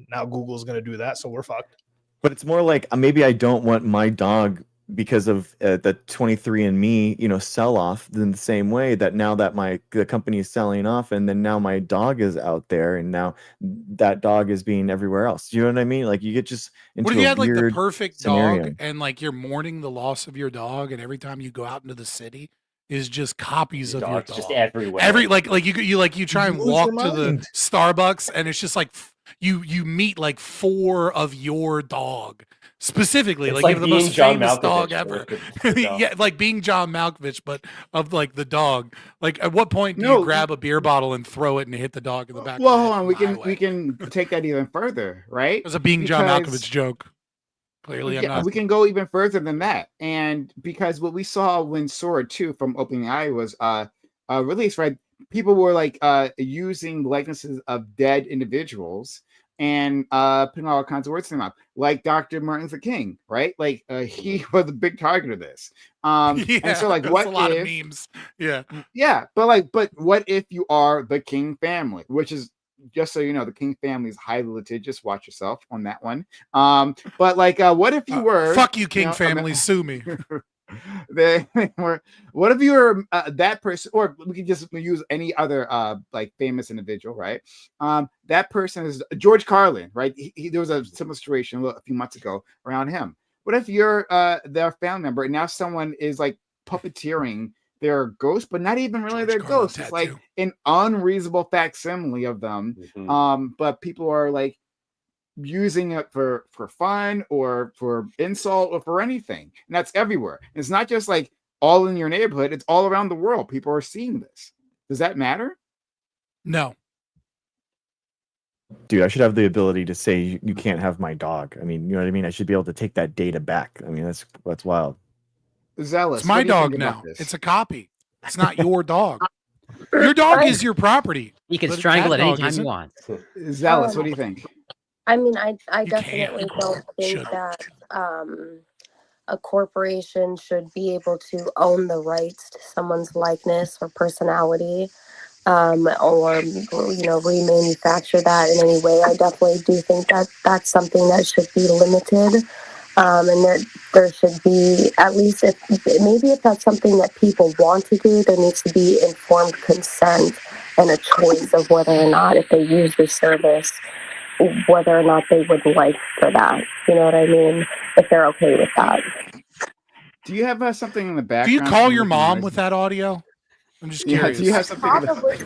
now Google's gonna do that, so we're fucked. But it's more like maybe I don't want my dog because of the 23andMe, sell off in the same way that now that the company is selling off, and then now my dog is out there, and now that dog is being everywhere else. You know what I mean? Like you get just into What if you a had like the weird perfect scenario. dog and like you're mourning the loss of your dog, and every time you go out into the city is just copies of your dog just everywhere. You try and lose walk your to the mind. Starbucks and it's just like you meet like 4 of your dog specifically. It's Like like you have the being most John famous Malkovich dog for ever. the dog. Yeah, like being John Malkovich, but of like the dog. Like at what point do No. you grab a beer bottle and throw it and hit the dog in the back? Well, of the hold head on. We my can way? we can take that even further, right? It was a being John Because- Malkovich joke. Clearly, I'm not. we can go even further than that, and because what we saw when Sora 2 from Opening Eye was released, right? People were like using likenesses of dead individuals and putting all kinds of words in them up, like Dr. Martin Luther King, right? Like he was a big target of this. Yeah, and so like, there's what a lot if? of memes. Yeah. Yeah, but what if you are the King family, which is, just so you know, the King family is highly litigious. Watch yourself on that one. But like, what if you were? Fuck you, King family. Sue me. They were. What if you were that person, or we could just use any other like famous individual, right? That person is George Carlin, right? There was a similar situation a few months ago around him. What if you're their family member and now someone is like puppeteering their ghost, but not even really their ghost? It's like an unreasonable facsimile of them. But people are like using it for fun or for insult or for anything, and that's everywhere. It's not just like all in your neighborhood, it's all around the world. People are seeing this. Does that matter? No. Dude, I should have the ability to say you can't have my dog. I mean, you know what I mean? I should be able to take that data back. I mean, that's wild. Zealous, It's my what do you dog think now. about this? It's a copy. It's not your dog. Your dog is your property. He can but strangle that it any dog time he isn't. wants. Zealous, what do you think? I mean, I You definitely can't. don't think Should. that a corporation should be able to own the rights to someone's likeness or personality, or remanufacture that in any way. I definitely do think that that's something that should be limited, and there should be, at least if that's something that people want to do, there needs to be informed consent and a choice of whether or not, if they use the service, whether or not they would like for that. You know what I mean? If they're okay with that. Do you have something in the Do background? you call so your we can mom raise- with that audio? I'm just Yeah, curious. do you have something in the- Probably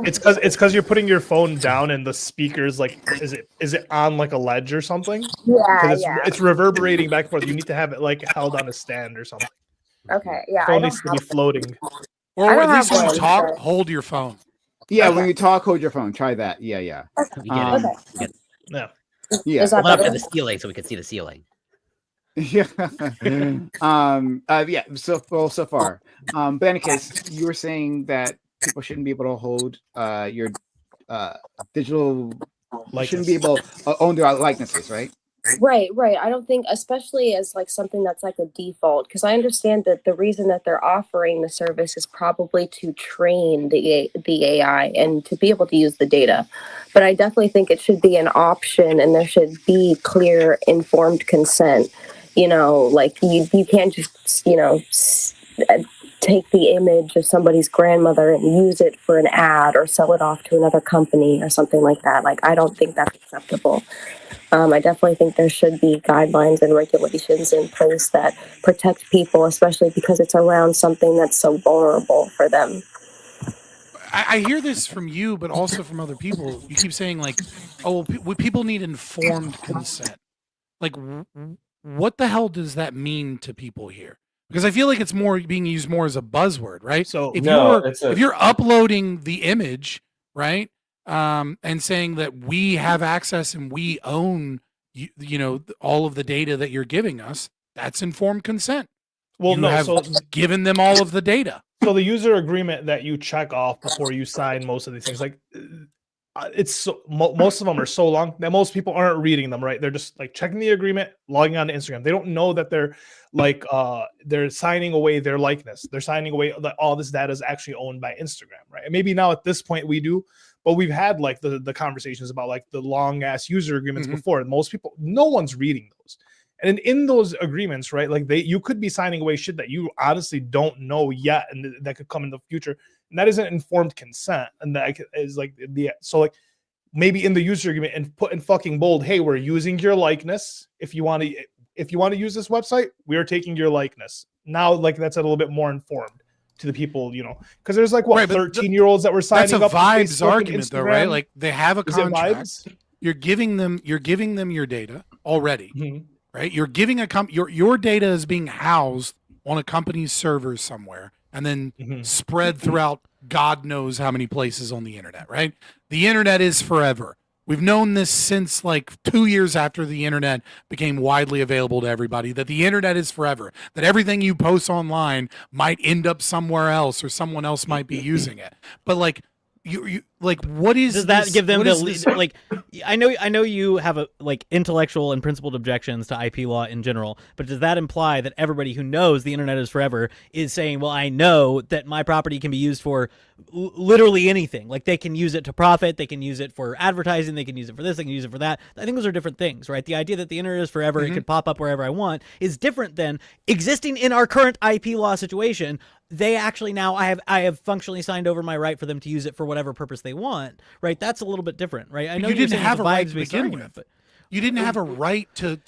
yes. It's because you're putting your phone down and the speakers, like, is it on like a ledge or something? Yeah, 'Cause yeah. it's reverberating back and forth. You need to have it like held on a stand or something. Okay, yeah. I Phone don't needs to be have floating. Or I don't at least have when you one, talk, but- hold your phone. Yeah, when you talk, hold your phone. Try that. Yeah. You get Um, it. Yeah. Yeah. Is that Hold up to better? the ceiling so we can see the ceiling. Yeah. Yeah. So far. But in any case, you were saying that people shouldn't be able to hold your digital, shouldn't be able to own their likenesses, right? Right, right. I don't think, especially as like something that's like a default, because I understand that the reason that they're offering the service is probably to train the AI and to be able to use the data. But I definitely think it should be an option, and there should be clear, informed consent. Like you can't just take the image of somebody's grandmother and use it for an ad or sell it off to another company or something like that. Like I don't think that's acceptable. I definitely think there should be guidelines and regulations in place that protect people, especially because it's around something that's so vulnerable for them. I hear this from you, but also from other people. You keep saying like, "Oh, people need informed consent." Like, what the hell does that mean to people here? Because I feel like it's more being used more as a buzzword, right? So if you're uploading the image, right, and saying that we have access and we own, all of the data that you're giving us, that's informed consent. Well, you no, have so given them all of the data. So the user agreement that you check off before you sign most of these things, like most of them are so long that most people aren't reading them, right? They're just like checking the agreement, logging on to Instagram. They don't know that they're like they're signing away their likeness. They're signing away that all this data is actually owned by Instagram, right? And maybe now at this point we do, but we've had like the conversations about like the long ass user agreements before. And most people, no one's reading those. And in those agreements, right, like you could be signing away shit that you honestly don't know yet, and that could come in the future, and that isn't informed consent, and that is like so like maybe in the user agreement and put in fucking bold, hey, we're using your likeness. If you want to use this website, we are taking your likeness. Now, like that's a little bit more informed to the people, because there's like 13-year-olds that were signing up. That's a vibes argument, though, right? Like they have a contract. You're giving them your data already. Right, you're giving your data is being housed on a company's servers somewhere, and then spread throughout God knows how many places on the internet. Right, the internet is forever. We've known this since like 2 years after the internet became widely available to everybody. That the internet is forever. That everything you post online might end up somewhere else, or someone else might be using it. But like. You like what is does that this, give them the like I know you have a like intellectual and principled objections to IP law in general, but does that imply that everybody who knows the internet is forever is saying, well, I know that my property can be used for literally anything, like they can use it to profit, they can use it for advertising, they can use it for this, they can use it for that. I think those are different things, right? The idea that the internet is forever, it could pop up wherever I want, is different than existing in our current IP law situation. They actually now I have functionally signed over my right for them to use it for whatever purpose they want, right? That's a little bit different, right? I know you didn't have a right to vibes-based begin argument, with. but You didn't have a right to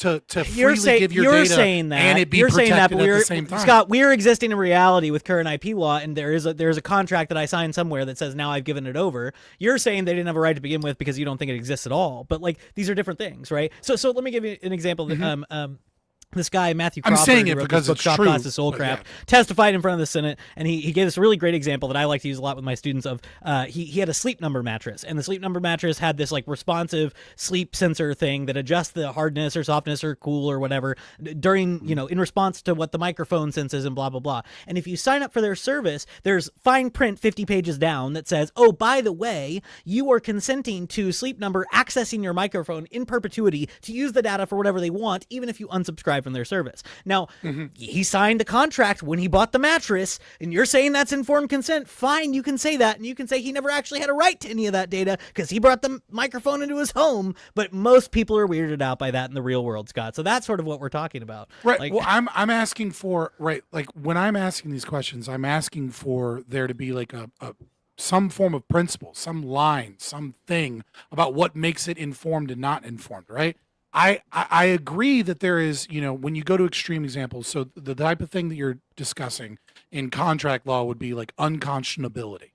you're freely give your you're data saying that, and it be you're saying that, protected but at the same time. Scott, we're existing in reality with current IP law, and there is a contract that I signed somewhere that says now I've given it over. You're saying they didn't have a right to begin with because you don't think it exists at all. But like these are different things, right? So let me give you an example. This guy, Matthew Crawford, I'm saying it who wrote because this book, it's Shop true, Class to Soul Craft, testified in front of the Senate, and he gave this really great example that I like to use a lot with my students of, he had a Sleep Number mattress, and the Sleep Number mattress had this like responsive sleep sensor thing that adjusts the hardness or softness or cool or whatever during, in response to what the microphone senses and blah, blah, blah. And if you sign up for their service, there's fine print 50 pages down that says, oh, by the way, you are consenting to Sleep Number accessing your microphone in perpetuity to use the data for whatever they want, even if you unsubscribe from their service. Now, he signed a contract when he bought the mattress, and you're saying that's informed consent. Fine, you can say that, and you can say he never actually had a right to any of that data because he brought the microphone into his home, but most people are weirded out by that in the real world, Scott. So that's sort of what we're talking about. Right. Like, well, I'm asking for, right, like when I'm asking these questions, I'm asking for there to be like a some form of principle, some line, something about what makes it informed and not informed, right? I agree that there is, when you go to extreme examples, so the type of thing that you're discussing in contract law would be like unconscionability,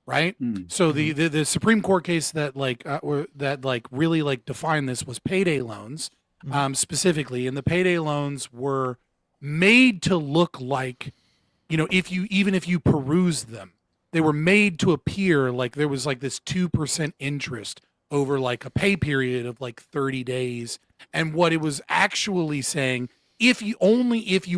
right? So the Supreme Court case that really like defined this was payday loans, specifically, and the payday loans were made to look like, if you peruse them, they were made to appear like there was like this 2% interest over like a pay period of like 30 days. And what it was actually saying, if you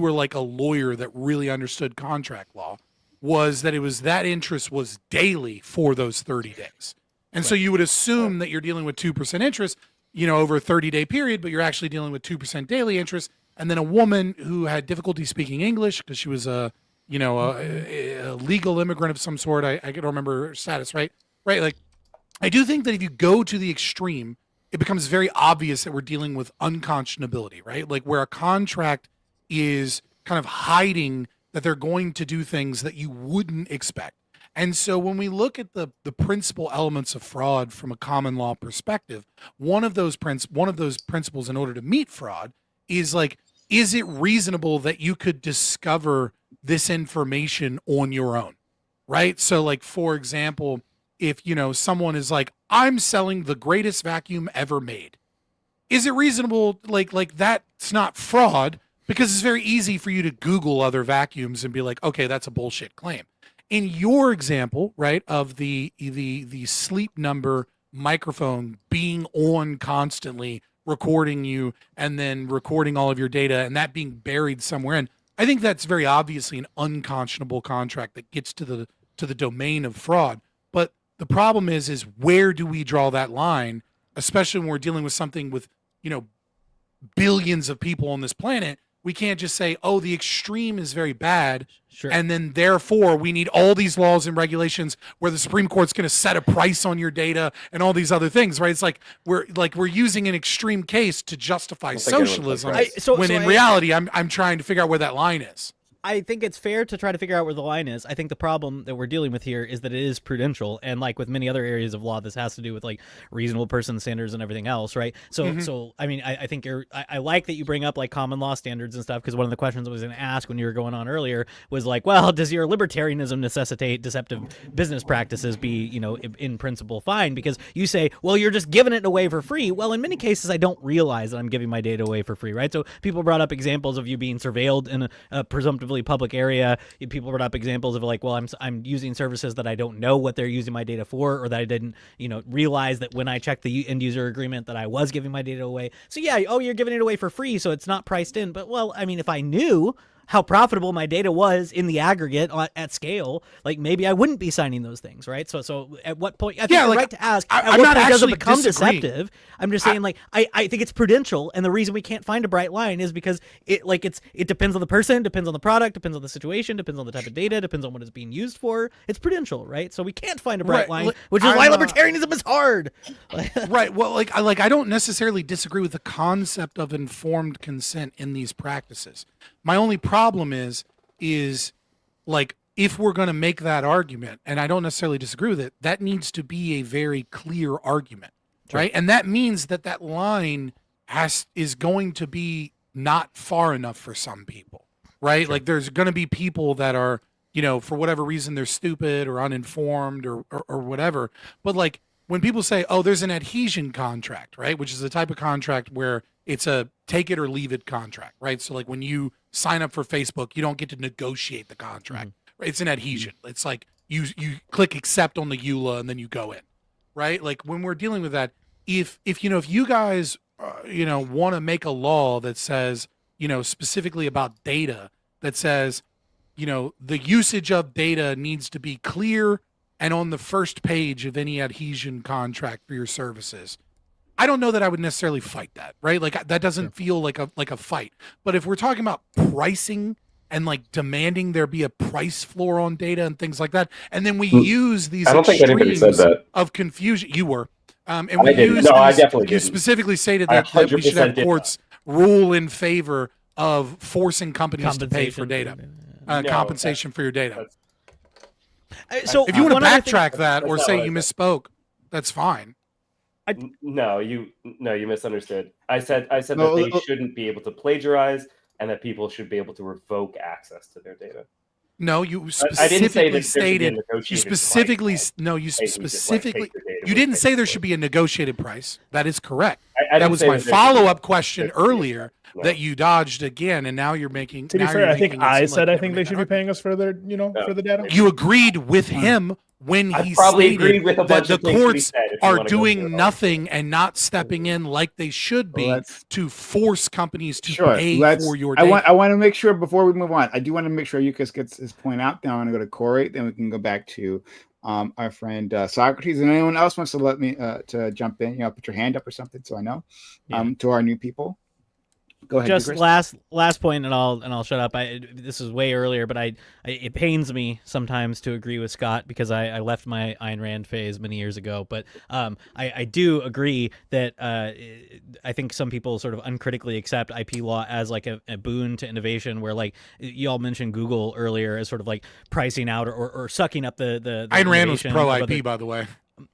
were like a lawyer that really understood contract law, was that that interest was daily for those 30 days. And so you would assume that you're dealing with 2% interest. over a 30-day period, but you're actually dealing with 2% daily interest. And then a woman who had difficulty speaking English because she was a legal immigrant of some sort. I don't remember her status, right? Right. Like, I do think that if you go to the extreme, it becomes very obvious that we're dealing with unconscionability, right? Like where a contract is kind of hiding that they're going to do things that you wouldn't expect. And so when we look at the principal elements of fraud from a common law perspective, one of those principles in order to meet fraud is like, is it reasonable that you could discover this information on your own, right? So like, for example, if, someone is like, I'm selling the greatest vacuum ever made. Is it reasonable? Like that's not fraud because it's very easy for you to Google other vacuums and be like, okay, that's a bullshit claim. In your example, right, of the Sleep Number microphone being on constantly, recording you and then recording all of your data and that being buried somewhere in, I think that's very obviously an unconscionable contract that gets to the domain of fraud. But the problem is where do we draw that line, especially when we're dealing with something with, billions of people on this planet? We can't just say, oh, the extreme is very bad. Sure. And then therefore we need all these laws and regulations where the Supreme Court's going to set a price on your data and all these other things, right? It's like we're using an extreme case to justify socialism when in reality I'm trying to figure out where that line is. I think it's fair to try to figure out where the line is. I think the problem that we're dealing with here is that it is prudential, and like with many other areas of law, this has to do with like reasonable person standards and everything else, right? So I mean, I think I like that you bring up like common law standards and stuff, because one of the questions I was going to ask when you were going on earlier was like, well, does your libertarianism necessitate deceptive business practices be, in principle fine? Because you say, well, you're just giving it away for free. Well, in many cases, I don't realize that I'm giving my data away for free, right? So people brought up examples of you being surveilled in a presumptively public area. People brought up examples of like, well, I'm using services that I don't know what they're using my data for, or that I didn't, realize that when I checked the end user agreement that I was giving my data away. So yeah, oh, you're giving it away for free, so it's not priced in. But well, I mean, if I knew how profitable my data was in the aggregate at scale, like maybe I wouldn't be signing those things, right? So at what point? I think you're right to ask. At what point does it become deceptive? I'm just saying, like, I think it's prudential, and the reason we can't find a bright line is because it depends on the person, depends on the product, depends on the situation, depends on the type of data, depends on what it's being used for. It's prudential, right? So we can't find a bright line, which is why libertarianism is hard. Right. Well, I don't necessarily disagree with the concept of informed consent in these practices. My only problem is like, if we're going to make that argument, and I don't necessarily disagree with it, that needs to be a very clear argument, right? And that means that line is going to be not far enough for some people, right? Like there's going to be people that are, for whatever reason, they're stupid or uninformed or whatever. But like when people say, oh, there's an adhesion contract, right? Which is the type of contract where it's a take it or leave it contract, right? So like when you sign up for Facebook, you don't get to negotiate the contract. Right? It's an adhesion. It's like you click accept on the EULA and then you go in, right? Like when we're dealing with that, if you guys want to make a law that says, specifically about data, that says, the usage of data needs to be clear and on the first page of any adhesion contract for your services, I don't know that I would necessarily fight that, right? Like that doesn't feel like a fight. But if we're talking about pricing and like demanding there be a price floor on data and things like that, and then we use these extremes of confusion. You were, and we I definitely you specifically stated that we should have courts rule in favor of forcing companies to pay for data, compensation for your data. So if you want to backtrack that or say you misspoke, that's fine. No, you misunderstood. I said that they shouldn't be able to plagiarize, and that people should be able to revoke access to their data. No, you specifically stated. You didn't say there should be a negotiated price. That is correct. That was my follow-up question earlier that you dodged again, and now you're making. To be fair, I think I said I think they should be paying us for their, for the data. You agreed with him when he stated that the courts are doing nothing and not stepping in like they should be to force companies to pay for your data. I want to make sure before we move on, I do want to make sure Yukis gets his point out. Then I want to go to Corey, then we can go back to our friend Socrates, and anyone else wants to let me to jump in, put your hand up or something so I know. To our new people. Go ahead. Just last point, and I'll shut up. This is way earlier, but it pains me sometimes to agree with Scott because I left my Ayn Rand phase many years ago. But I do agree that I think some people sort of uncritically accept IP law as like a boon to innovation. Where like you all mentioned Google earlier as sort of like pricing out or sucking up the Ayn Rand was innovation pro of IP, by the way.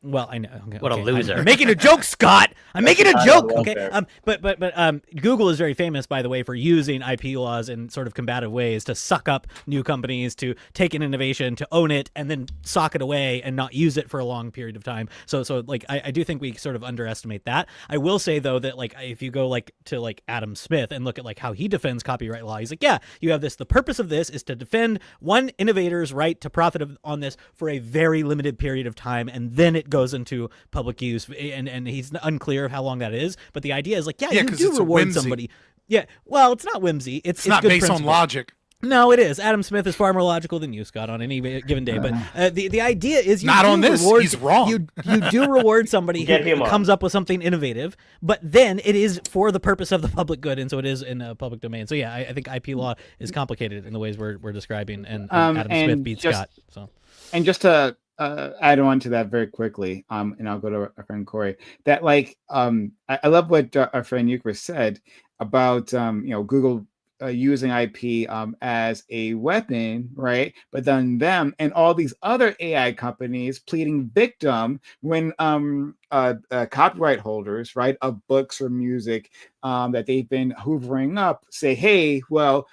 Well, I know. Okay, what a loser! I'm making a joke, Scott. I'm making a joke. Okay. But Google is very famous, by the way, for using IP laws in sort of combative ways to suck up new companies, to take an innovation, to own it, and then sock it away and not use it for a long period of time. So like I do think we sort of underestimate that. I will say though that like if you go like to like Adam Smith and look at like how he defends copyright law, he's like, yeah, you have this. The purpose of this is to defend one innovator's right to profit on this for a very limited period of time, and then it goes into public use, and he's unclear of how long that is, but the idea is like, you do reward somebody. Yeah, well, it's not whimsy. It's not good based principle. on logic. No, it is. Adam Smith is far more logical than you, Scott, on any given day. But the idea is you not do on this. Reward, he's wrong. You do reward somebody who comes up with something innovative, but then it is for the purpose of the public good, and so it is in a public domain. So yeah, I think IP law is complicated in the ways we're describing, and Adam Smith beats Scott. So, and just to add on to that very quickly, and I'll go to our friend Corey. That like, I love what our friend Eucharist said about Google using IP as a weapon, right? But then them and all these other AI companies pleading victim when copyright holders, right, of books or music that they've been hoovering up say, hey, well,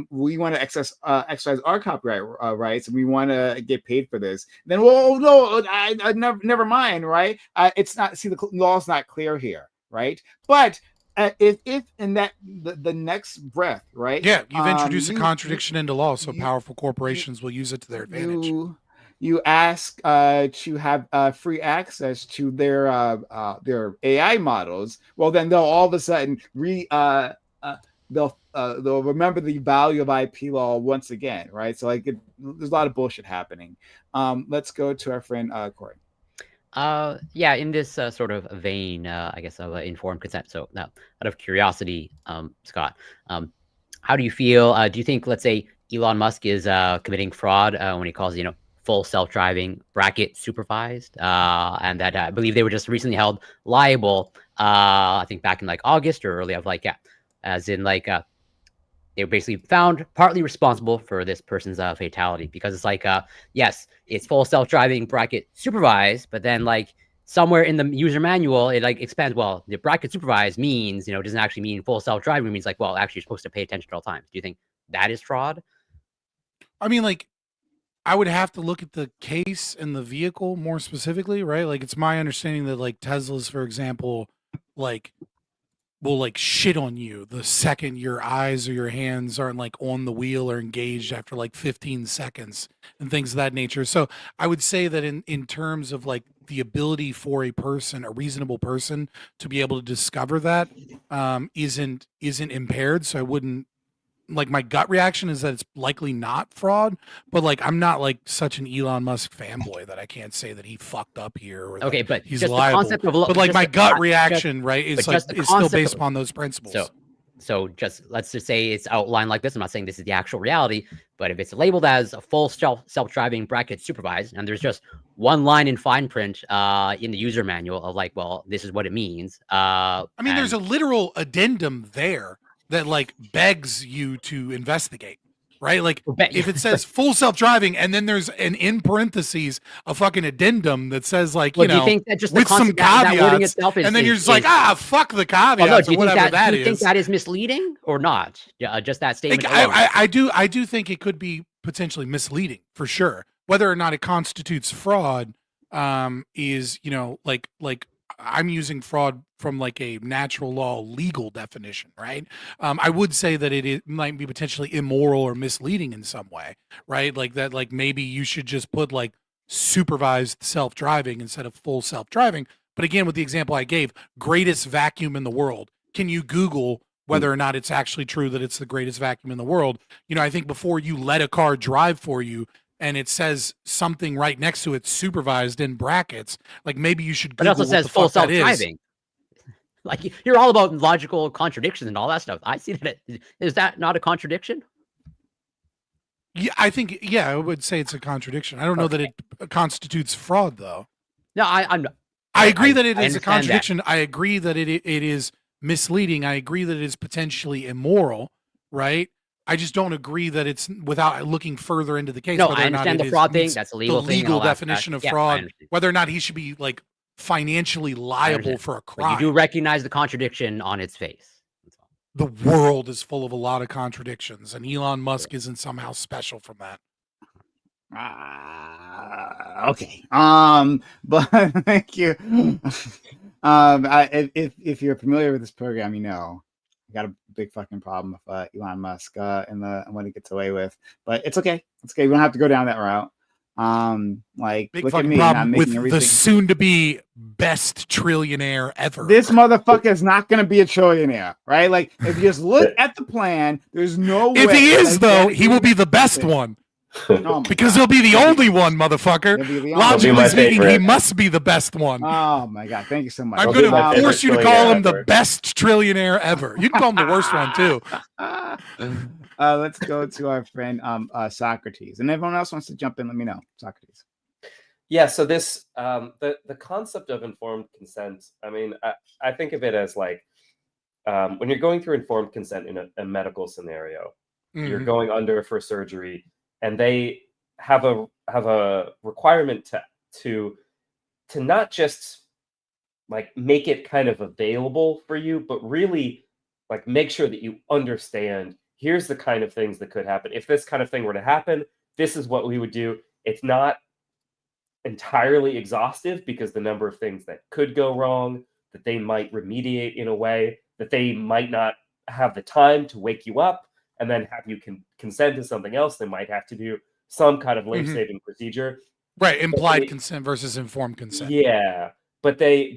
we want to exercise our copyright rights and we want to get paid for this. Then, well, no, I never mind, right? It's not. See, the law's not clear here, right? But if in that the next breath, right? Yeah, you've introduced a contradiction into law, so powerful corporations will use it to their advantage. You ask to have free access to their AI models. Well, then they'll all of a sudden they'll remember the value of IP law once again, right? So like there's a lot of bullshit happening. Let's go to our friend Corey. Yeah, in this sort of vein, I guess, of informed consent. So now, out of curiosity, Scott, how do you feel? Do you think, let's say, Elon Musk is committing fraud when he calls, full self-driving bracket supervised, and that I believe they were just recently held liable, I think back in like August or early of like, yeah, as in like, they were basically found partly responsible for this person's fatality, because it's like, yes, it's full self-driving bracket supervised, but then like somewhere in the user manual, it like expands, well, the bracket supervised means, doesn't actually mean full self-driving. It means like, well, actually you're supposed to pay attention at all times. Do you think that is fraud? I mean, like, I would have to look at the case and the vehicle more specifically, right? Like, it's my understanding that like Teslas, for example, like will like shit on you the second your eyes or your hands aren't like on the wheel or engaged after like 15 seconds and things of that nature. So I would say that in terms of like the ability for a reasonable person to be able to discover that isn't impaired. So I wouldn't, like, my gut reaction is that it's likely not fraud, but like I'm not like such an Elon Musk fanboy that I can't say that he fucked up here or okay, but he's just liable. The concept of, but like my gut reaction, right, is like is still based upon those principles. So just let's just say it's outlined like this. I'm not saying this is the actual reality, but if it's labeled as a full self-driving bracket supervised, and there's just one line in fine print in the user manual of like, well, this is what it means. I mean, there's a literal addendum there that like begs you to investigate, right? Like if it says full self-driving and then there's an in parentheses a fucking addendum that says like, do you think that just with some caveats, and then you're just like, fuck the caveats or whatever that is. Do you think that is misleading or not? Just that statement. I do think it could be potentially misleading for sure. Whether or not it constitutes fraud is, like I'm using fraud from like a natural law legal definition, right? I would say that it might be potentially immoral or misleading in some way, right? Like that, like maybe you should just put like supervised self-driving instead of full self-driving. But again, with the example I gave, greatest vacuum in the world. Can you Google whether or not it's actually true that it's the greatest vacuum in the world? I think before you let a car drive for you and it says something right next to it, supervised in brackets, like maybe you should But it Google also what says the full fuck that is. self-driving. Like you're all about logical contradictions and all that stuff. I see that. Is that not a contradiction? Yeah, I think. Yeah, I would say it's a contradiction. I don't know that it constitutes fraud, though. No, I'm. I agree that it I is a understand that. contradiction. I agree that it is misleading. I agree that it is potentially immoral. Right. I just don't agree that it's without looking further into the case. No, whether I or not understand it the is fraud thing. meets That's a the legal thing and legal all that definition stuff. of Yeah, I fraud. understand. Whether or not he should be like financially liable for a But crime. you do recognize the contradiction on its face. The world is full of a lot of contradictions, and Elon Musk isn't somehow special from that. Okay. But thank you. If you're familiar with this program, you know I got a big fucking problem with Elon Musk and what he gets away with. But it's okay. It's okay. We don't have to go down that route. Like Big look at fucking me not problem making with everything. the soon-to-be best trillionaire ever. This motherfucker is not going to be a trillionaire, right? Like if you just look at the plan, there's no way. If he is, like, though, he will be the best one. Oh because he'll be the only one, motherfucker. Logically speaking, he must be the best one. Oh my god, thank you so much. I'm going to force you to call him the best trillionaire ever. You can call him the worst one too. Let's go to our friend Socrates, and everyone else wants to jump in. Let me know, Socrates. Yeah. So this the concept of informed consent. I mean, I think of it as like when you're going through informed consent in a medical scenario, you're going under for surgery. And they have a requirement to not just like make it kind of available for you, but really like make sure that you understand. Here's the kind of things that could happen if this kind of thing were to happen. This is what we would do. It's not entirely exhaustive because the number of things that could go wrong, that they might remediate in a way that they might not have the time to wake you up and then have you consent to something else. They might have to do some kind of life-saving procedure. Right, implied consent versus informed consent. Yeah, but they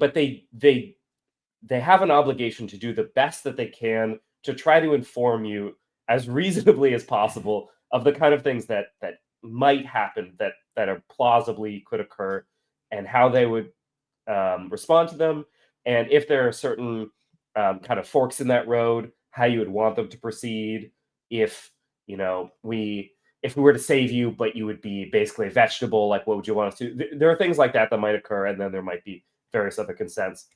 have an obligation to do the best that they can to try to inform you as reasonably as possible of the kind of things that might happen, that are plausibly could occur, and how they would respond to them, and if there are certain kind of forks in that road, how you would want them to proceed. If we were to save you, but you would be basically a vegetable, like what would you want us to? There are things like that might occur, and then there might be various other consents.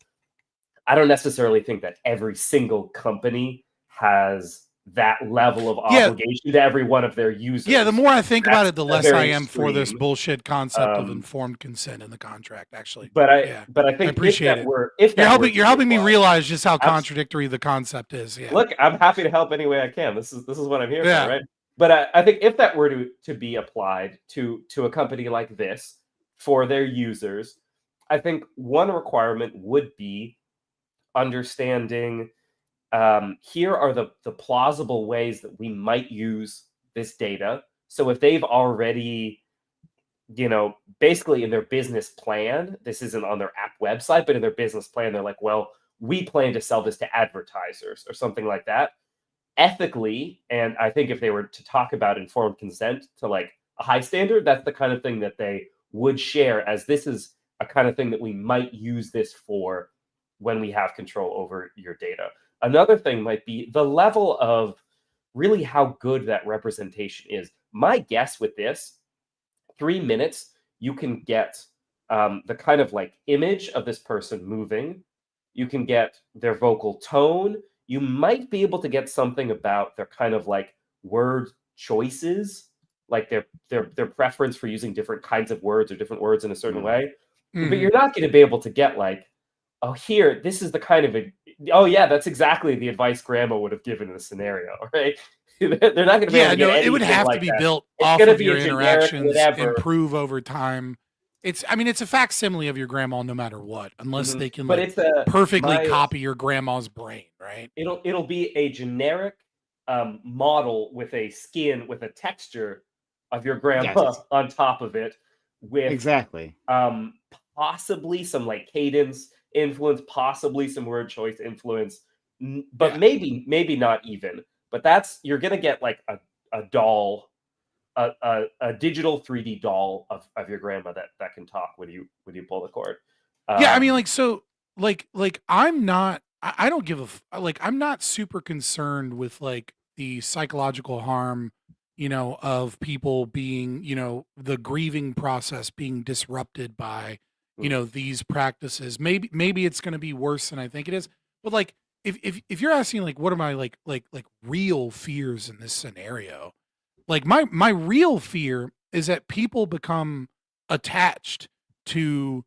I don't necessarily think that every single company has that level of obligation to every one of their users. Yeah, the more I think about it, the less I am extreme. for this bullshit concept of informed consent in the contract. Actually, but I think I appreciate you're helping me realize just how contradictory the concept is. Yeah. Look, I'm happy to help any way I can. This is what I'm here for, right? But I think if that were to be applied to a company like this for their users, I think one requirement would be understanding. Here are the plausible ways that we might use this data. So if they've already, basically in their business plan, this isn't on their app website, but in their business plan, they're like, well, we plan to sell this to advertisers or something like that. Ethically, and I think if they were to talk about informed consent to like a high standard, that's the kind of thing that they would share, as this is a kind of thing that we might use this for when we have control over your data. Another thing might be the level of really how good that representation is. My guess with this, 3 minutes, you can get the kind of like image of this person moving. You can get their vocal tone. You might be able to get something about their kind of like word choices, like their preference for using different kinds of words or different words in a certain way. But you're not going to be able to get like, oh, here, this is the kind of oh yeah, that's exactly the advice grandma would have given in a scenario, right? They're not going to be able to get it would have like to be that. built It's off gonna of be your a generic interactions, whatever. improve over time. It's a facsimile of your grandma no matter what, unless they can perfectly copy your grandma's brain, right? It'll be a generic model with a skin, with a texture of your grandma on top of it, with possibly some like cadence influence, possibly some word choice influence, but maybe not even. But you're gonna get like a doll a digital 3D doll of your grandma that can talk when you pull the cord. Yeah, I mean, like, so, like I'm not, I don't give I'm not super concerned with like the psychological harm, of people being, the grieving process being disrupted by, these practices. Maybe it's going to be worse than I think it is. But like, if you're asking like, what are my like real fears in this scenario? Like my real fear is that people become attached to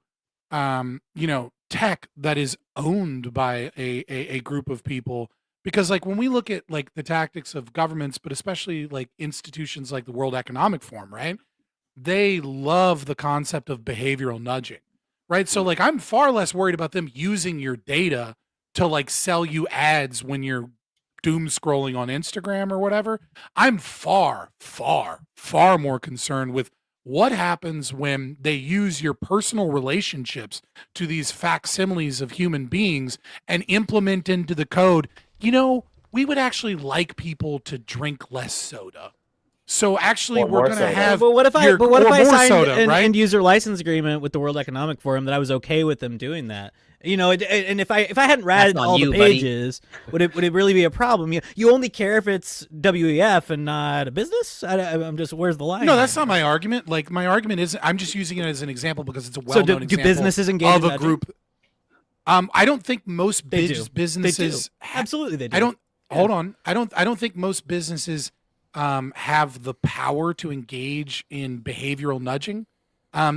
tech that is owned by a group of people. Because like when we look at like the tactics of governments, but especially like institutions like the World Economic Forum, right? They love the concept of behavioral nudging, right? So like I'm far less worried about them using your data to like sell you ads when you're doom scrolling on Instagram or whatever. I'm far, far, far more concerned with what happens when they use your personal relationships to these facsimiles of human beings and implement into the code, we would actually like people to drink less soda. So actually, we're going to have. But what if I signed soda, an right? end user license agreement with the World Economic Forum that I was okay with them doing that? And if I hadn't read all the pages, would it really be a problem? You only care if it's WEF and not a business. I'm just, where's the line? No, that's not my argument. Like my argument is, I'm just using it as an example because it's a well-known example. Do businesses engage of in a group? I don't think most businesses absolutely they do. I don't. Hold on. I don't think most businesses have the power to engage in behavioral nudging.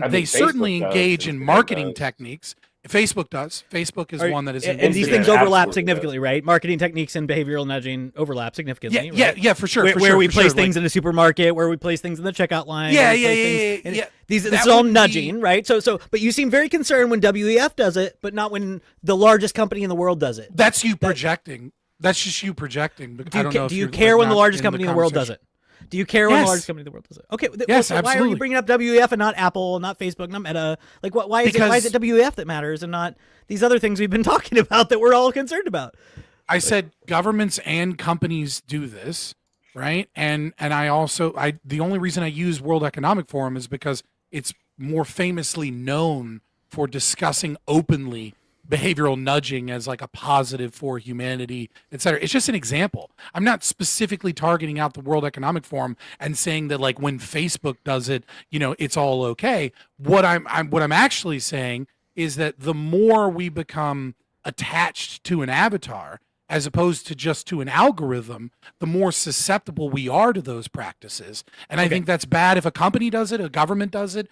They certainly engage in marketing techniques. Facebook does. Facebook is one that is. And these things overlap significantly, right? Marketing techniques and behavioral nudging overlap significantly. Yeah, for sure. Where we place things in a supermarket, where we place things in the checkout line. Yeah. This is all nudging, right? So, but you seem very concerned when WEF does it, but not when the largest company in the world does it. That's you projecting. That's just you projecting. Do you care when the largest company in the world does it? Do you care when the largest company in the world does it? Okay, yes, so why are you bringing up WEF and not Apple, not Facebook, not Meta? Like, why is it WEF that matters and not these other things we've been talking about that we're all concerned about? I said governments and companies do this, right? And the only reason I use World Economic Forum is because it's more famously known for discussing openly behavioral nudging as like a positive for humanity, et cetera. It's just an example. I'm not specifically targeting out the World Economic Forum and saying that like when Facebook does it, it's all okay. What I'm actually saying is that the more we become attached to an avatar as opposed to just to an algorithm, the more susceptible we are to those practices. And I think that's bad if a company does it, a government does it,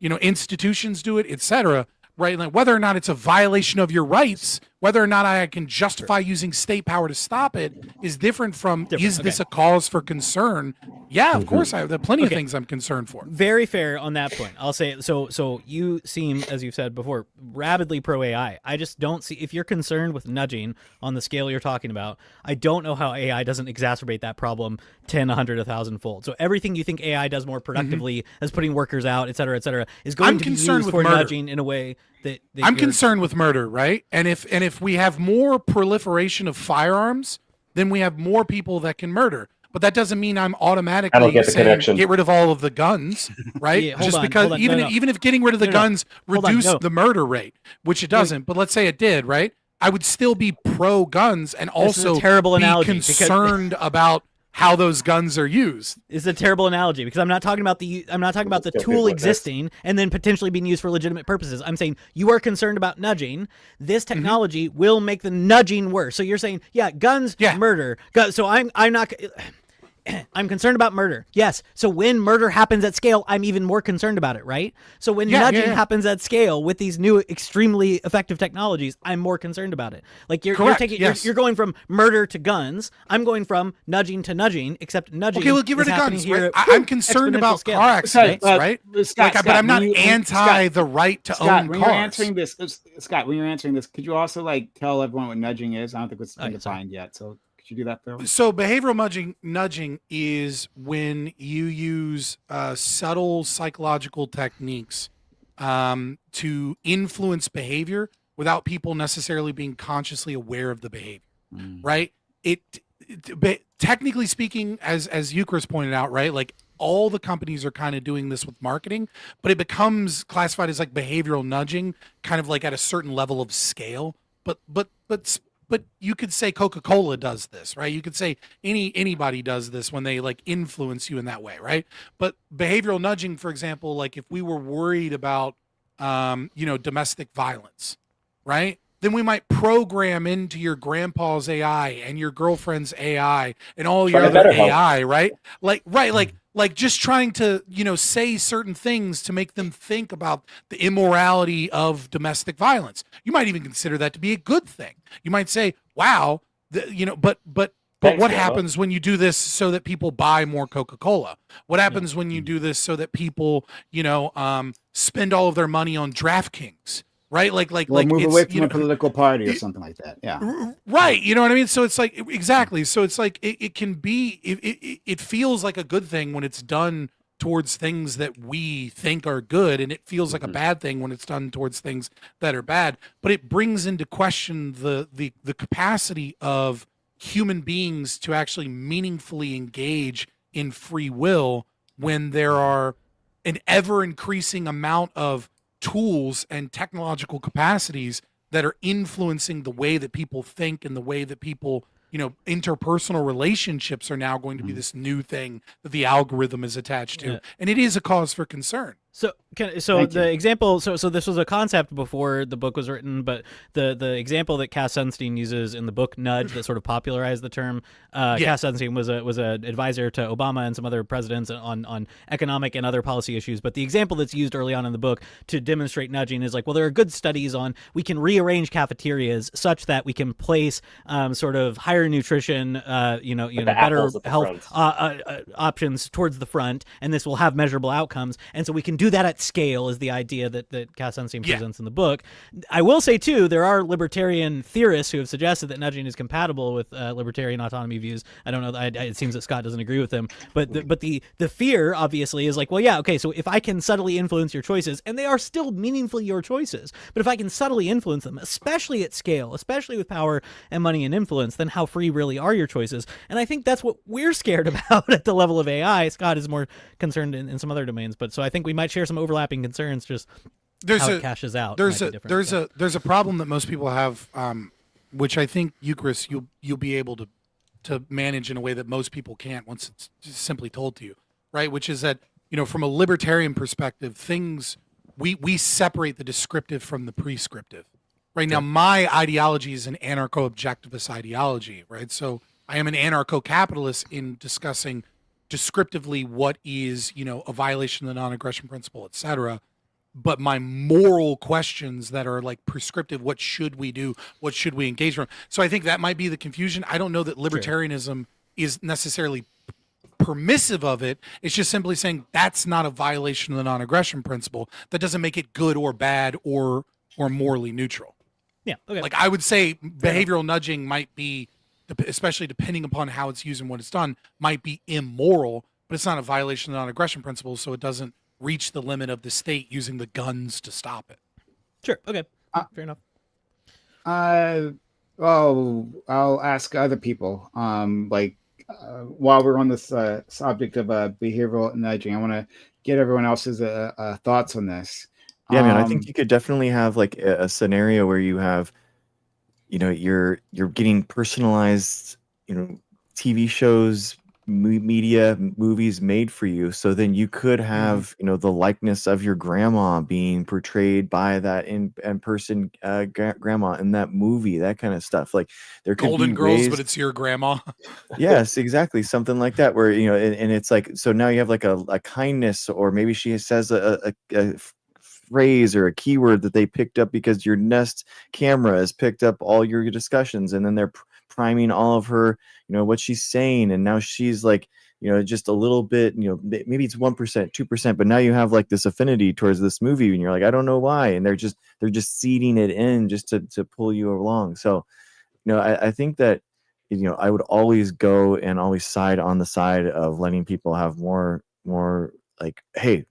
institutions do it, et cetera. Right, like whether or not it's a violation of your rights, whether or not I can justify using state power to stop it is different from is this a cause for concern? Yeah, of course, there are plenty of things I'm concerned for. Very fair on that point. I'll say so you seem, as you've said before, rabidly pro AI. I just don't see, if you're concerned with nudging on the scale you're talking about, I don't know how AI doesn't exacerbate that problem 10, 100, 1,000 fold. So everything you think AI does more productively as putting workers out, et cetera, is going to be used for nudging in a way that I'm concerned with murder, right? And if we have more proliferation of firearms, then we have more people that can murder. But that doesn't mean I'm automatically saying get rid of all of the guns, right? Even if getting rid of the guns reduce the murder rate, which it doesn't, but let's say it did, right? I would still be pro guns and also be concerned about how those guns are used. It's a terrible analogy because I'm not talking about the tool existing and then potentially being used for legitimate purposes. I'm saying you are concerned about nudging. This technology will make the nudging worse. So you're saying, guns, murder. So I'm not. I'm concerned about murder. Yes. So when murder happens at scale, I'm even more concerned about it, right? So when nudging happens at scale with these new extremely effective technologies, I'm more concerned about it. Like you're going from murder to guns. I'm going from nudging to nudging, except nudging. Okay, well, get rid of guns. Right? I'm concerned about car accidents, right? Scott, but I'm not anti the right to own cars. When you're answering this, Scott, could you also like tell everyone what nudging is? I don't think it's been defined yet. So you do that though? So behavioral nudging is when you use subtle psychological techniques to influence behavior without people necessarily being consciously aware of the behavior, right? technically speaking, as Eucharist pointed out, right? Like all the companies are kind of doing this with marketing, but it becomes classified as like behavioral nudging, kind of like at a certain level of scale. But you could say Coca-Cola does this, right? You could say anybody does this when they like influence you in that way, right? But behavioral nudging, for example, like if we were worried about domestic violence, right? Then we might program into your grandpa's AI and your girlfriend's AI and all your other AI, right? Like just trying to, say certain things to make them think about the immorality of domestic violence. You might even consider that to be a good thing. You might say, wow, but what happens when you do this so that people buy more Coca-Cola? What happens when you do this so that people, spend all of their money on DraftKings? Right, like move away from a political party or something like that. Yeah, right. You know what I mean? So it's like exactly. So it's like it can be. It feels like a good thing when it's done towards things that we think are good, and it feels like a bad thing when it's done towards things that are bad. But it brings into question the capacity of human beings to actually meaningfully engage in free will when there are an ever increasing amount of tools and technological capacities that are influencing the way that people think and the way that people, interpersonal relationships are now going to be this new thing that the algorithm is attached to. And it is a cause for concern. So the example, so this was a concept before the book was written, but the example that Cass Sunstein uses in the book Nudge that sort of popularized the term, Cass Sunstein was an advisor to Obama and some other presidents on economic and other policy issues. But the example that's used early on in the book to demonstrate nudging is like, well, there are good studies on we can rearrange cafeterias such that we can place sort of higher nutrition, better health options towards the front, and this will have measurable outcomes. And so we can do that at scale is the idea that Cass Sunstein presents in the book. I will say, too, there are libertarian theorists who have suggested that nudging is compatible with libertarian autonomy views. I don't know. It seems that Scott doesn't agree with them. But the fear, obviously, is like, well, yeah, okay, so if I can subtly influence your choices, and they are still meaningfully your choices, but if I can subtly influence them, especially at scale, especially with power and money and influence, then how free really are your choices? And I think that's what we're scared about at the level of AI. Scott is more concerned in some other domains. But so I think we might share some overlapping concerns, just how it cashes out. There's a problem that most people have, which I think, Eucharist, you'll be able to manage in a way that most people can't once it's just simply told to you, right? Which is that, from a libertarian perspective, we separate the descriptive from the prescriptive. Right now, my ideology is an anarcho-objectivist ideology, right? So I am an anarcho-capitalist in discussing descriptively what is, a violation of the non-aggression principle, et cetera. But my moral questions that are like prescriptive, what should we do? What should we engage from? So I think that might be the confusion. I don't know that libertarianism is necessarily permissive of it. It's just simply saying that's not a violation of the non-aggression principle. That doesn't make it good or bad or morally neutral. Yeah. Okay. Like I would say behavioral nudging might be, especially depending upon how it's used and what it's done, might be immoral, but it's not a violation of the non-aggression principle, so it doesn't reach the limit of the state using the guns to stop it. Sure. Okay. Fair enough. Well, I'll ask other people. While we're on this subject of behavioral nudging, I want to get everyone else's thoughts on this. Yeah, man, I think you could definitely have like a scenario where you have, you're getting personalized, TV shows, media, movies made for you. So then you could have, the likeness of your grandma being portrayed by that in person grandma in that movie, that kind of stuff. Like there could Golden be Girls, ways, but it's your grandma. Yes, exactly. Something like that where, and it's like, so now you have like a kindness, or maybe she says a phrase or a keyword that they picked up because your Nest camera has picked up all your discussions, and then they're priming all of her, what she's saying, and now she's like, just a little bit, maybe it's 1%, 2%, but now you have like this affinity towards this movie, and you're like, I don't know why, and they're just seeding it in just to pull you along. So, I think that, I would always go and always side on the side of letting people have more like, hey,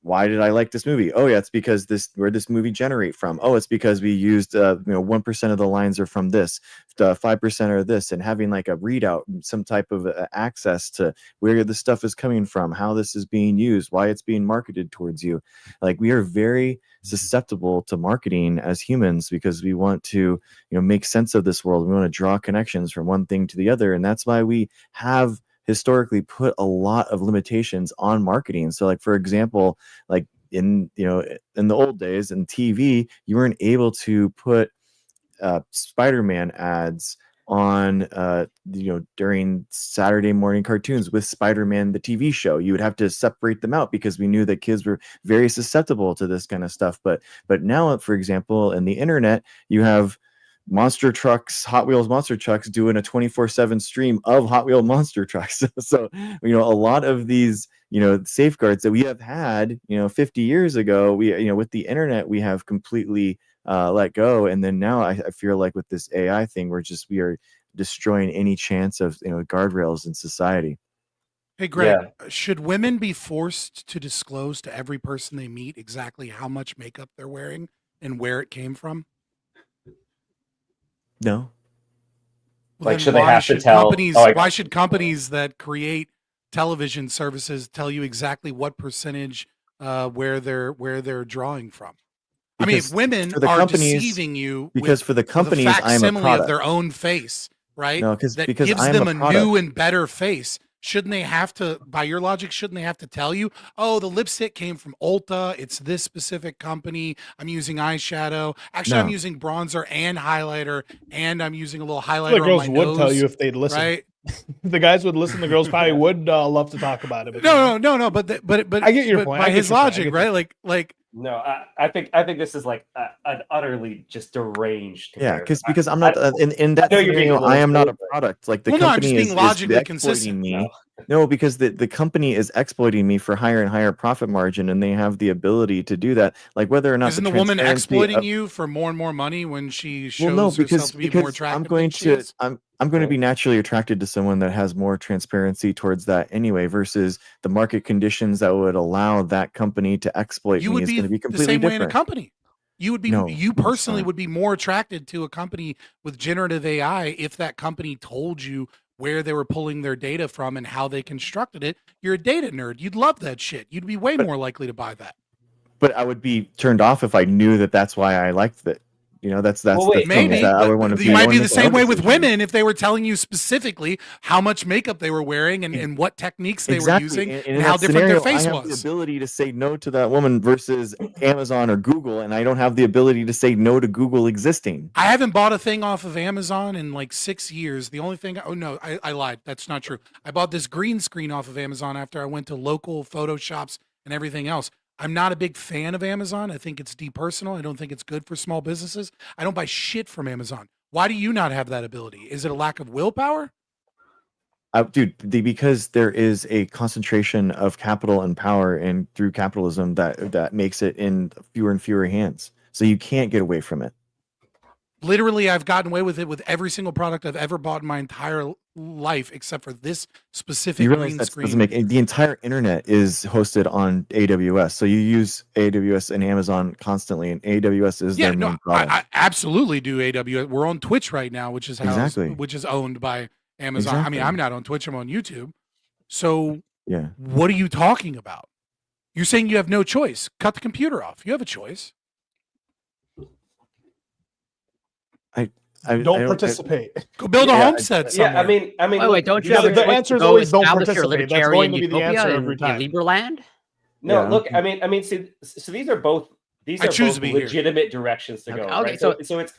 why did I like this movie? Oh yeah, it's because where this movie generate from. Oh, it's because we used 1% of the lines are from this, 5% are this, and having like a readout, some type of access to where this stuff is coming from, how this is being used, why it's being marketed towards you. Like, we are very susceptible to marketing as humans because we want to make sense of this world. We want to draw connections from one thing to the other, and that's why we have historically put a lot of limitations on marketing. So like, for example, like in the old days in TV, you weren't able to put Spider-Man ads on during Saturday morning cartoons with Spider-Man the TV show. You would have to separate them out because we knew that kids were very susceptible to this kind of stuff. But now, for example, in the internet, you have monster trucks, Hot Wheels monster trucks doing a 24/7 stream of Hot Wheel monster trucks. So a lot of these safeguards that we have had 50 years ago, we with the internet, we have completely let go. And then now I feel like with this AI thing, we are destroying any chance of guardrails in society. Hey Greg, should women be forced to disclose to every person they meet exactly how much makeup they're wearing and where it came from? No. Well, like, should they have to tell? Why should companies that create television services tell you exactly what percentage where they're drawing from? I mean, if women are deceiving you because for the companies, with a I am a facsimile product of their own face, right? No, that because gives I am them a a product. new and better face. Shouldn't they have to, by your logic, shouldn't they have to tell you, oh, the lipstick came from Ulta, it's this specific company, I'm using eyeshadow. Actually, I'm No. using bronzer and highlighter, and I'm using a little highlighter The girls on my would nose. tell you if they'd listen. Right? The guys would listen. The girls probably would love to talk about it. But No. But I get your point. By his logic, right? Like. No, I think this is like an utterly just deranged comparison. Because I'm not in that scenario. I am not a product. Like the company is exploiting me. No, because the company is exploiting me for higher and higher profit margin, and they have the ability to do that. Like whether or not isn't the woman exploiting you for more and more money when she shows herself to be more attractive? I'm going to be naturally attracted to someone that has more transparency towards that anyway, versus the market conditions that would allow that company to exploit me is going to be completely the same different. way in a company. You would be you personally would be more attracted to a company with generative AI if that company told you where they were pulling their data from and how they constructed it. You're a data nerd. You'd love that shit. You'd be way more likely to buy that. But I would be turned off if I knew that that's why I liked it. That's well, the thing. Maybe, I would want to you might be the same way with women if they were telling you specifically how much makeup they were wearing and what techniques they were using and how different their face I have was. the ability to say no to that woman versus Amazon or Google, and I don't have the ability to say no to Google existing. I haven't bought a thing off of Amazon in like 6 years. The only thing, I lied. That's not true. I bought this green screen off of Amazon after I went to local photo shops and everything else. I'm not a big fan of Amazon. I think it's depersonal. I don't think it's good for small businesses. I don't buy shit from Amazon. Why do you not have that ability? Is it a lack of willpower? Because there is a concentration of capital and power, and through capitalism that makes it in fewer and fewer hands. So you can't get away from it. Literally, I've gotten away with it with every single product I've ever bought in my entire life, except for this specific green screen. Doesn't make the entire internet is hosted on AWS, so you use AWS and Amazon constantly, and AWS is their main product. I absolutely do AWS. We're on Twitch right now, which is which is owned by Amazon. Exactly. I mean, I'm not on Twitch. I'm on YouTube. So, yeah, what are you talking about? You're saying you have no choice. Cut the computer off. You have a choice. Don't participate. Go build a homestead somewhere. Yeah, I mean. Wait, don't you have the answer is always don't establish your participate. That's going to be the utopia answer every time. in Liberland? No, look, I mean, see, so these are both legitimate directions to go. Okay, right? so it's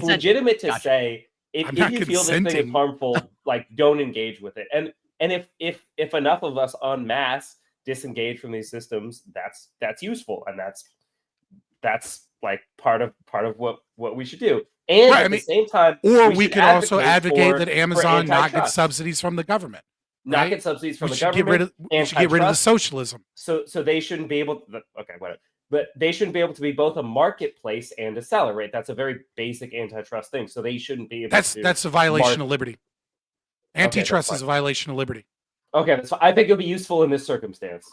legitimate to say if you feel this thing is harmful, like don't engage with it. And if enough of us en masse disengage from these systems, that's useful, and that's like part of what we should do. And at the same time, or we could also advocate that Amazon not get subsidies from the government. Not get subsidies from the government. We should get rid of the socialism. So they shouldn't be able to. Okay, whatever. But they shouldn't be able to be both a marketplace and a seller, right? That's a very basic antitrust thing. So they shouldn't be able to. That's a violation of liberty. Antitrust is a violation of liberty. Okay, so I think it'll be useful in this circumstance.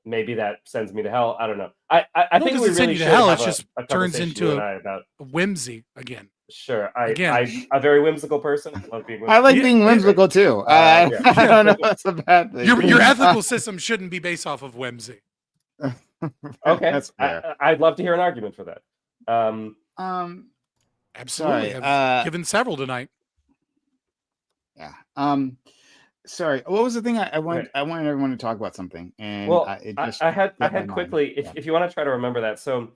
Maybe that sends me to hell. I don't know. I think we really should have it just turns into about whimsy again. Sure, I'm a very whimsical person. I love being whimsical. I like being whimsical too. I don't know that's a bad thing. Your ethical system shouldn't be based off of whimsy. Okay, that's fair. I'd love to hear an argument for that. Absolutely. Sorry, I've given several tonight. Yeah. Sorry. What was the thing I wanted everyone to talk about something, and well, I had quickly. If you want to try to remember that, so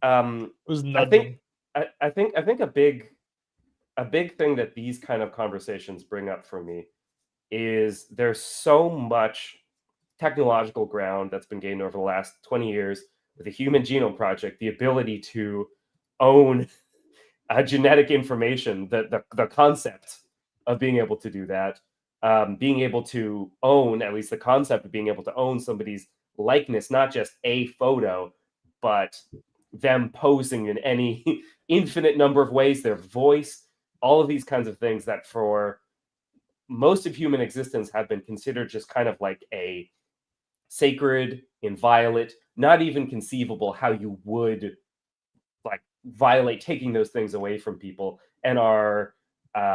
it was I think a big thing that these kind of conversations bring up for me is there's so much technological ground that's been gained over the last 20 years with the Human Genome Project, the ability to own genetic information, the concept of being able to do that, being able to own, at least the concept of being able to own somebody's likeness, not just a photo, but them posing in any infinite number of ways, their voice, all of these kinds of things that for most of human existence have been considered just kind of like a sacred, inviolate, not even conceivable how you would like violate taking those things away from people, and are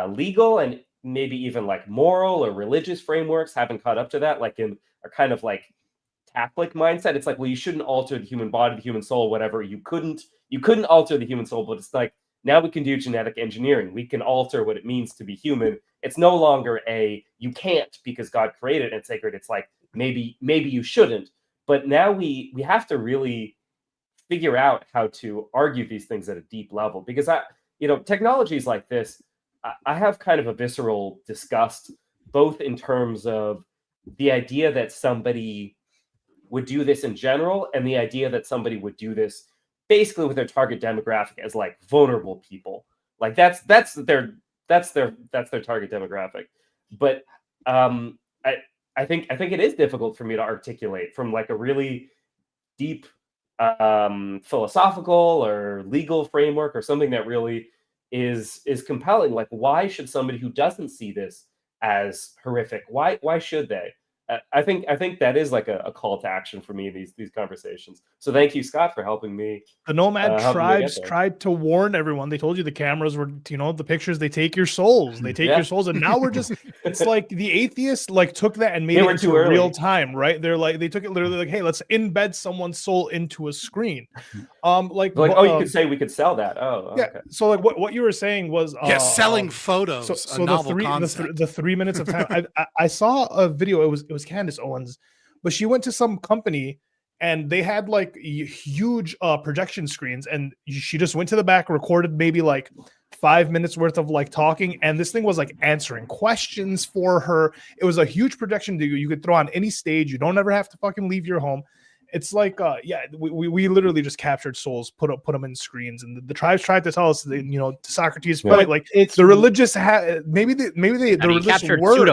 legal and maybe even like moral or religious frameworks haven't caught up to that, like in a kind of like Catholic mindset. It's like, well, you shouldn't alter the human body, the human soul, whatever. You couldn't alter the human soul, but it's like now we can do genetic engineering. We can alter what it means to be human. It's no longer you can't because God created it and it's sacred. It's like maybe you shouldn't. But now we have to really figure out how to argue these things at a deep level, because technologies like this, I have kind of a visceral disgust, both in terms of the idea that somebody would do this in general and the idea that somebody would do this basically with their target demographic as like vulnerable people. Like that's their target demographic. But I think it is difficult for me to articulate from like a really deep philosophical or legal framework or something that really is compelling. Like, why should somebody who doesn't see this as horrific, why should they? I think that is like a call to action for me, these conversations. So thank you, Scott, for helping me. The Nomad tribes tried to warn everyone. They told you the cameras were, the pictures, they take your souls. They take your souls. And now we're just, it's like the atheists like took that and made it into real time, right? They're like, they took it literally like, hey, let's embed someone's soul into a screen. You could say we could sell that. Oh, yeah. Okay. So like what you were saying was selling photos. So the 3 minutes of time. I saw a video. It was Candace Owens, but she went to some company and they had like huge projection screens, and she just went to the back, recorded maybe like 5 minutes worth of like talking, and this thing was like answering questions for her. It was a huge projection that you could throw on any stage. You don't ever have to fucking leave your home. It's like, we literally just captured souls, put them in screens, and the tribes tried to tell us that, to Socrates' point, like it's the religious the religious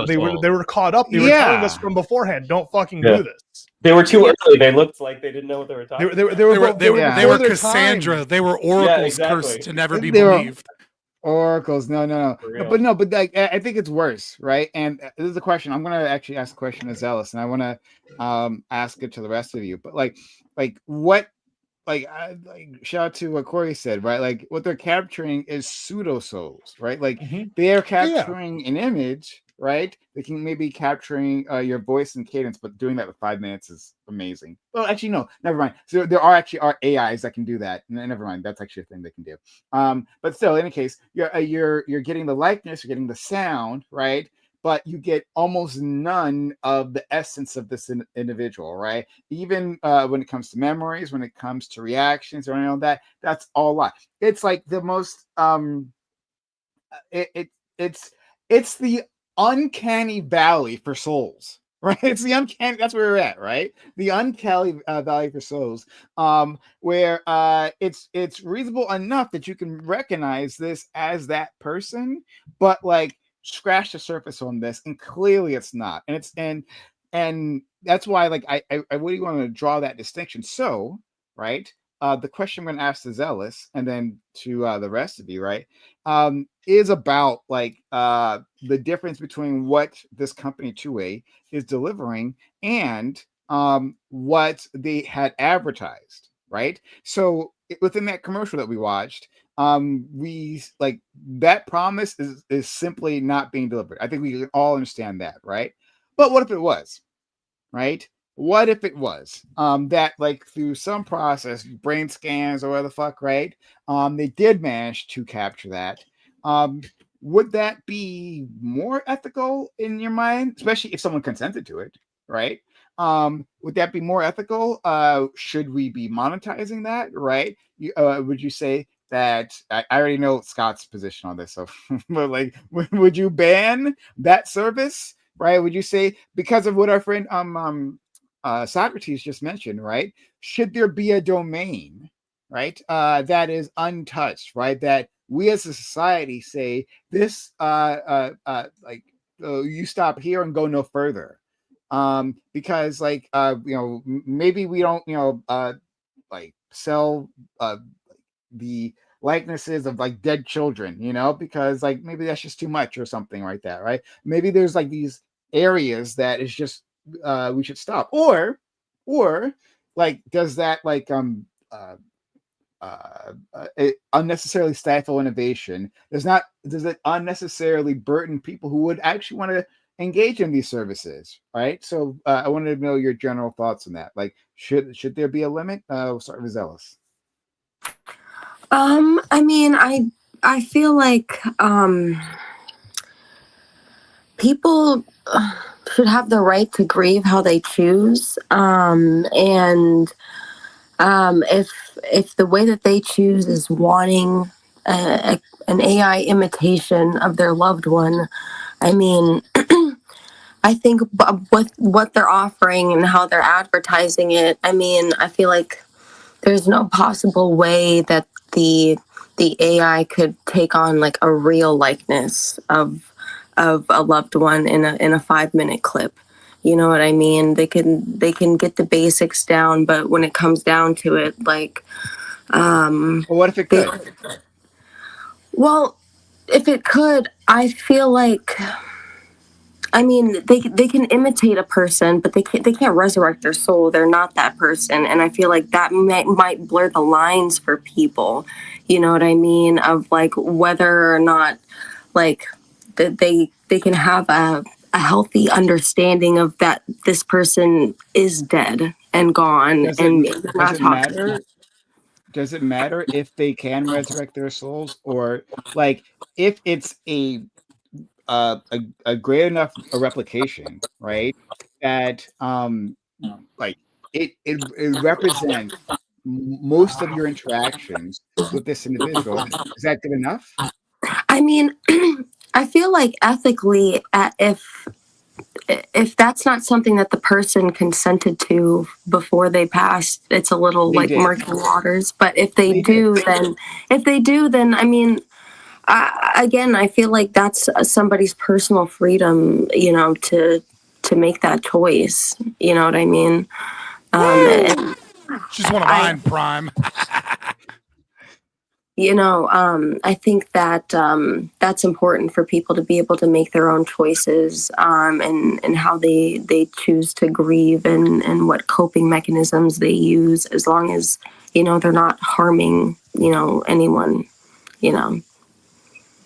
they were caught up. They were telling us from beforehand, don't fucking do this. They were too early. They looked like they didn't know what they were talking about. They were Cassandra. They were oracles cursed to never be believed. Oracles, no. But like, I think it's worse, right? And this is a question. I'm gonna actually ask a question to Zealous, and I want to ask it to the rest of you. But like what, like shout out to what Corey said, right? Like what they're capturing is pseudo souls, right? Like they are capturing an image, right? They can maybe capturing your voice and cadence, but doing that with 5 minutes is amazing. Well, actually, no, never mind. So there are AIs that can do that. Never mind, that's actually a thing they can do. But still, in any case, you're getting the likeness, you're getting the sound, right? But you get almost none of the essence of this individual, right? Even when it comes to memories, when it comes to reactions or anything like that, that's all a lot. It's like the most it's the uncanny valley for souls, right? It's the uncanny, that's where we're at, right? The uncanny valley for souls, where it's reasonable enough that you can recognize this as that person, but like scratch the surface on this, and clearly it's not. And that's why, like, I really want to draw that distinction. So, right, the question I'm going to ask to Zealous and then to the rest of you, right, is about like the difference between what this company 2A is delivering and what they had advertised, right? So within that commercial that we watched, we like that promise is simply not being delivered. I think we can all understand that, right? But what if it was, right? What if it was that like through some process, brain scans or whatever the fuck, right? They did manage to capture that. Would that be more ethical in your mind, especially if someone consented to it, right? Would that be more ethical? Should we be monetizing that, right? Would you say that I already know Scott's position on this, so but like, would you ban that service, right? Would you say because of what our friend Socrates just mentioned, right? Should there be a domain, right, that is untouched, right? That we as a society say this, you stop here and go no further, because like maybe we don't like sell the likenesses of like dead children, because like maybe that's just too much or something like that, right? Maybe there's like these areas that is just we should stop, or like does that like it unnecessarily stifle innovation? Does it unnecessarily burden people who would actually want to engage in these services, right? So I wanted to know your general thoughts on that. Like, should there be a limit? We'll start with Zealous. I mean, I feel like people should have the right to grieve how they choose, and if the way that they choose is wanting an AI imitation of their loved one, I mean, I think with what they're offering and how they're advertising it, I mean, I feel like there's no possible way that the AI could take on like a real likeness of a loved one in a 5-minute clip. You know what I mean? They can get the basics down, but when it comes down to it, like, well, what if it could? Well, if it could, I feel like, I mean, they can imitate a person, but they can't resurrect their soul. They're not that person, and I feel like that might blur the lines for people. You know what I mean? Of like whether or not like that they can have a healthy understanding of that this person is dead and gone, Does it matter? Does it matter if they can resurrect their souls, or like if it's a great enough a replication, right? That like it represents most of your interactions with this individual. Is that good enough? I mean, I feel like ethically, if that's not something that the person consented to before they passed, it's a little like murky waters. But if they do, then I mean, again, I feel like that's somebody's personal freedom, to make that choice. You know what I mean? She's one of mine, Prime. I think that that's important for people to be able to make their own choices, and how they choose to grieve, and what coping mechanisms they use, as long as they're not harming anyone.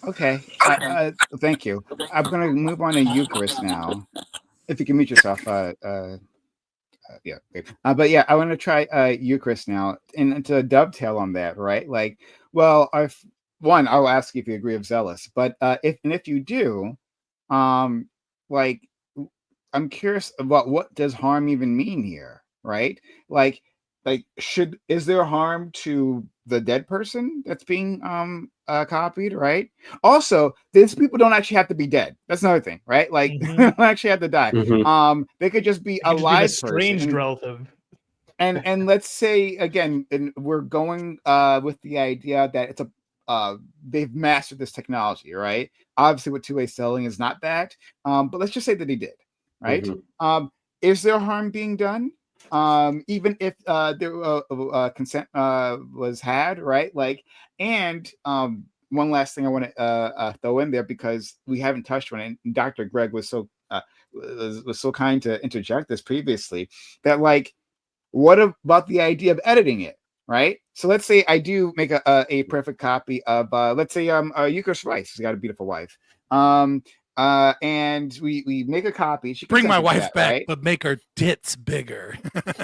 Okay. Thank you. I'm going to move on to Eucharist now. If you can mute yourself. Yeah. But yeah, I want to try Eucharist now, and to dovetail on that, right? Like, well, I'll ask you if you agree with Zealous, but if you do, like, I'm curious about what does harm even mean here, right? Like is there harm to the dead person that's being copied, right? Also, these people don't actually have to be dead. That's another thing, right? Like they don't actually have to die. They could just be a live estranged person. relative. And let's say again, and we're going with the idea that it's they've mastered this technology, right? Obviously, what 2A selling is not that, but let's just say that he did, right? Is there harm being done? even if consent was had, right? Like, and one last thing I want to throw in there, because we haven't touched on it, and Dr. Greg was so kind to interject this previously, that like, what about the idea of editing it, right? So let's say I do make a perfect copy of let's say Yuko Rice has got a beautiful wife, and we make a copy. She Bring my consented to wife that, back, right? but make her tits bigger.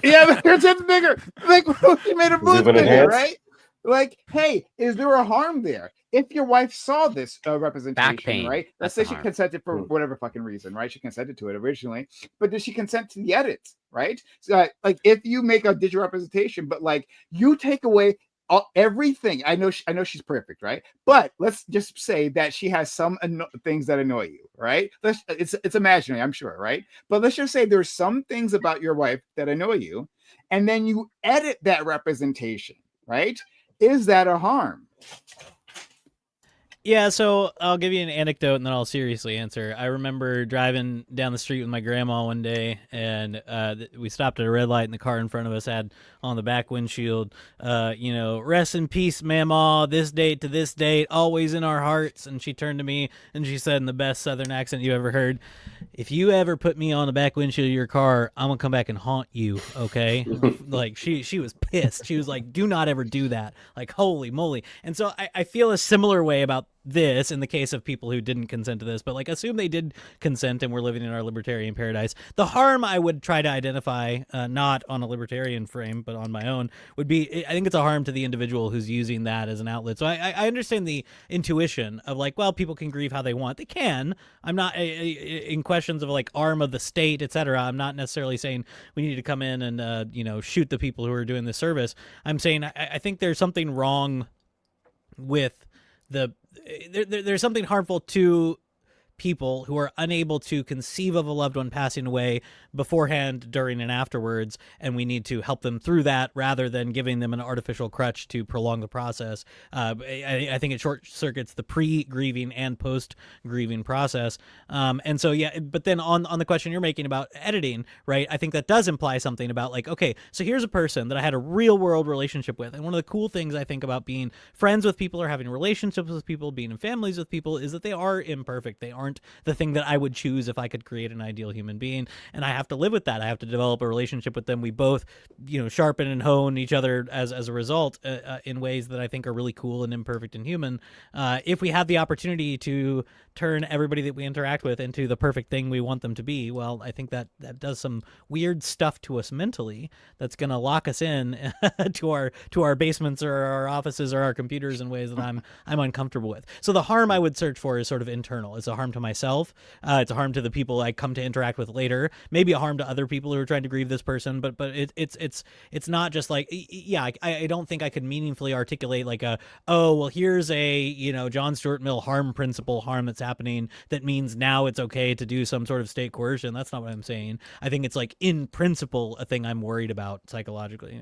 Yeah, make her tits bigger. Like, she made her boobs Zoom in bigger, enhance. right? Like, hey, is there a harm there? If your wife saw this representation, pain. right? Let's That's say the she harm. consented for whatever fucking reason, right? She consented to it originally, but did she consent to the edits, right? So, like, if you make a digital representation, but like you take away everything, I know she's perfect, right? But let's just say that she has some things that annoy you, right? It's imaginary, I'm sure, right? But let's just say there's some things about your wife that annoy you, and then you edit that representation, right? Is that a harm? Yeah, so I'll give you an anecdote and then I'll seriously answer. I remember driving down the street with my grandma one day, and we stopped at a red light, and the car in front of us had on the back windshield, rest in peace, Mama, this date to this date, always in our hearts. And she turned to me and she said in the best Southern accent you ever heard, if you ever put me on the back windshield of your car, I'm going to come back and haunt you, okay? Like, she was pissed. She was like, do not ever do that. Like, holy moly. And so I feel a similar way about this in the case of people who didn't consent to this, but like, assume they did consent and we're living in our libertarian paradise. The harm I would try to identify, not on a libertarian frame, but on my own, would be, I think it's a harm to the individual who's using that as an outlet. So I understand the intuition of like, well, people can grieve how they want. They can. I'm not in questions of like arm of the state, etc. I'm not necessarily saying we need to come in and shoot the people who are doing this service. I'm saying I think there's something wrong with there's something harmful to people who are unable to conceive of a loved one passing away beforehand, during, and afterwards, and we need to help them through that rather than giving them an artificial crutch to prolong the process. I think it short circuits the pre-grieving and post-grieving process. And so, yeah, but then on the question you're making about editing, right, I think that does imply something about like, okay, so here's a person that I had a real world relationship with, and one of the cool things I think about being friends with people or having relationships with people, being in families with people, is that they are imperfect. They aren't the thing that I would choose if I could create an ideal human being, and I have to live with that. I have to develop a relationship with them. We both, sharpen and hone each other as a result in ways that I think are really cool and imperfect and human. If we have the opportunity to turn everybody that we interact with into the perfect thing we want them to be, well, I think that does some weird stuff to us mentally that's going to lock us in to our basements or our offices or our computers in ways that I'm uncomfortable with. So the harm I would search for is sort of internal. It's a harm to myself. It's a harm to the people I come to interact with later. Maybe a harm to other people who are trying to grieve this person. But it's not just like, yeah, I don't think I could meaningfully articulate like here's a John Stuart Mill harm principle harm that's happening that means now it's okay to do some sort of state coercion. That's not what I'm saying. I think it's like in principle a thing I'm worried about psychologically.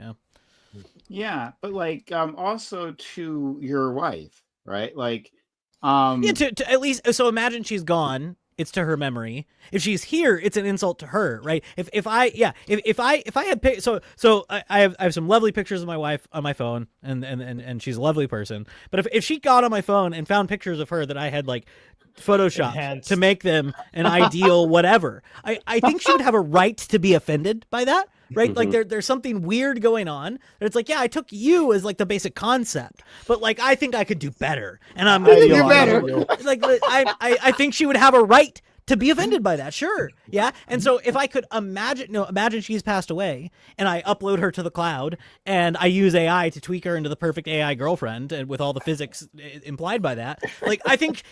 Yeah, but like also to your wife, right? Like to at least, so imagine she's gone, it's to her memory. If she's here, it's an insult to her, right? If I had so I have some lovely pictures of my wife on my phone, and she's a lovely person. But if she got on my phone and found pictures of her that I had like photoshopped Enhanced. to make them an ideal whatever, I think she would have a right to be offended by that. Right? Like there's something weird going on. It's like, yeah, I took you as like the basic concept, but like I think I could do better, and I'm gonna do better. Like I think she would have a right to be offended by that, sure, yeah. And so if I could imagine she's passed away, and I upload her to the cloud, and I use AI to tweak her into the perfect AI girlfriend, and with all the physics implied by that, like I think,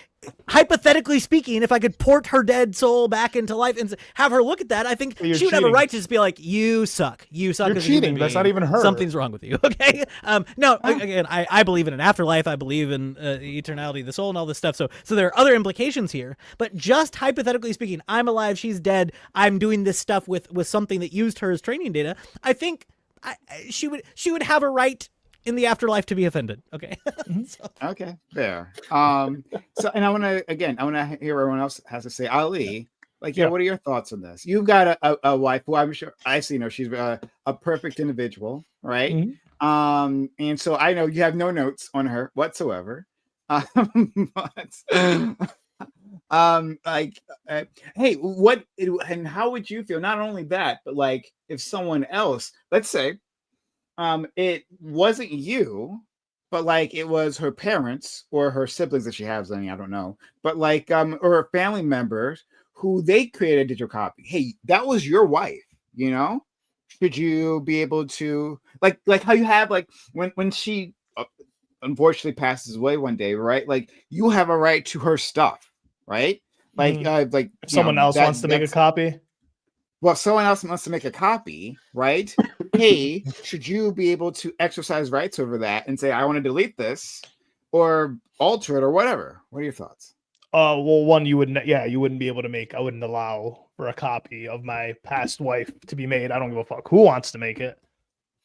hypothetically speaking, if I could port her dead soul back into life and have her look at that, I think she would have a right to just be like, you suck. You're cheating. That's not even her. Something's wrong with you. Okay. No. Again, I believe in an afterlife. I believe in eternality of the soul and all this stuff. So there are other implications here. But just hypothetically speaking, I'm alive. She's dead. I'm doing this stuff with something that used her as training data. I think she would have a right in the afterlife to be offended. Okay. Okay, fair. So, and I want to hear what everyone else has to say. Ali, Like, what are your thoughts on this? You've got a wife who I'm sure I see. She's a perfect individual, right? Mm-hmm. And so I know you have no notes on her whatsoever. But, like, hey, what and how would you feel? Not only that, but like if someone else, let's say, it wasn't you, but like it was her parents or her siblings that she has, I don't know, but like or her family members who they created a digital copy. Hey, that was your wife, should you be able to like how you have like when she unfortunately passes away one day, right? Like you have a right to her stuff, right? Like like if someone else wants to make a copy. Well, if someone else wants to make a copy, right? Hey, should you be able to exercise rights over that and say, I want to delete this or alter it or whatever? What are your thoughts? Well, one, you wouldn't be able to make. I wouldn't allow for a copy of my past wife to be made. I don't give a fuck who wants to make it.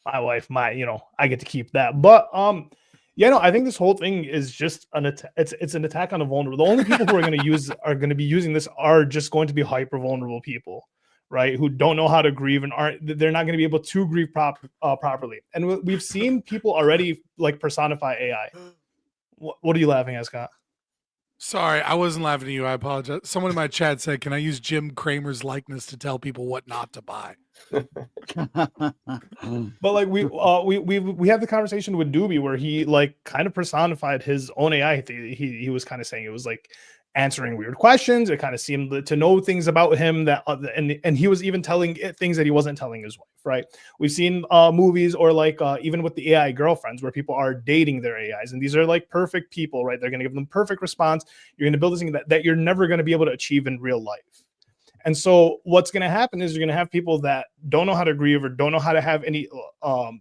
My wife, I get to keep that. But I think this whole thing is just it's an attack on the vulnerable. The only people who are going to be using this are just going to be hyper vulnerable people, right? Who don't know how to grieve and they're not going to be able to grieve properly. And we've seen people already like personify AI. What are you laughing at, Scott? Sorry, I wasn't laughing at you. I apologize. Someone in my chat said, "Can I use Jim Cramer's likeness to tell people what not to buy?" But like we had the conversation with Doobie where he like kind of personified his own AI. He was kind of saying it was like answering weird questions. It kind of seemed to know things about him that and he was even telling it things that he wasn't telling his wife. Right? We've seen movies or like even with the AI girlfriends where people are dating their AIs, and these are like perfect people, right? They're going to give them perfect response. You're going to build this thing that you're never going to be able to achieve in real life. And so what's going to happen is you're going to have people that don't know how to grieve or don't know how to have any, don't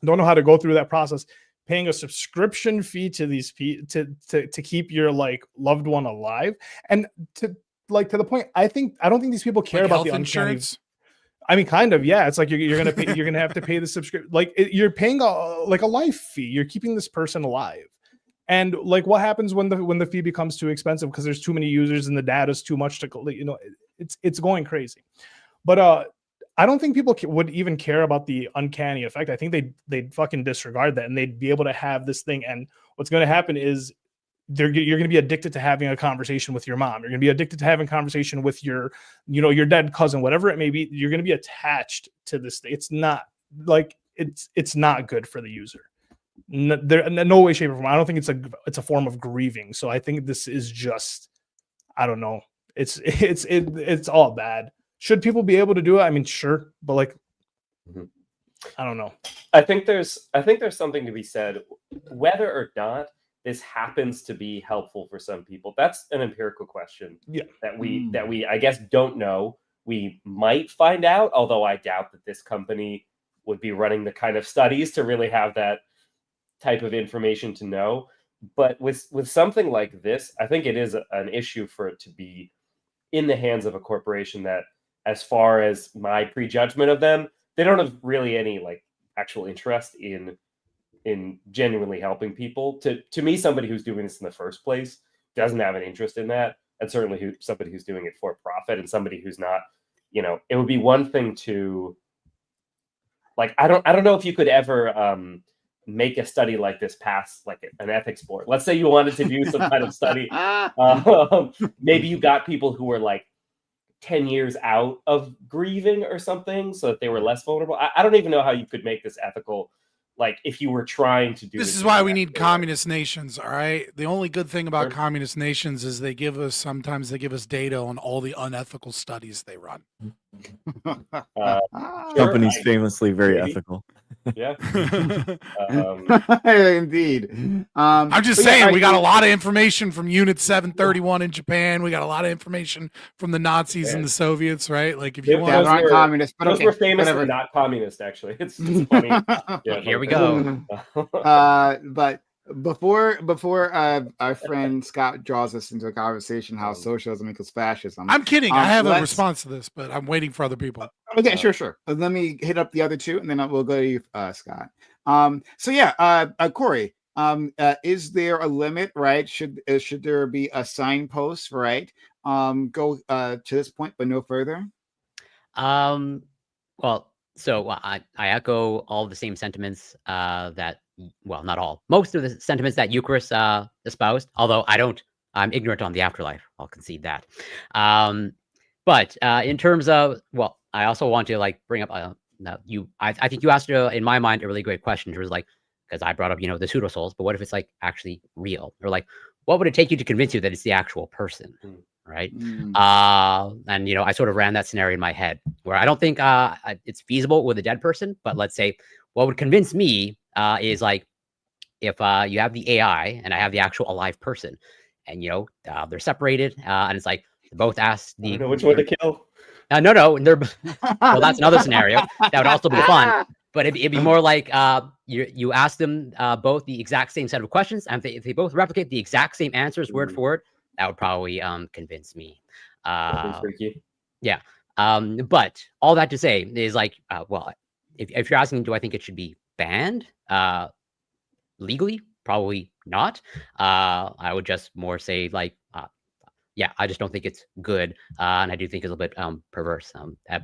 know how to go through that process, paying a subscription fee to these to keep your like loved one alive. And to the point, I don't think these people care like about the insurance. I mean, kind of, yeah. It's like you're gonna pay, you're gonna have to pay the subscription. Like you're paying a life fee. You're keeping this person alive. And like, what happens when the fee becomes too expensive because there's too many users and the data is too much to, it's going crazy. But I don't think people would even care about the uncanny effect. I think they'd fucking disregard that and they'd be able to have this thing. And what's going to happen is you're going to be addicted to having a conversation with your mom. You're going to be addicted to having a conversation with your dead cousin, whatever it may be. You're going to be attached to this thing. It's not like it's not good for the user. No way, shape, or form. I don't think it's a form of grieving. So I think this is just, I don't know. It's all bad. Should people be able to do it? I mean, sure, but like, I don't know. I think there's something to be said, whether or not this happens to be helpful for some people. That's an empirical question. Yeah. That we I guess don't know. We might find out, although I doubt that this company would be running the kind of studies to really have that type of information to know. But with something like this, I think it is an issue for it to be in the hands of a corporation that, as far as my prejudgment of them, they don't have really any like actual interest in genuinely helping people. To me, somebody who's doing this in the first place doesn't have an interest in that, and certainly somebody who's doing it for profit and somebody who's not, it would be one thing to like, I don't know if you could ever make a study like this pass like an ethics board. Let's say you wanted to do some kind of study. Maybe you got people who were like 10 years out of grieving or something so that they were less vulnerable. I don't even know how you could make this ethical, like if you were trying to do this is why we need communist nations. All right, the only good thing about communist nations is sometimes they give us data on all the unethical studies they run. Companies famously very ethical. Yeah. Indeed. I'm just saying, we got a lot of information from Unit 731 in Japan. We got a lot of information from the Nazis and the Soviets, right? Like, if you want, those aren't communist, but those were famously not communist. Actually, it's funny. Yeah, here we go. But before our friend Scott draws us into a conversation how socialism equals fascism. I'm kidding. I have a response to this, but I'm waiting for other people. Okay, sure. Let me hit up the other two, and then we'll go to you, Scott. So yeah, Corey. Is there a limit, right? Should there be a signpost, right? go to this point, but no further? Well, so I echo all the same sentiments that, well, not all, most of the sentiments that Eucharist espoused, although I'm ignorant on the afterlife. I'll concede that. But in terms of, well, I also want to like bring up, I think you asked, in my mind, a really great question. It was like, because I brought up, the pseudo souls, but what if it's like actually real? Or like, what would it take you to convince you that it's the actual person? Right. And I sort of ran that scenario in my head where I don't think it's feasible with a dead person, but let's say what would convince me is like if you have the AI and I have the actual alive person, and they're separated, and it's like they both ask I don't know which one to kill. No, they're well, that's another scenario that would also be fun. But it'd be more like you ask them both the exact same set of questions, and if they both replicate the exact same answers word for word, that would probably convince me. Freaky. Yeah. But all that to say is like, well, if you're asking, do I think it should be banned legally? Probably not. I would just more say like, yeah, I just don't think it's good, and I do think it's a little bit perverse.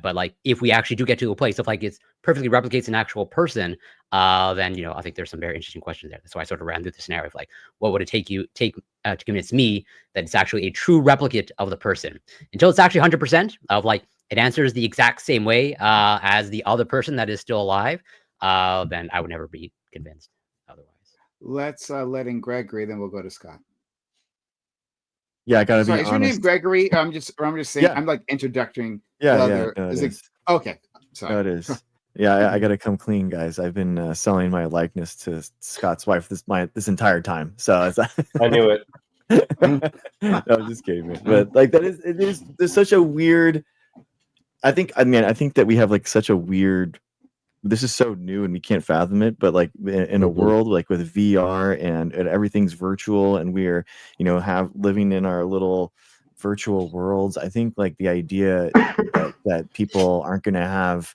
But like, if we actually do get to a place of like it's perfectly replicates an actual person, then I think there's some very interesting questions there. That's why I sort of ran through the scenario of like, what would it take to convince me that it's actually a true replicate of the person? Until it's actually 100% of like it answers the exact same way as the other person that is still alive, then I would never be convinced otherwise. Let's let in Gregory, then we'll go to Scott. Yeah, I gotta be Sorry, honest. is your name Gregory? I'm just saying. Yeah. I'm like introducing. Yeah, the no, other. it is. Okay. Sorry. No, it is. Yeah, I gotta come clean, guys. I've been selling my likeness to Scott's wife this entire time. So it's, I knew it. No, I'm just kidding, man. But like there's such a weird. I think that we have like such a weird. This is so new and we can't fathom it, but like in a world like with VR and everything's virtual and we're living in our little virtual worlds, I think like the idea that people aren't going to have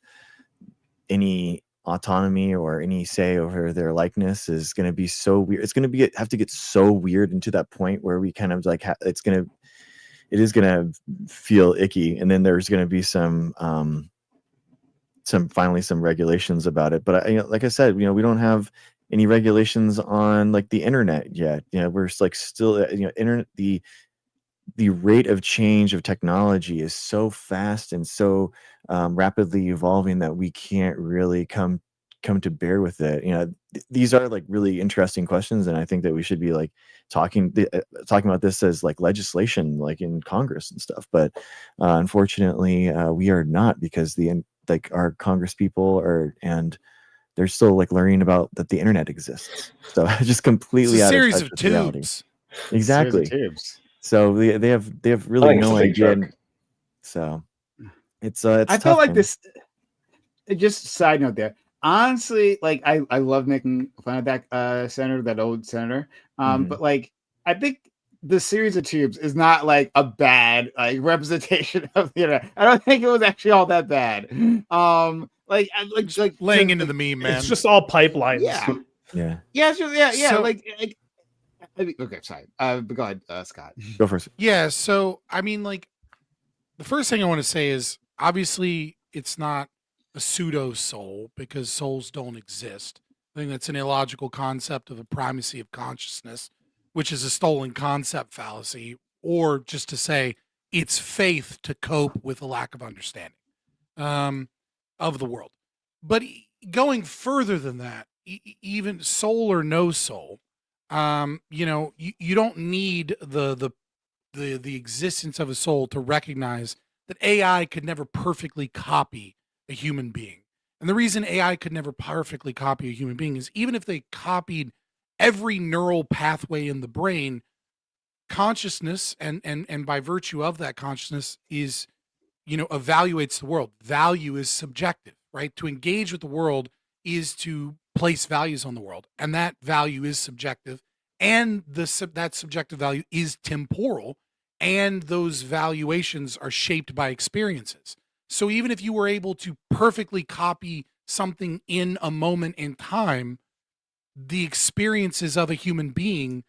any autonomy or any say over their likeness is going to be so weird. It's going to have to get so weird into that point where we kind of like it is going to feel icky, and then there's going to be some regulations about it. But like I said, we don't have any regulations on like the internet yet. We're like still internet, the rate of change of technology is so fast and so rapidly evolving that we can't really come to bear with it. These are like really interesting questions, and I think that we should be like talking about this as like legislation, like in Congress and stuff. But unfortunately, we are not, because our Congress people and they're still like learning about that the internet exists. So just completely out of touch with reality. Exactly. Tubes. So they have really no idea. So it's I tough, feel like man. This. Just side note there. Honestly, like I love making fun of that senator, that old senator. But like I think the series of tubes is not like a bad like representation of the internet. I don't think it was actually all that bad. Like laying into the meme, man. It's just all pipelines. Yeah. Yeah. So, okay, sorry. But go ahead, Scott. Go first. Yeah. So I mean, like, the first thing I want to say is obviously it's not a pseudo soul, because souls don't exist. I think that's an illogical concept of the primacy of consciousness, which is a stolen concept fallacy, or just to say it's faith to cope with a lack of understanding of the world. But going further than that, even soul or no soul, you don't need the existence of a soul to recognize that AI could never perfectly copy a human being. And the reason AI could never perfectly copy a human being is even if they copied every neural pathway in the brain, consciousness and by virtue of that consciousness is, evaluates the world. Value is subjective, right? To engage with the world is to place values on the world, and that value is subjective, and that subjective value is temporal, and those valuations are shaped by experiences. So even if you were able to perfectly copy something in a moment in time, the experiences of a human being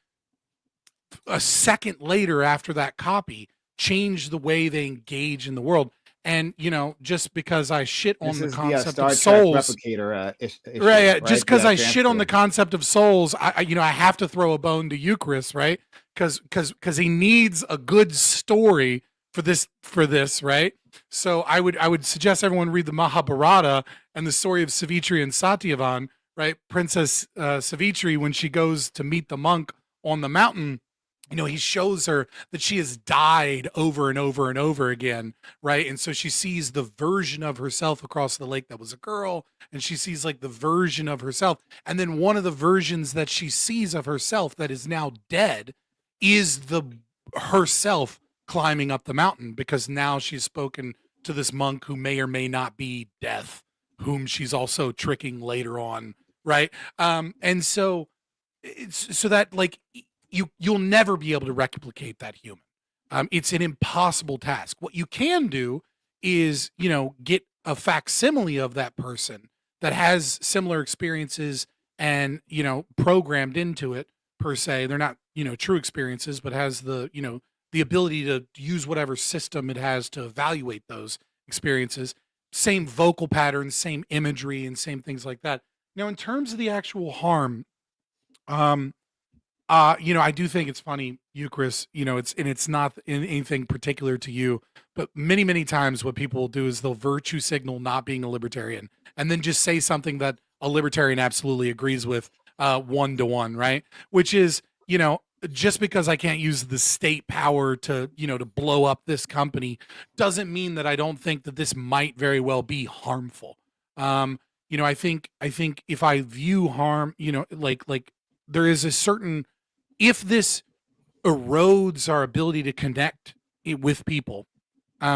a second later after that copy change the way they engage in the world. And just because I shit on the concept Star of souls, replicator issue, right? Just because I shit on the transfer. concept of souls, I have to throw a bone to Eucharist, right? Because he needs a good story for this, right? So I would suggest everyone read the Mahabharata and the story of Savitri and Satyavan, right? Princess Savitri, when she goes to meet the monk on the mountain, he shows her that she has died over and over and over again, right? And so she sees the version of herself across the lake that was a girl, and she sees like the version of herself. And then one of the versions that she sees of herself that is now dead is the herself climbing up the mountain, because now she's spoken to this monk who may or may not be Death, whom she's also tricking later on, right? And so that like you'll never be able to replicate that human. It's an impossible task. What you can do is, get a facsimile of that person that has similar experiences and, programmed into it per se. They're not, true experiences, but has the, the ability to use whatever system it has to evaluate those experiences. Same vocal patterns, same imagery, and same things like that. Now, in terms of the actual harm, I do think it's funny, Eucharist, it's not anything particular to you, but many, many times what people will do is they'll virtue signal not being a libertarian and then just say something that a libertarian absolutely agrees with 1-to-1, right? Which is, just because I can't use the state power to, to blow up this company doesn't mean that I don't think that this might very well be harmful. I think if I view harm, like there is a certain, if this erodes our ability to connect with people,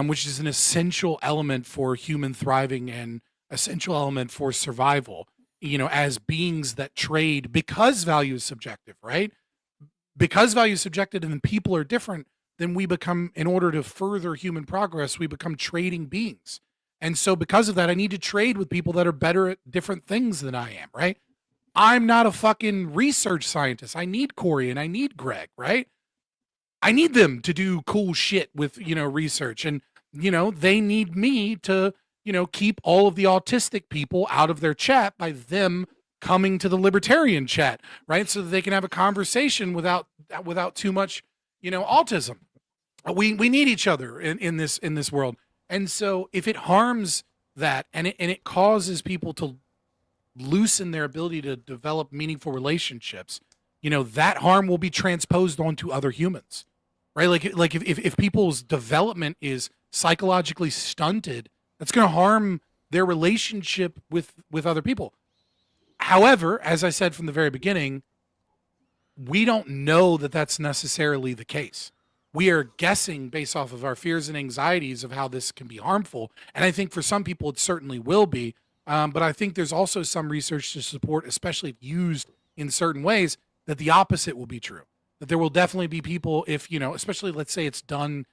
which is an essential element for human thriving and essential element for survival, as beings that trade, because value is subjective, right? Because value is subjective and people are different, then we become, in order to further human progress, we become trading beings. And so because of that, I need to trade with people that are better at different things than I am, right? I'm not a fucking research scientist. I need Corey and I need Greg, right? I need them to do cool shit with, research. And, they need me to, keep all of the autistic people out of their chat by them coming to the libertarian chat, right? So that they can have a conversation without too much, autism. We need each other in this world. And so if it harms that and it causes people to loosen their ability to develop meaningful relationships, that harm will be transposed onto other humans, right? Like if people's development is psychologically stunted, that's going to harm their relationship with other people. However, as I said from the very beginning, we don't know that that's necessarily the case. We are guessing based off of our fears and anxieties of how this can be harmful. And I think for some people, it certainly will be. But I think there's also some research to support, especially if used in certain ways, that the opposite will be true. That there will definitely be people, if, especially let's say it's done,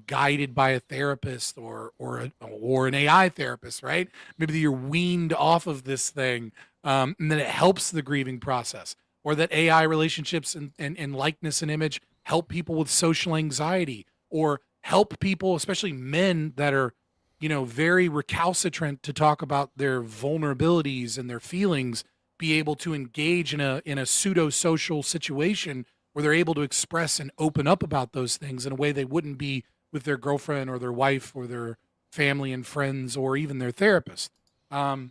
guided by a therapist or an AI therapist, right? Maybe you're weaned off of this thing, and then it helps the grieving process, or that AI relationships and likeness and image help people with social anxiety, or help people, especially men that are, very recalcitrant to talk about their vulnerabilities and their feelings, be able to engage in a pseudo-social situation where they're able to express and open up about those things in a way they wouldn't be with their girlfriend or their wife or their family and friends or even their therapist. So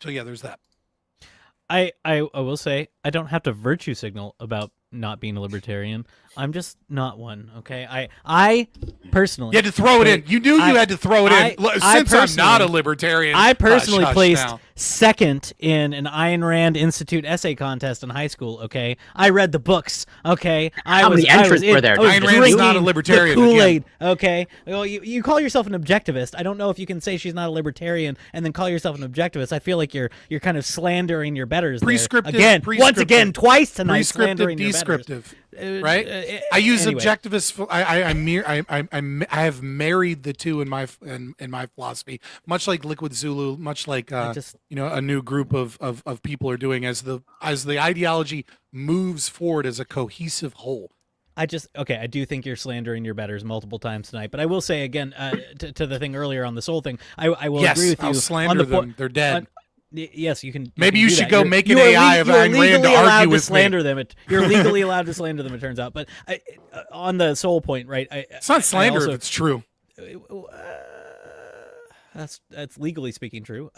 yeah, there's that. I will say I don't have to virtue signal about not being a libertarian. I'm just not one. Okay. I personally, you had to throw it in. You knew you had to throw it in. Since I'm not a libertarian, I personally placed now. second in an Ayn Rand Institute essay contest in high school. Okay, I read the books. Okay, How many entrants were there? Ayn Rand's not a libertarian. The Kool-Aid. Okay, well, you call yourself an objectivist. I don't know if you can say she's not a libertarian and then call yourself an objectivist. I feel like you're kind of slandering your betters. Prescriptive. Again, once again, twice tonight. Prescriptive, descriptive. Right? I use objectivist. I have married the two in my philosophy, much like Liquid Zulu, much like a new group of people are doing as the ideology moves forward as a cohesive whole. I do think you're slandering your betters multiple times tonight. But I will say again, to the thing earlier on the soul thing, I will agree with you. I'll slander them. They're dead. Yes, you can. Maybe you should go make an AI of Ayn Rand to argue with slander me. them. You're legally allowed to slander them. It turns out, but on the soul point, right? It's not slander if it's true. That's legally speaking true.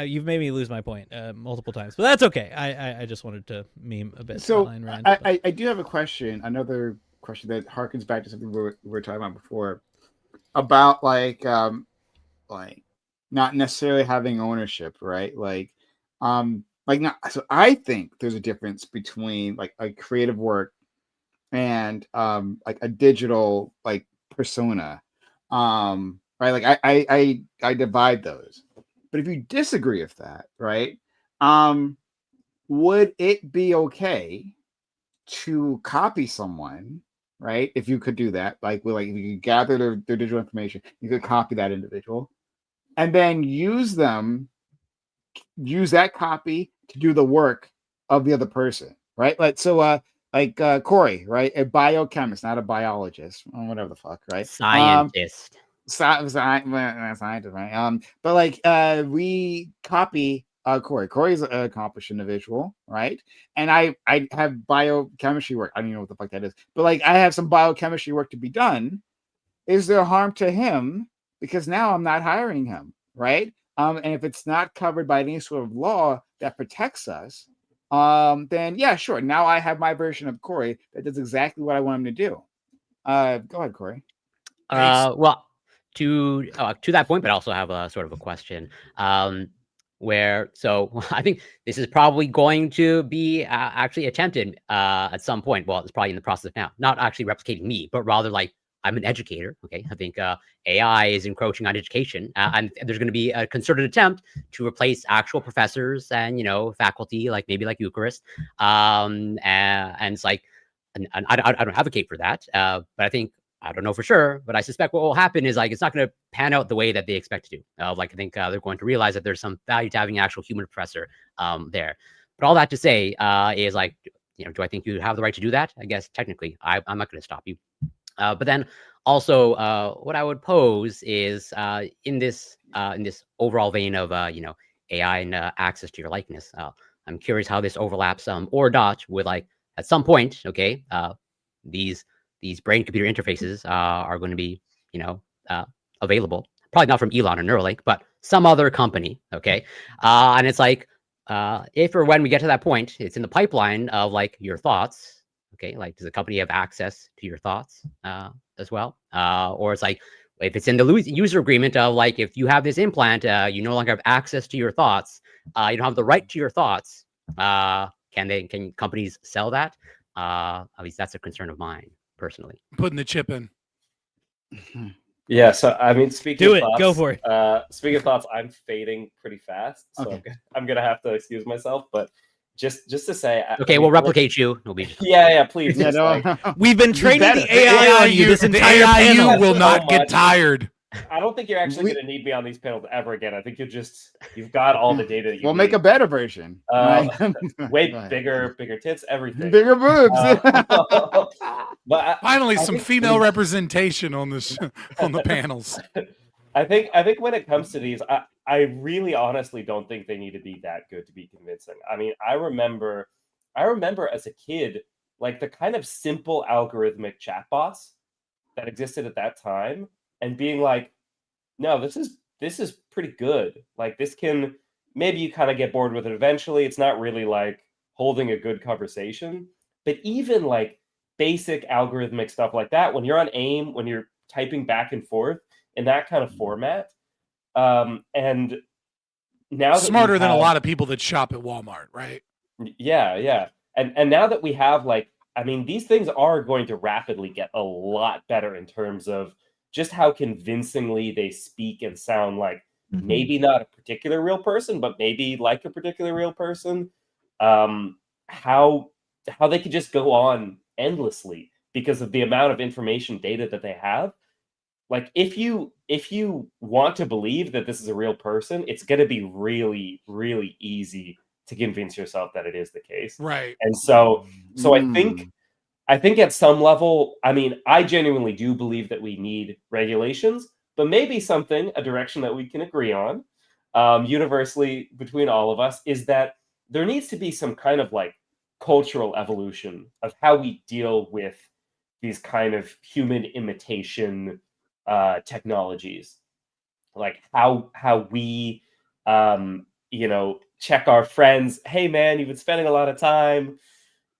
You've made me lose my point multiple times, but that's okay. I just wanted to meme a bit. So Ayn Rand, I do have a question. Another question that harkens back to something we were talking about before about like not necessarily having ownership, right? Not. So I think there's a difference between like a creative work and like a digital like persona, right? Like I divide those. But if you disagree with that, right? Would it be okay to copy someone, right? If you could do that, if you could gather their digital information, you could copy that individual, and then use that copy to do the work of the other person, right? Corey, right? A biochemist, not a biologist, or whatever the fuck, right? Scientist. Scientist, right? We copy Corey. Corey's an accomplished individual, right? And I have biochemistry work. I don't even know what the fuck that is, but I have some biochemistry work to be done. Is there harm to him because now I'm not hiring him, right? And if it's not covered by any sort of law that protects us, then yeah, sure. Now I have my version of Corey that does exactly what I want him to do. Go ahead, Corey. Well, to that point, but I also have a sort of a question. So I think this is probably going to be actually attempted at some point. Well, it's probably in the process now. Not actually replicating me, but rather I'm an educator. Okay, I think AI is encroaching on education, and there's going to be a concerted attempt to replace actual professors and faculty, maybe like Eucharist. And it's and I don't advocate for that, but I think. I don't know for sure, but I suspect what will happen is it's not going to pan out the way that they expect to do. I think they're going to realize that there's some value to having an actual human professor there. But all that to say is do I think you have the right to do that? I guess technically, I'm not going to stop you. But then also, what I would pose is in this overall vein of AI and access to your likeness. I'm curious how this overlaps or not with at some point, okay, these brain-computer interfaces are going to be, available. Probably not from Elon or Neuralink, but some other company, okay? And it's if or when we get to that point, it's in the pipeline of your thoughts, okay? Does the company have access to your thoughts as well? Or it's if it's in the user agreement of if you have this implant, you no longer have access to your thoughts. You don't have the right to your thoughts. Can companies sell that? At least that's a concern of mine. Personally, putting the chip in. Yeah, so I mean, speaking of thoughts, go for it. Speaking of thoughts, I'm fading pretty fast, so okay. I'm gonna have to excuse myself. But just to say, okay, we'll replicate you. We'll be yeah, please. Yeah, we've been training the AI on you. This entire panel will not get tired. I don't think you're actually going to need me on these panels ever again. I think you've got all the data that you we'll need. Make a better version. Way bigger tits, everything. Bigger boobs. But finally, some female representation on this on the panels. I think when it comes to these, I really honestly don't think they need to be that good to be convincing. I mean, I remember as a kid, the kind of simple algorithmic chatbots that existed at that time. And being no, this is pretty good. This can, maybe you kind of get bored with it eventually. It's not really holding a good conversation. But even basic algorithmic stuff like that, when you're on AIM, when you're typing back and forth in that kind of format, and now smarter than a lot of people that shop at Walmart, right? Yeah. And now that we have I mean, these things are going to rapidly get a lot better in terms of just how convincingly they speak and sound maybe not a particular real person, but maybe a particular real person. How they could just go on endlessly because of the amount of information data that they have. If you want to believe that this is a real person, it's going to be really, really easy to convince yourself that it is the case. Right. And so I I think at some level, I mean, I genuinely do believe that we need regulations, but maybe a direction that we can agree on universally between all of us is that there needs to be some kind of like cultural evolution of how we deal with these kind of human imitation technologies, like how we check our friends. Hey man, you've been spending a lot of time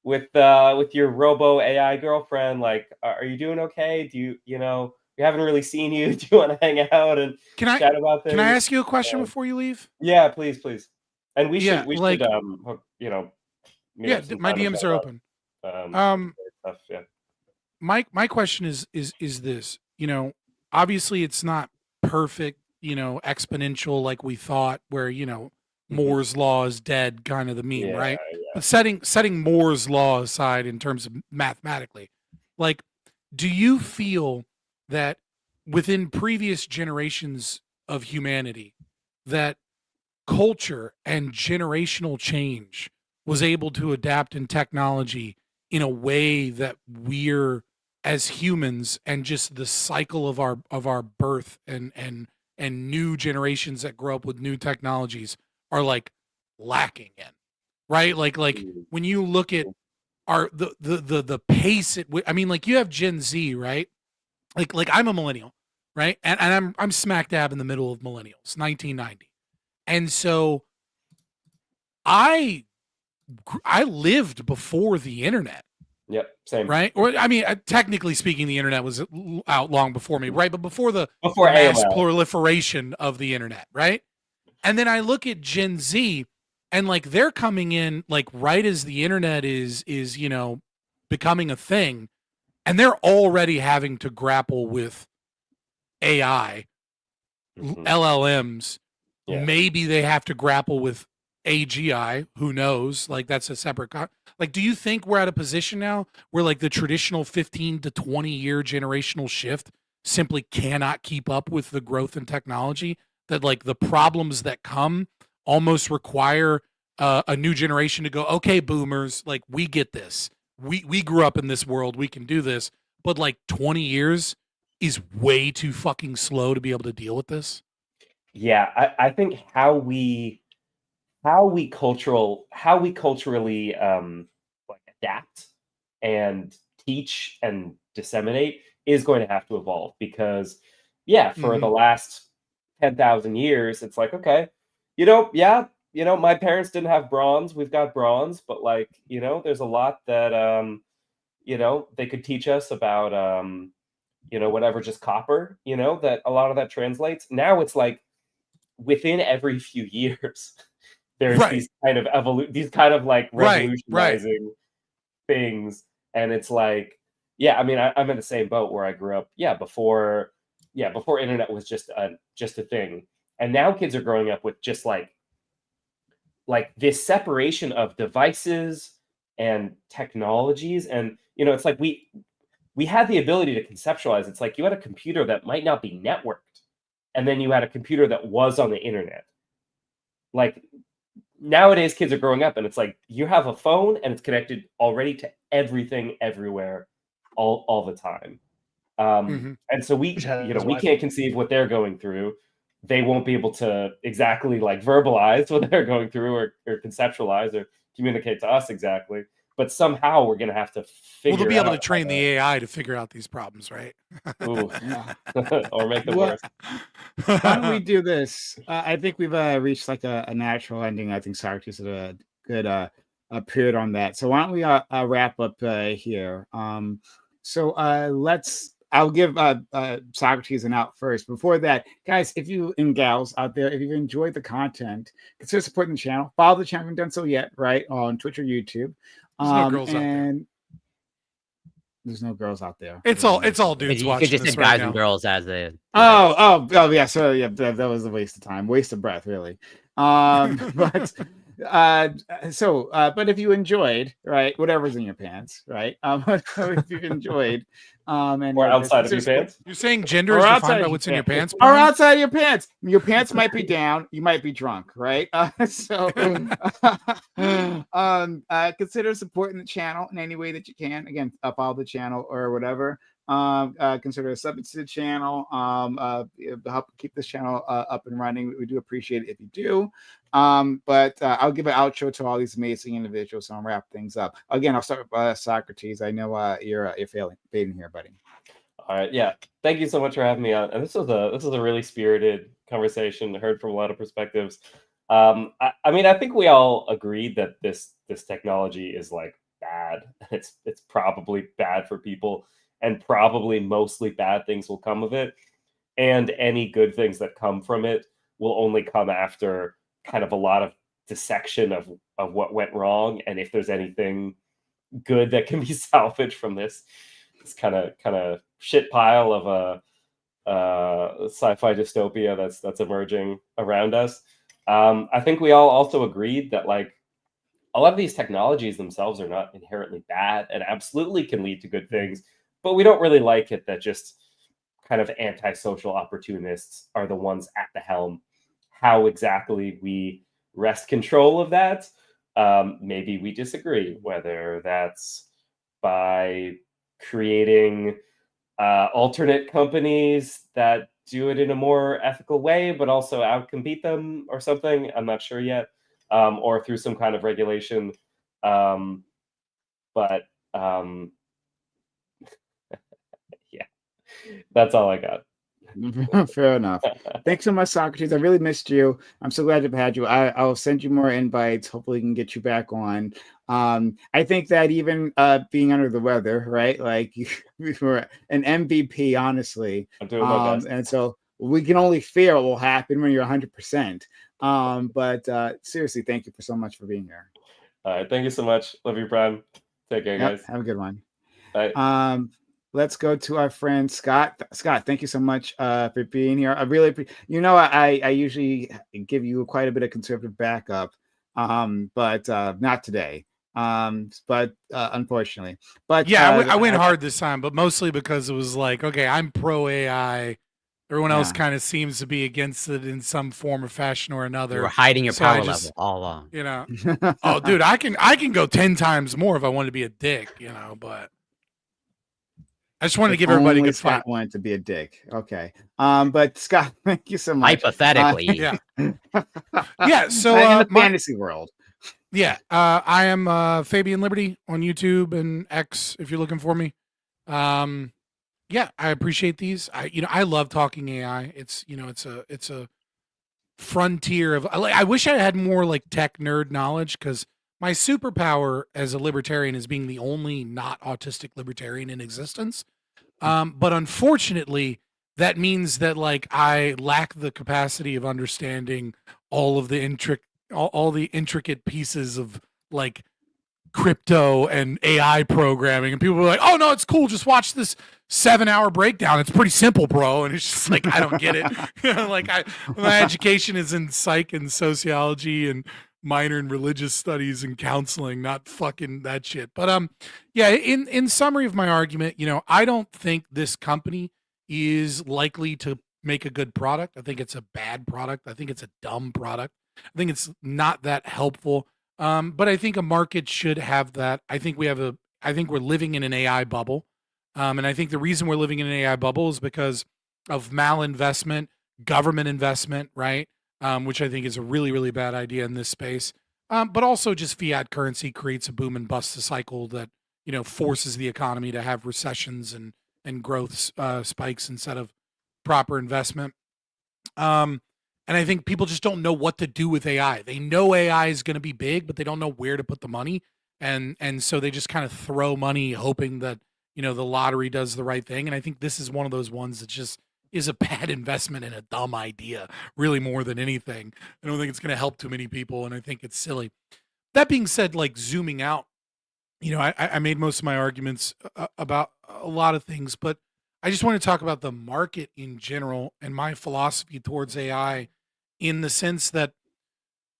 with your robo AI girlfriend. Like, are you doing okay? Do we haven't really seen you. Do you want to hang out and chat about things? Can I ask you a question before you leave? Yeah, please. And we should like, meet yeah, up my DMs are open. Yeah. My question is this, obviously it's not perfect, exponential like we thought, where, Moore's law is dead kind of the meme, right? Yeah. But setting Moore's law aside in terms of mathematically, like, do you feel that within previous generations of humanity that culture and generational change was able to adapt in technology in a way that we're as humans and just the cycle of our birth and new generations that grow up with new technologies are like lacking in, right? Like when you look at the pace I mean, like, you have Gen Z, right? Like I'm a millennial, right? And I'm smack dab in the middle of millennials, 1990. And so I lived before the internet. Yep, same. Right? Or I mean, technically speaking, the internet was out long before me, right? But before the AOL. mass proliferation of the internet, right? And then I look at Gen Z, and like they're coming in like right as the internet is becoming a thing, and they're already having to grapple with AI, LLMs. Yeah. Maybe they have to grapple with AGI, who knows? Like, that's a separate like, do you think we're at a position now where like the traditional 15 to 20 year generational shift simply cannot keep up with the growth in technology, that like the problems that come almost require a new generation to go, okay, boomers, like, we get this, we grew up in this world, we can do this, but like 20 years is way too fucking slow to be able to deal with this? Yeah, I think how we culturally like adapt and teach and disseminate is going to have to evolve, because for the last 10,000 years it's like, okay, my parents didn't have bronze, we've got bronze, but like, there's a lot that they could teach us about whatever, just copper, that a lot of that translates. Now it's like within every few years there's these kind of like revolutionizing things, and it's like, I mean, I'm in the same boat where I grew up before internet was just a thing, and now kids are growing up with just like this separation of devices and technologies, and it's like we had the ability to conceptualize. It's like you had a computer that might not be networked, and then you had a computer that was on the internet. Like, nowadays kids are growing up and it's like you have a phone and it's connected already to everything everywhere all the time. And so we can't conceive what they're going through. They won't be able to exactly like verbalize what they're going through or conceptualize or communicate to us exactly. But somehow we're going to have to figure they'll be able to train the AI to figure out these problems, right? Ooh. Or make them worse. Why don't we do this? I think we've reached like a natural ending. I think Socrates had a good period on that. So why don't we wrap up here? I'll give Socrates an out first. Before that, guys, if you and gals out there, if you've enjoyed the content, consider supporting the channel. Follow the channel if you haven't done so yet, right? On Twitch or YouTube. There's no girls out there. There's no girls out there. It's all dudes You watching could just this say right guys now. and girls as a. Oh yeah. So yeah, that was a waste of time, waste of breath, really. But But if you enjoyed, right, whatever's in your pants, right? If you enjoyed, any or of this, outside of your pants. You're saying gender or is outside defined by of your what's in your pants, pants, or Brian? outside of your pants might be down, you might be drunk, right? Consider supporting the channel in any way that you can. Again, follow the channel or whatever. Consider subbing to the channel. Help keep this channel up and running. We do appreciate it if you do. But I'll give an outro to all these amazing individuals, so I'll wrap things up. Again, I'll start with Socrates. I know you're fading here, buddy. All right, yeah. Thank you so much for having me on. And this was a really spirited conversation. I heard from a lot of perspectives. I mean, I think we all agreed that this technology is like bad. It's probably bad for people, and probably mostly bad things will come of it. And any good things that come from it will only come after kind of a lot of dissection of what went wrong. And if there's anything good that can be salvaged from this kind of shit pile of a sci-fi dystopia that's emerging around us. I think we all also agreed that like a lot of these technologies themselves are not inherently bad and absolutely can lead to good things, but we don't really like it that just kind of antisocial opportunists are the ones at the helm. How exactly we wrest control of that, maybe we disagree, whether that's by creating alternate companies that do it in a more ethical way, but also outcompete them or something. I'm not sure yet, or through some kind of regulation. But yeah, that's all I got. Fair enough. Thanks so much, Socrates. I really missed you. I'm so glad to have had you. I'll send you more invites. Hopefully, we can get you back on. I think that even being under the weather, right? Like you were an MVP, honestly. I'm doing my best. And so we can only fear what will happen when you're 100%. But seriously, thank you so much for being here. All right, thank you so much. Love you, Brian. Take care, guys. Have a good one. Bye. Let's go to our friend Scott. Scott, thank you so much for being here. I really appreciate. I usually give you quite a bit of conservative backup, but not today. But unfortunately, yeah, I went hard this time, but mostly because it was like, okay, I'm pro AI. Everyone else kind of seems to be against it in some form or fashion or another. You were hiding your power level all along. You know, oh, dude, I can go 10 times more if I wanted to be a dick. You know, but. I just wanted to give everybody a good Scott fight. Wanted to be a dick. Okay. But Scott, thank you so much. Hypothetically. Yeah. Yeah. So in the fantasy world. Yeah. I am Fabian Liberty on YouTube and X if you're looking for me. Yeah, I appreciate these. I love talking AI. It's a frontier of I wish I had more like tech nerd knowledge, because my superpower as a libertarian is being the only not autistic libertarian in existence. But unfortunately, that means that like I lack the capacity of understanding all of the intricate pieces of like crypto and AI programming. And people were like, "Oh no, it's cool. Just watch this 7-hour breakdown. It's pretty simple, bro." And it's just like, I don't get it. Like my education is in psych and sociology and minor in religious studies and counseling, not fucking that shit. But yeah, in summary of my argument, I don't think this company is likely to make a good product. I think it's a bad product. I think it's a dumb product. I think it's not that helpful. But I think a market should have that. I think we're living in an AI bubble. And I think the reason we're living in an AI bubble is because of malinvestment, government investment, right? Which I think is a really, really bad idea in this space. But also just fiat currency creates a boom and bust cycle that, forces the economy to have recessions and growth spikes instead of proper investment. And I think people just don't know what to do with AI. They know AI is going to be big, but they don't know where to put the money. And so they just kind of throw money hoping that, the lottery does the right thing. And I think this is one of those ones that just is a bad investment and a dumb idea, really more than anything. I don't think it's going to help too many people, and I think it's silly. That being said, like zooming out, I made most of my arguments about a lot of things, but I just want to talk about the market in general and my philosophy towards AI, in the sense that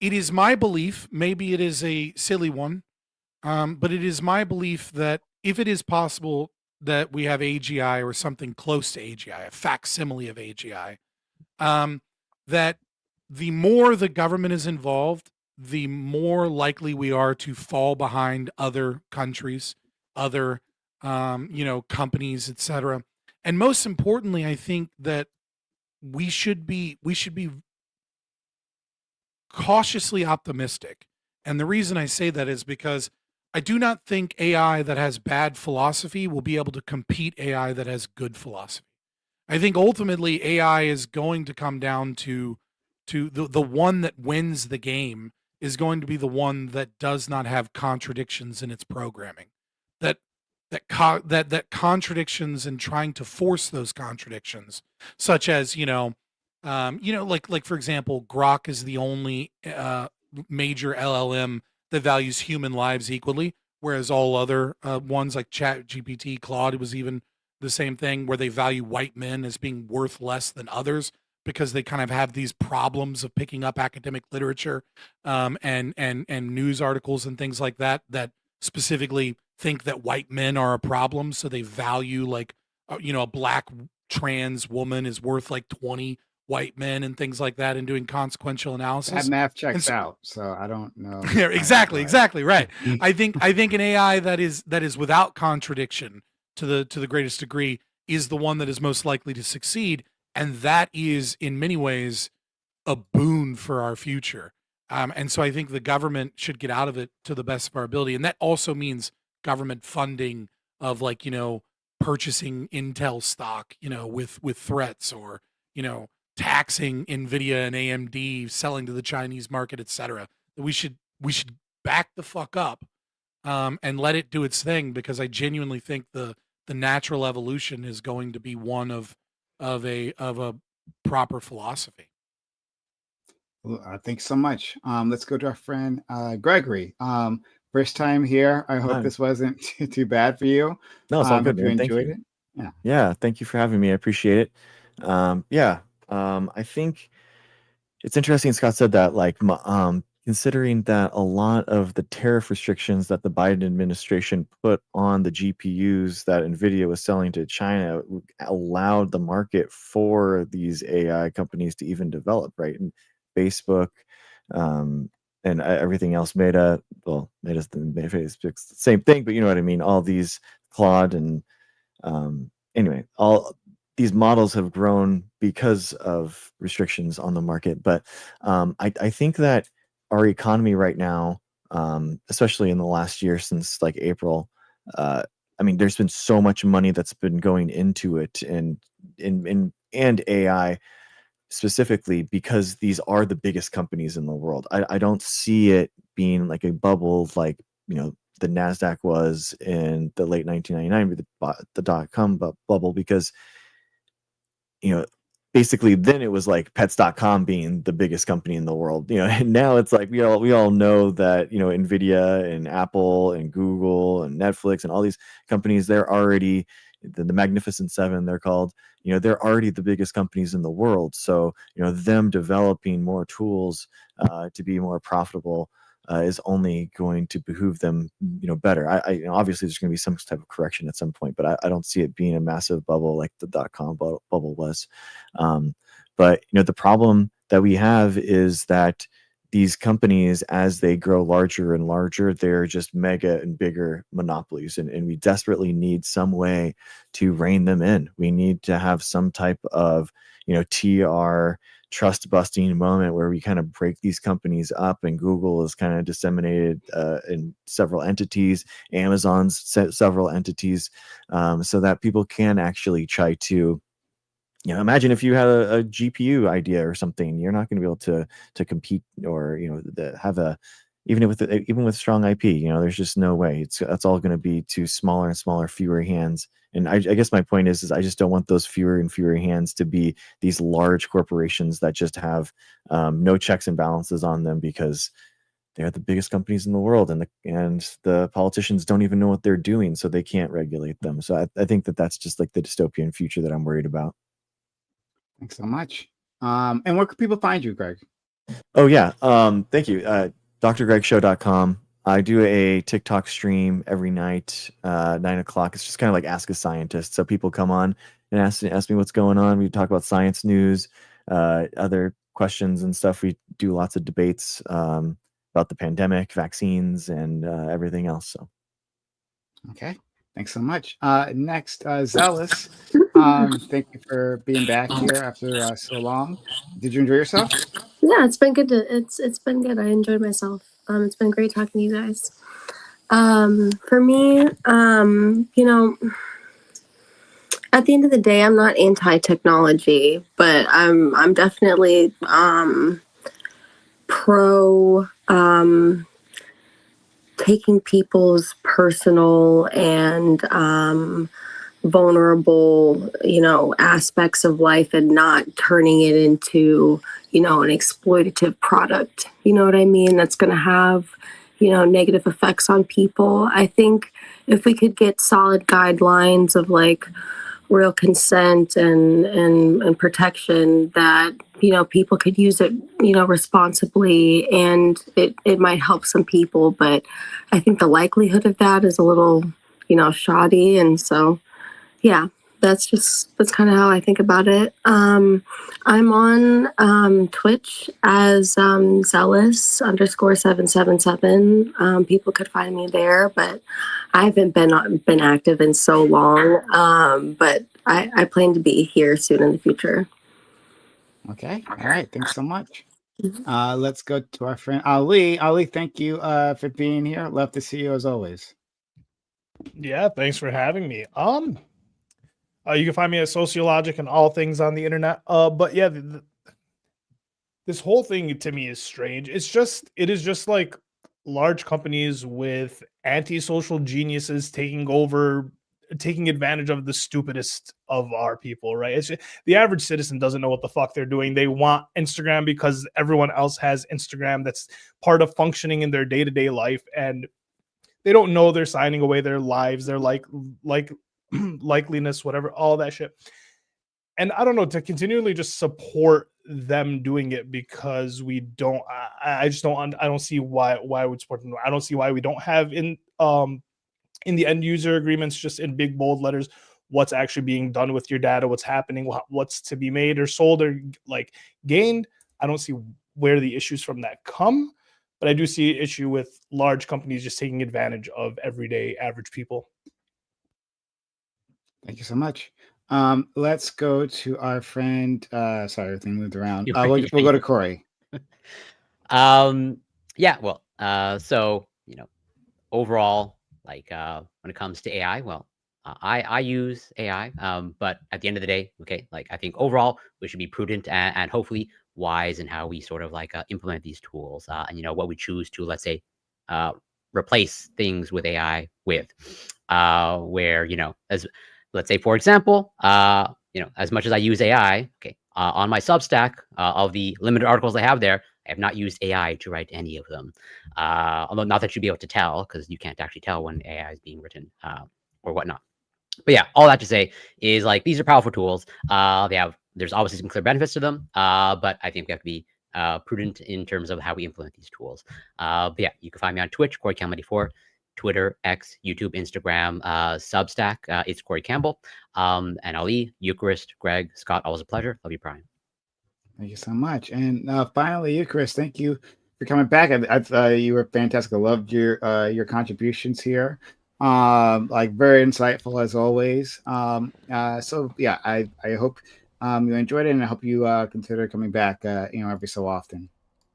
it is my belief, maybe it is a silly one, but it is my belief that if it is possible that we have AGI or something close to AGI, a facsimile of AGI, that the more the government is involved, the more likely we are to fall behind other countries, other companies, etc. And most importantly, I think that we should be cautiously optimistic. And the reason I say that is because I do not think AI that has bad philosophy will be able to compete AI that has good philosophy. I think ultimately AI is going to come down to the one that wins the game is going to be the one that does not have contradictions in its programming. That contradictions and trying to force those contradictions, such as like for example, Grok is the only major LLM that values human lives equally, whereas all other ones like Chat GPT, Claude, was even the same thing where they value white men as being worth less than others because they kind of have these problems of picking up academic literature and news articles and things like that that specifically think that white men are a problem, so they value like a black trans woman is worth like 20 white men and things like that, and doing consequential analysis. That math checks so, out, so I don't know. Yeah, exactly right. I think an AI that is without contradiction to the greatest degree is the one that is most likely to succeed, and that is in many ways a boon for our future. And so I think the government should get out of it to the best of our ability, and that also means government funding of purchasing Intel stock, with threats, or taxing Nvidia and AMD, selling to the Chinese market, etc. We should back the fuck up and let it do its thing, because I genuinely think the natural evolution is going to be one of a proper philosophy. Well, thanks so much. Let's go to our friend Gregory. First time here. I hope this wasn't too bad for you. No, it's all good, Hope you man. Thank enjoyed you. it. Yeah, thank you for having me. I appreciate it. I think it's interesting. Scott said that, considering that a lot of the tariff restrictions that the Biden administration put on the GPUs that NVIDIA was selling to China allowed the market for these AI companies to even develop, right? And Facebook, and everything else, Meta's the same thing, but you know what I mean? All these Claude and anyway, all these models have grown because of restrictions on the market. But I think that our economy right now, especially in the last year since like April, there's been so much money that's been going into it, and AI specifically, because these are the biggest companies in the world. I don't see it being like a bubble like the NASDAQ was in the late 1999 with the dot-com bubble, because basically then it was like pets.com being the biggest company in the world, and now it's like we all know that Nvidia and Apple and Google and Netflix and all these companies, they're already the Magnificent Seven, they're called. They're already the biggest companies in the world. So them developing more tools to be more profitable is only going to behoove them better. I obviously there's going to be some type of correction at some point, but I don't see it being a massive bubble like the dot-com bubble was. But the problem that we have is that these companies, as they grow larger and larger, they're just mega and bigger monopolies, and we desperately need some way to rein them in. We need to have some type of TR trust busting moment where we kind of break these companies up, and Google is kind of disseminated in several entities, Amazon's several entities, so that people can actually try to imagine if you had a GPU idea or something, you're not going to be able to compete, or have a even with strong IP. There's just no way. That's all going to be to smaller and smaller, fewer hands. And I guess my point is I just don't want those fewer and fewer hands to be these large corporations that just have no checks and balances on them, because they're the biggest companies in the world, and the politicians don't even know what they're doing, so they can't regulate them. So I think that's just like the dystopian future that I'm worried about. Thanks so much. And where can people find you, Greg? Oh yeah. Thank you. drgregshow.com. I do a TikTok stream every night, 9 o'clock. It's just kind of like Ask a Scientist. So people come on and ask me what's going on. We talk about science news, other questions and stuff. We do lots of debates about the pandemic, vaccines, and everything else. So. Okay. Thanks so much. Next, Zealous. Thank you for being back here after so long. Did you enjoy yourself? Yeah, it's been good. It's been good. I enjoyed myself. It's been great talking to you guys. For me, you know, at the end of the day, I'm not anti-technology, but I'm definitely pro taking people's personal and vulnerable, aspects of life and not turning it into, an exploitative product. You know what I mean? That's going to have, negative effects on people. I think if we could get solid guidelines of like real consent and protection, that people could use it responsibly, and it might help some people, but I think the likelihood of that is a little shoddy. And so yeah, that's kind of how I think about it. I'm on Twitch as zealous_777. People could find me there, but I haven't been active in so long. But I plan to be here soon in the future. Okay. All right. Thanks so much. Let's go to our friend Ali. Ali, thank you for being here. Love to see you as always. Yeah, thanks for having me. You can find me at Sociologic and all things on the internet. But yeah, this whole thing to me is strange. It is just like large companies with antisocial geniuses taking advantage of the stupidest of our people, right? The average citizen doesn't know what the fuck they're doing. They want Instagram because everyone else has Instagram. That's part of functioning in their day-to-day life, and they don't know they're signing away their lives, their likeliness, whatever, all that shit. And I don't know, to continually just support them doing it because we don't. I just don't. I don't see why I would support them. I don't see why we don't have in the end user agreements, just in big bold letters, what's actually being done with your data, what's happening, what's to be made or sold or like gained. I don't see where the issues from that come, but I do see an issue with large companies just taking advantage of everyday average people. Thank you so much. Let's go to our friend. Sorry, everything moved around. We'll go to Corey. Yeah. Well. So overall, like when it comes to AI, well, I use AI, but at the end of the day, okay, like I think overall we should be prudent and hopefully wise in how we sort of like implement these tools, and what we choose to, let's say, replace things with AI with, where as let's say, for example, as much as I use AI, okay, on my Substack, of the limited articles I have there, I have not used AI to write any of them. Although not that you'd be able to tell, because you can't actually tell when AI is being written or whatnot. But yeah, all that to say is like these are powerful tools. There's obviously some clear benefits to them, but I think we have to be prudent in terms of how we implement these tools. But yeah, you can find me on Twitch, CoreyCam84, Twitter, X, YouTube, Instagram, Substack. It's Corey Campbell. And Ali, Eucharist, Greg, Scott, always a pleasure. Love you, Brian. Thank you so much. And finally, Eucharist, thank you for coming back. You were fantastic. I loved your contributions here. Like very insightful as always. So yeah, I hope you enjoyed it, and I hope you consider coming back every so often.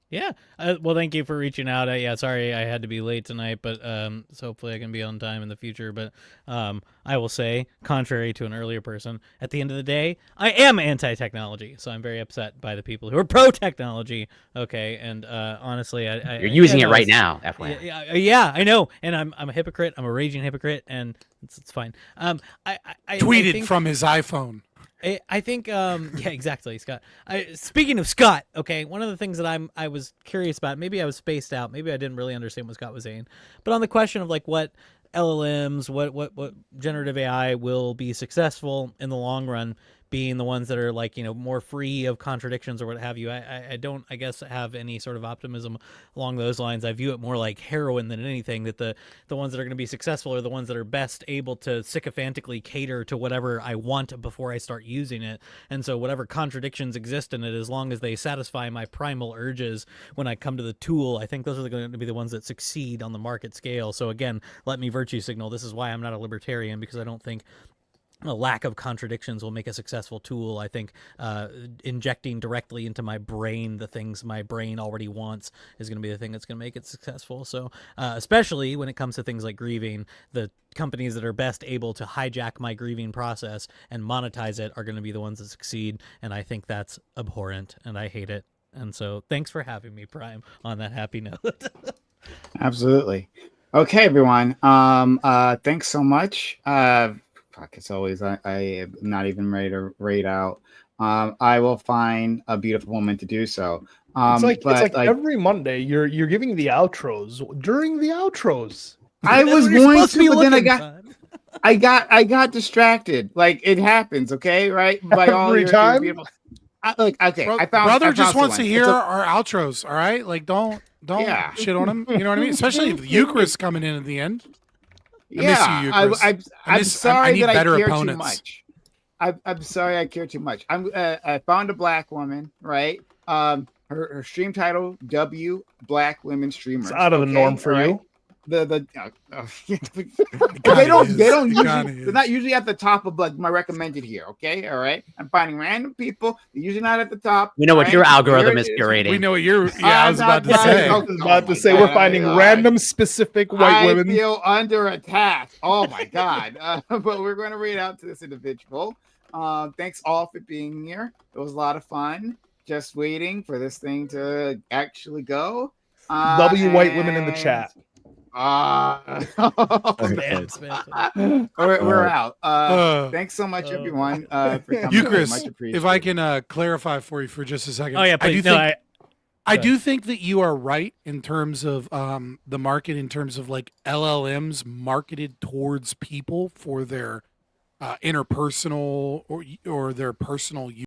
Yeah. Well, thank you for reaching out. Yeah, sorry I had to be late tonight, but so hopefully I can be on time in the future. But I will say, contrary to an earlier person, at the end of the day, I am anti-technology. So I'm very upset by the people who are pro-technology. Okay, and honestly, you're using it right now. FYI. Yeah, I know, and I'm a hypocrite. I'm a raging hypocrite, and it's fine. I tweeted from his iPhone. I think, yeah, exactly, Scott. Speaking of Scott, okay, one of the things that I was curious about, maybe I was spaced out, maybe I didn't really understand what Scott was saying, but on the question of like what LLMs, what generative AI will be successful in the long run, being the ones that are like, more free of contradictions or what have you. I don't, I guess, have any sort of optimism along those lines. I view it more like heroin than anything, that the ones that are going to be successful are the ones that are best able to sycophantically cater to whatever I want before I start using it. And so whatever contradictions exist in it, as long as they satisfy my primal urges when I come to the tool, I think those are going to be the ones that succeed on the market scale. So again, let me virtue signal. This is why I'm not a libertarian, because I don't think a lack of contradictions will make a successful tool. I think injecting directly into my brain the things my brain already wants is going to be the thing that's going to make it successful. So especially when it comes to things like grieving, the companies that are best able to hijack my grieving process and monetize it are going to be the ones that succeed. And I think that's abhorrent and I hate it. And so thanks for having me, Prime, on that happy note. Absolutely. Okay, everyone. Thanks so much. As always, I am not even ready to rate out. I will find a beautiful woman to do so. It's like every Monday you're giving the outros during the outros. I was going to, but then I got distracted. Like it happens, okay, right? By all every time. Beautiful. Okay, I found. Brother I found just wants to someone. hear our outros. All right, like don't shit on him. You know what I mean? Especially if the Eucharist coming in at the end. I'm sorry that I care too much. I'm sorry I care too much. I found a black woman, right? Her stream title W Black Women Streamers. It's out of the norm for you. They're not usually at the top of like my recommended here. Okay, all right. I'm finding random people. They're usually not at the top. We know what your algorithm is curating. We know what your. Yeah, I was about to say. I was about to say we're finding random specific white women. I feel under attack. Oh my god! But we're going to read out to this individual. Thanks all for being here. It was a lot of fun. Just waiting for this thing to actually go. White women in the chat. We're out. Thanks so much, everyone, for coming. Eucharist, if I can clarify for you for just a second. Oh yeah, please. I do think that you are right in terms of the market, in terms of like LLMs marketed towards people for their interpersonal or their personal use.